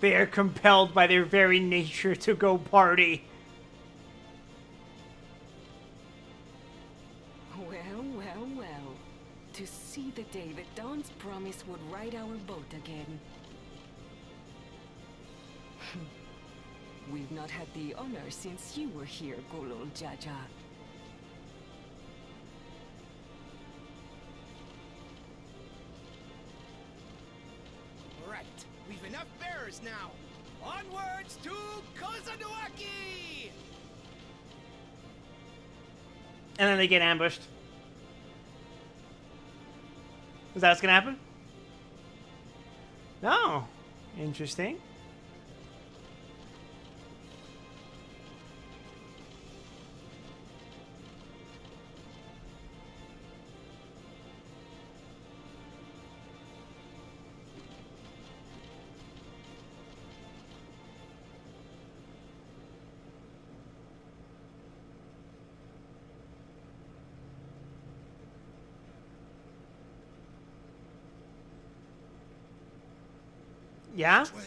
They are compelled by their very nature to go party. Well, well, well. To see the day that Dawn's promise would ride our boat again. We've not had the honor since you were here, Gulul Jaja. Right, we've enough bearers now. Onwards to Kozanuaki! And then they get ambushed. Is that what's gonna happen? No. Interesting. Yeah? Well,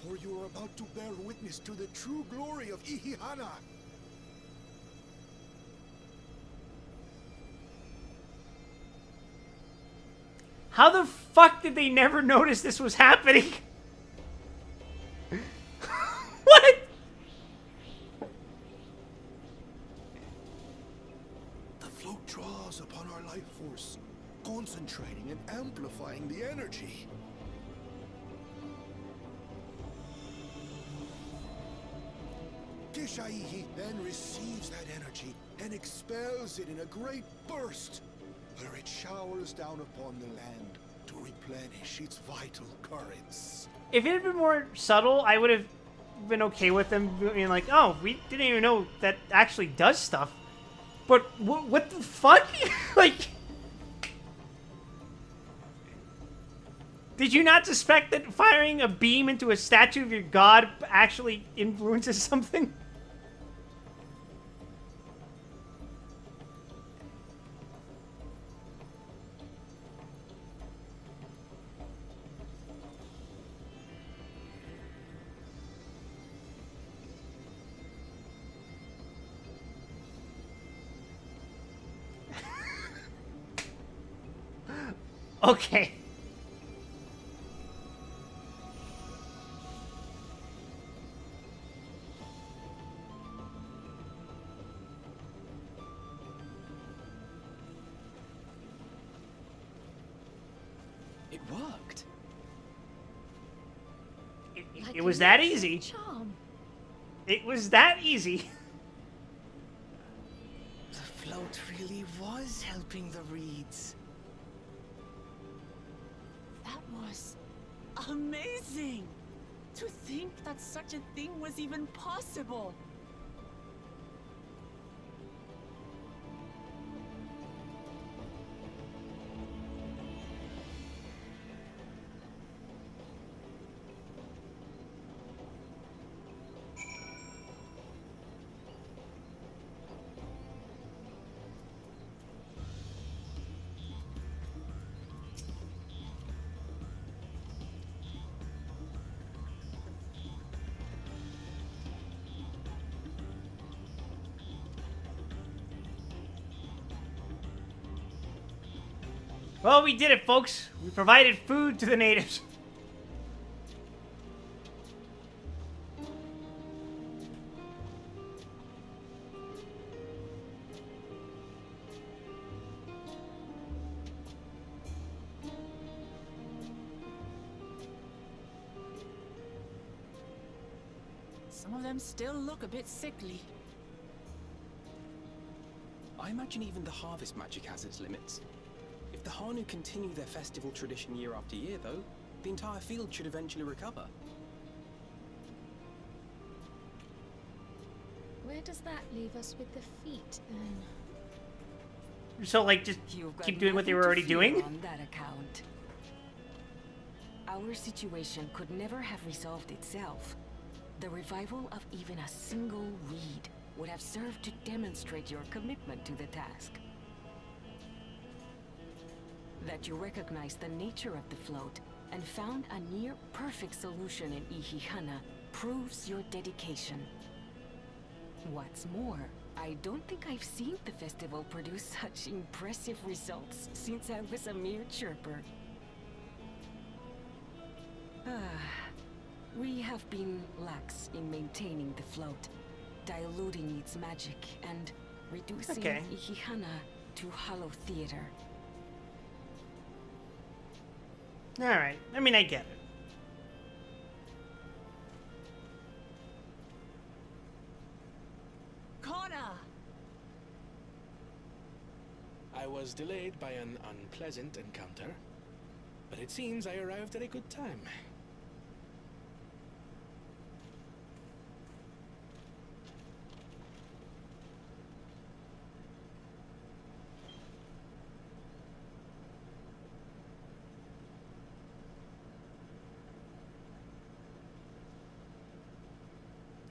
for you are about to bear witness to the true glory of Ihihana. How the fuck did they never notice this was happening? What? The float draws upon our life force, concentrating and amplifying the energy. Kishaihi then receives that energy and expels it in a great burst, where it showers down upon the land to replenish its vital currents. If it had been more subtle, I would have been okay with them being like, oh, we didn't even know that actually does stuff. But what the fuck? Like, did you not suspect that firing a beam into a statue of your god actually influences something? Okay. It worked. It was that easy. Charm. It was that easy. The float really was helping the reeds. That was amazing! To think that such a thing was even possible! Well, we did it, folks. We provided food to the natives. Some of them still look a bit sickly. I imagine even the harvest magic has its limits. If the Hanu continue their festival tradition year after year, though, the entire field should eventually recover. Where does that leave us with the feet, then? So, like, just You've got keep doing what they were nothing already to fear doing? on that account. Our situation could never have resolved itself. The revival of even a single reed would have served to demonstrate your commitment to the task. That you recognize the nature of the float and found a near-perfect solution in Ihihana proves your dedication. What's more, I don't think I've seen the festival produce such impressive results since I was a mere chirper. We have been lax in maintaining the float, diluting its magic and reducing Ihihana to hollow theater. Alright, I mean, I get it. I was delayed by an unpleasant encounter, but it seems I arrived at a good time.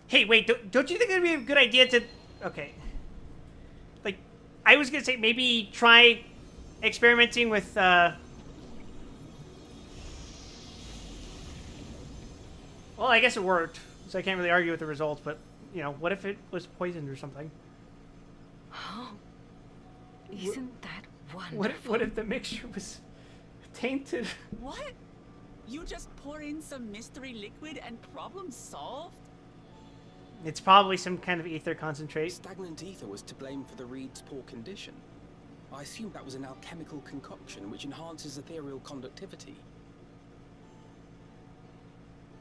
Hey, wait, don't you think it'd be a good idea to... Okay. Like, I was gonna say maybe try experimenting with, Well, I guess it worked, so I can't really argue with the results, but, you know, what if it was poisoned or something? Oh, isn't that wonderful? What if the mixture was tainted? What? You just pour in some mystery liquid and problem solved? It's probably some kind of ether concentrate. Stagnant ether was to blame for the reed's poor condition. I assumed that was an alchemical concoction which enhances ethereal conductivity.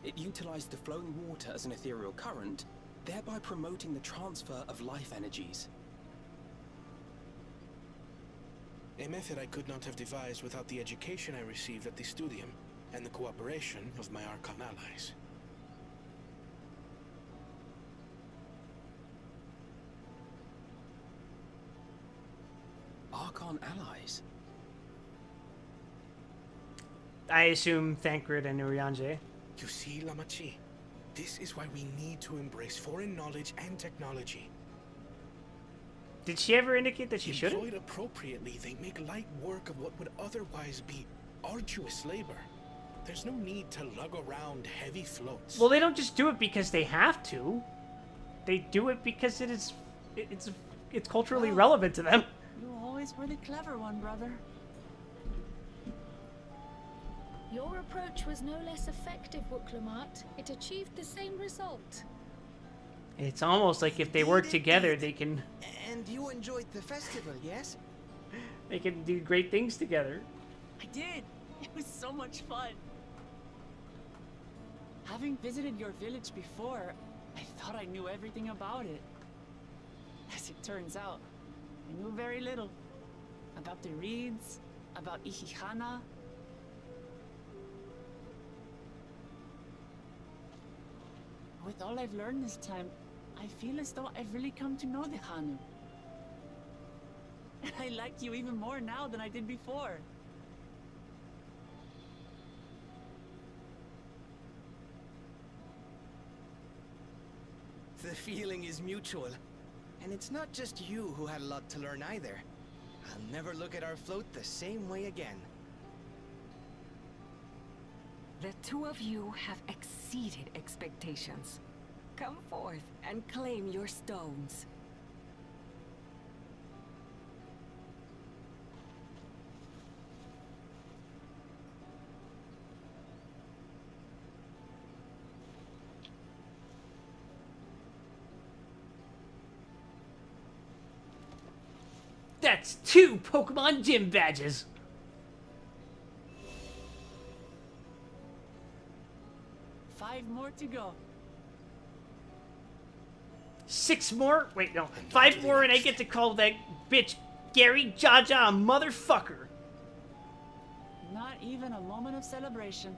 It utilized the flowing water as an ethereal current, thereby promoting the transfer of life energies. A method I could not have devised without the education I received at the studium and the cooperation of my Archon allies. Archon allies? I assume Thancred and Urianger. You see, Lamachi, this is why we need to embrace foreign knowledge and technology. Did she ever indicate that she shouldn't? Employed appropriately, they make light work of what would otherwise be arduous labor. There's no need to lug around heavy floats. Well, they don't just do it because they have to. They do it because it's culturally relevant to them. You always were the clever one, brother. Your approach was no less effective, Wooklamat. It achieved the same result. It's almost like if they work together, they can... And you enjoyed the festival, yes? They can do great things together. I did. It was so much fun. Having visited your village before, I thought I knew everything about it. As it turns out, I knew very little. About the reeds, about Ihihana. With all I've learned this time, I feel as though I've really come to know the Hanu. And I like you even more now than I did before. The feeling is mutual. And it's not just you who had a lot to learn either. I'll never look at our float the same way again. The two of you have exceeded expectations. Come forth and claim your stones. That's 2 Pokemon Gym badges. Five more to go. 6 more? Wait, no. 5 more and I get to call that bitch Gary Jaja a motherfucker. Not even a moment of celebration.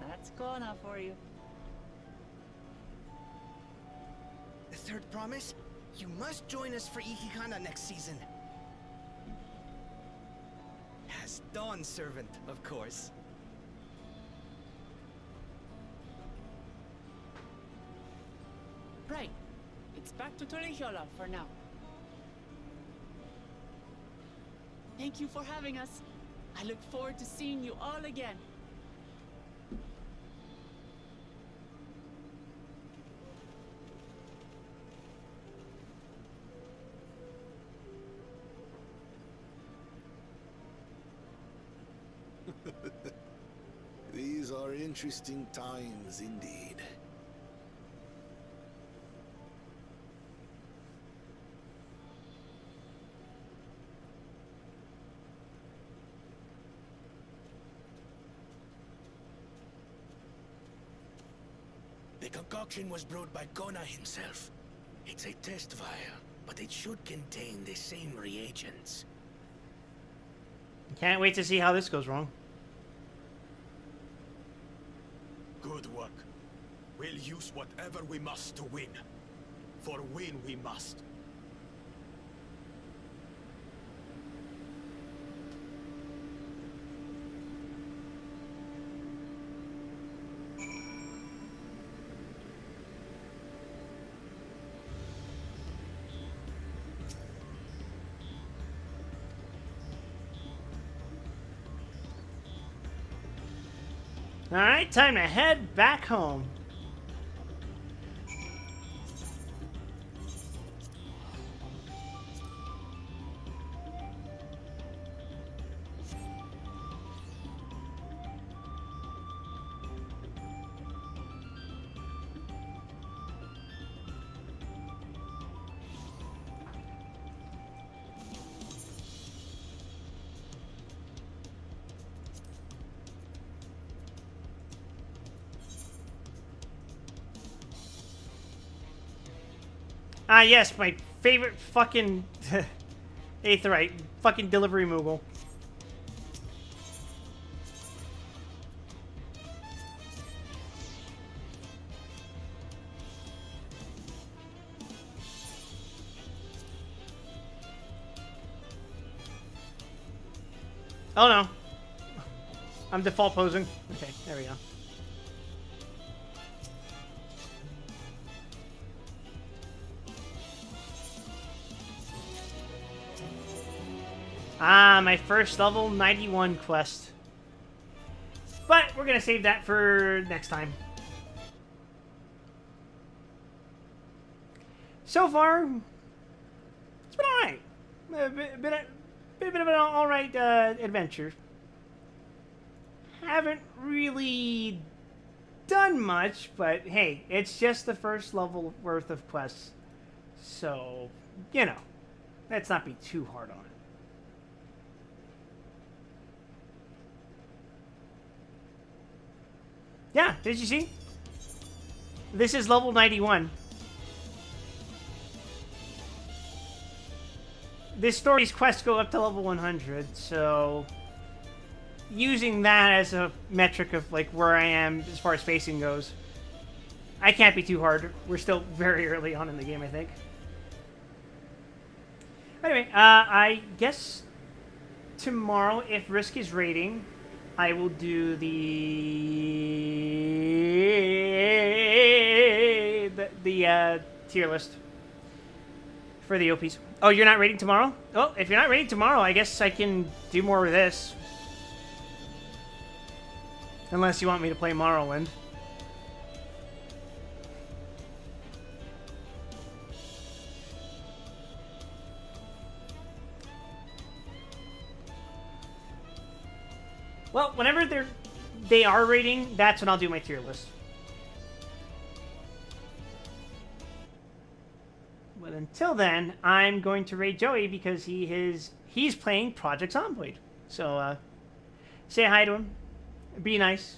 That's Kona for you. The third promise? You must join us for Ihihana next season. As Dawn Servant, of course. Right. It's back to Torrejiola for now. Thank you for having us. I look forward to seeing you all again. These are interesting times indeed. The concoction was brewed by Kona himself. It's a test vial, but it should contain the same reagents. Can't wait to see how this goes wrong. Good work. We'll use whatever we must to win. For win we must. Alright, time to head back home. Ah, yes, my favorite fucking Aetherite. Fucking delivery Moogle. Oh no. I'm default posing. Okay, there we go. Ah, my first level 91 quest. But we're going to save that for next time. So far, it's been alright. Been of an alright adventure. Haven't really done much, but hey, it's just the first level worth of quests. So, you know, let's not be too hard on it. Yeah, did you see? This is level 91. This story's quests go up to level 100, so using that as a metric of like where I am as far as spacing goes, I can't be too hard. We're still very early on in the game, I think. Anyway, I guess tomorrow, if Risk is raiding, I will do the tier list for the OPs. Oh, you're not raiding tomorrow? Oh, if you're not raiding tomorrow, I guess I can do more of this. Unless you want me to play Morrowind. Well, whenever they are raiding, that's when I'll do my tier list. But until then, I'm going to raid Joey because he's playing Project Zomboid. So say hi to him, be nice,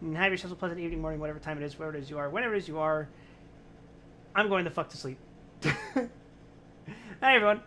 and have yourselves a pleasant evening, morning, whatever time it is, wherever it is you are, whenever it is you are. I'm going the fuck to sleep. Hi everyone.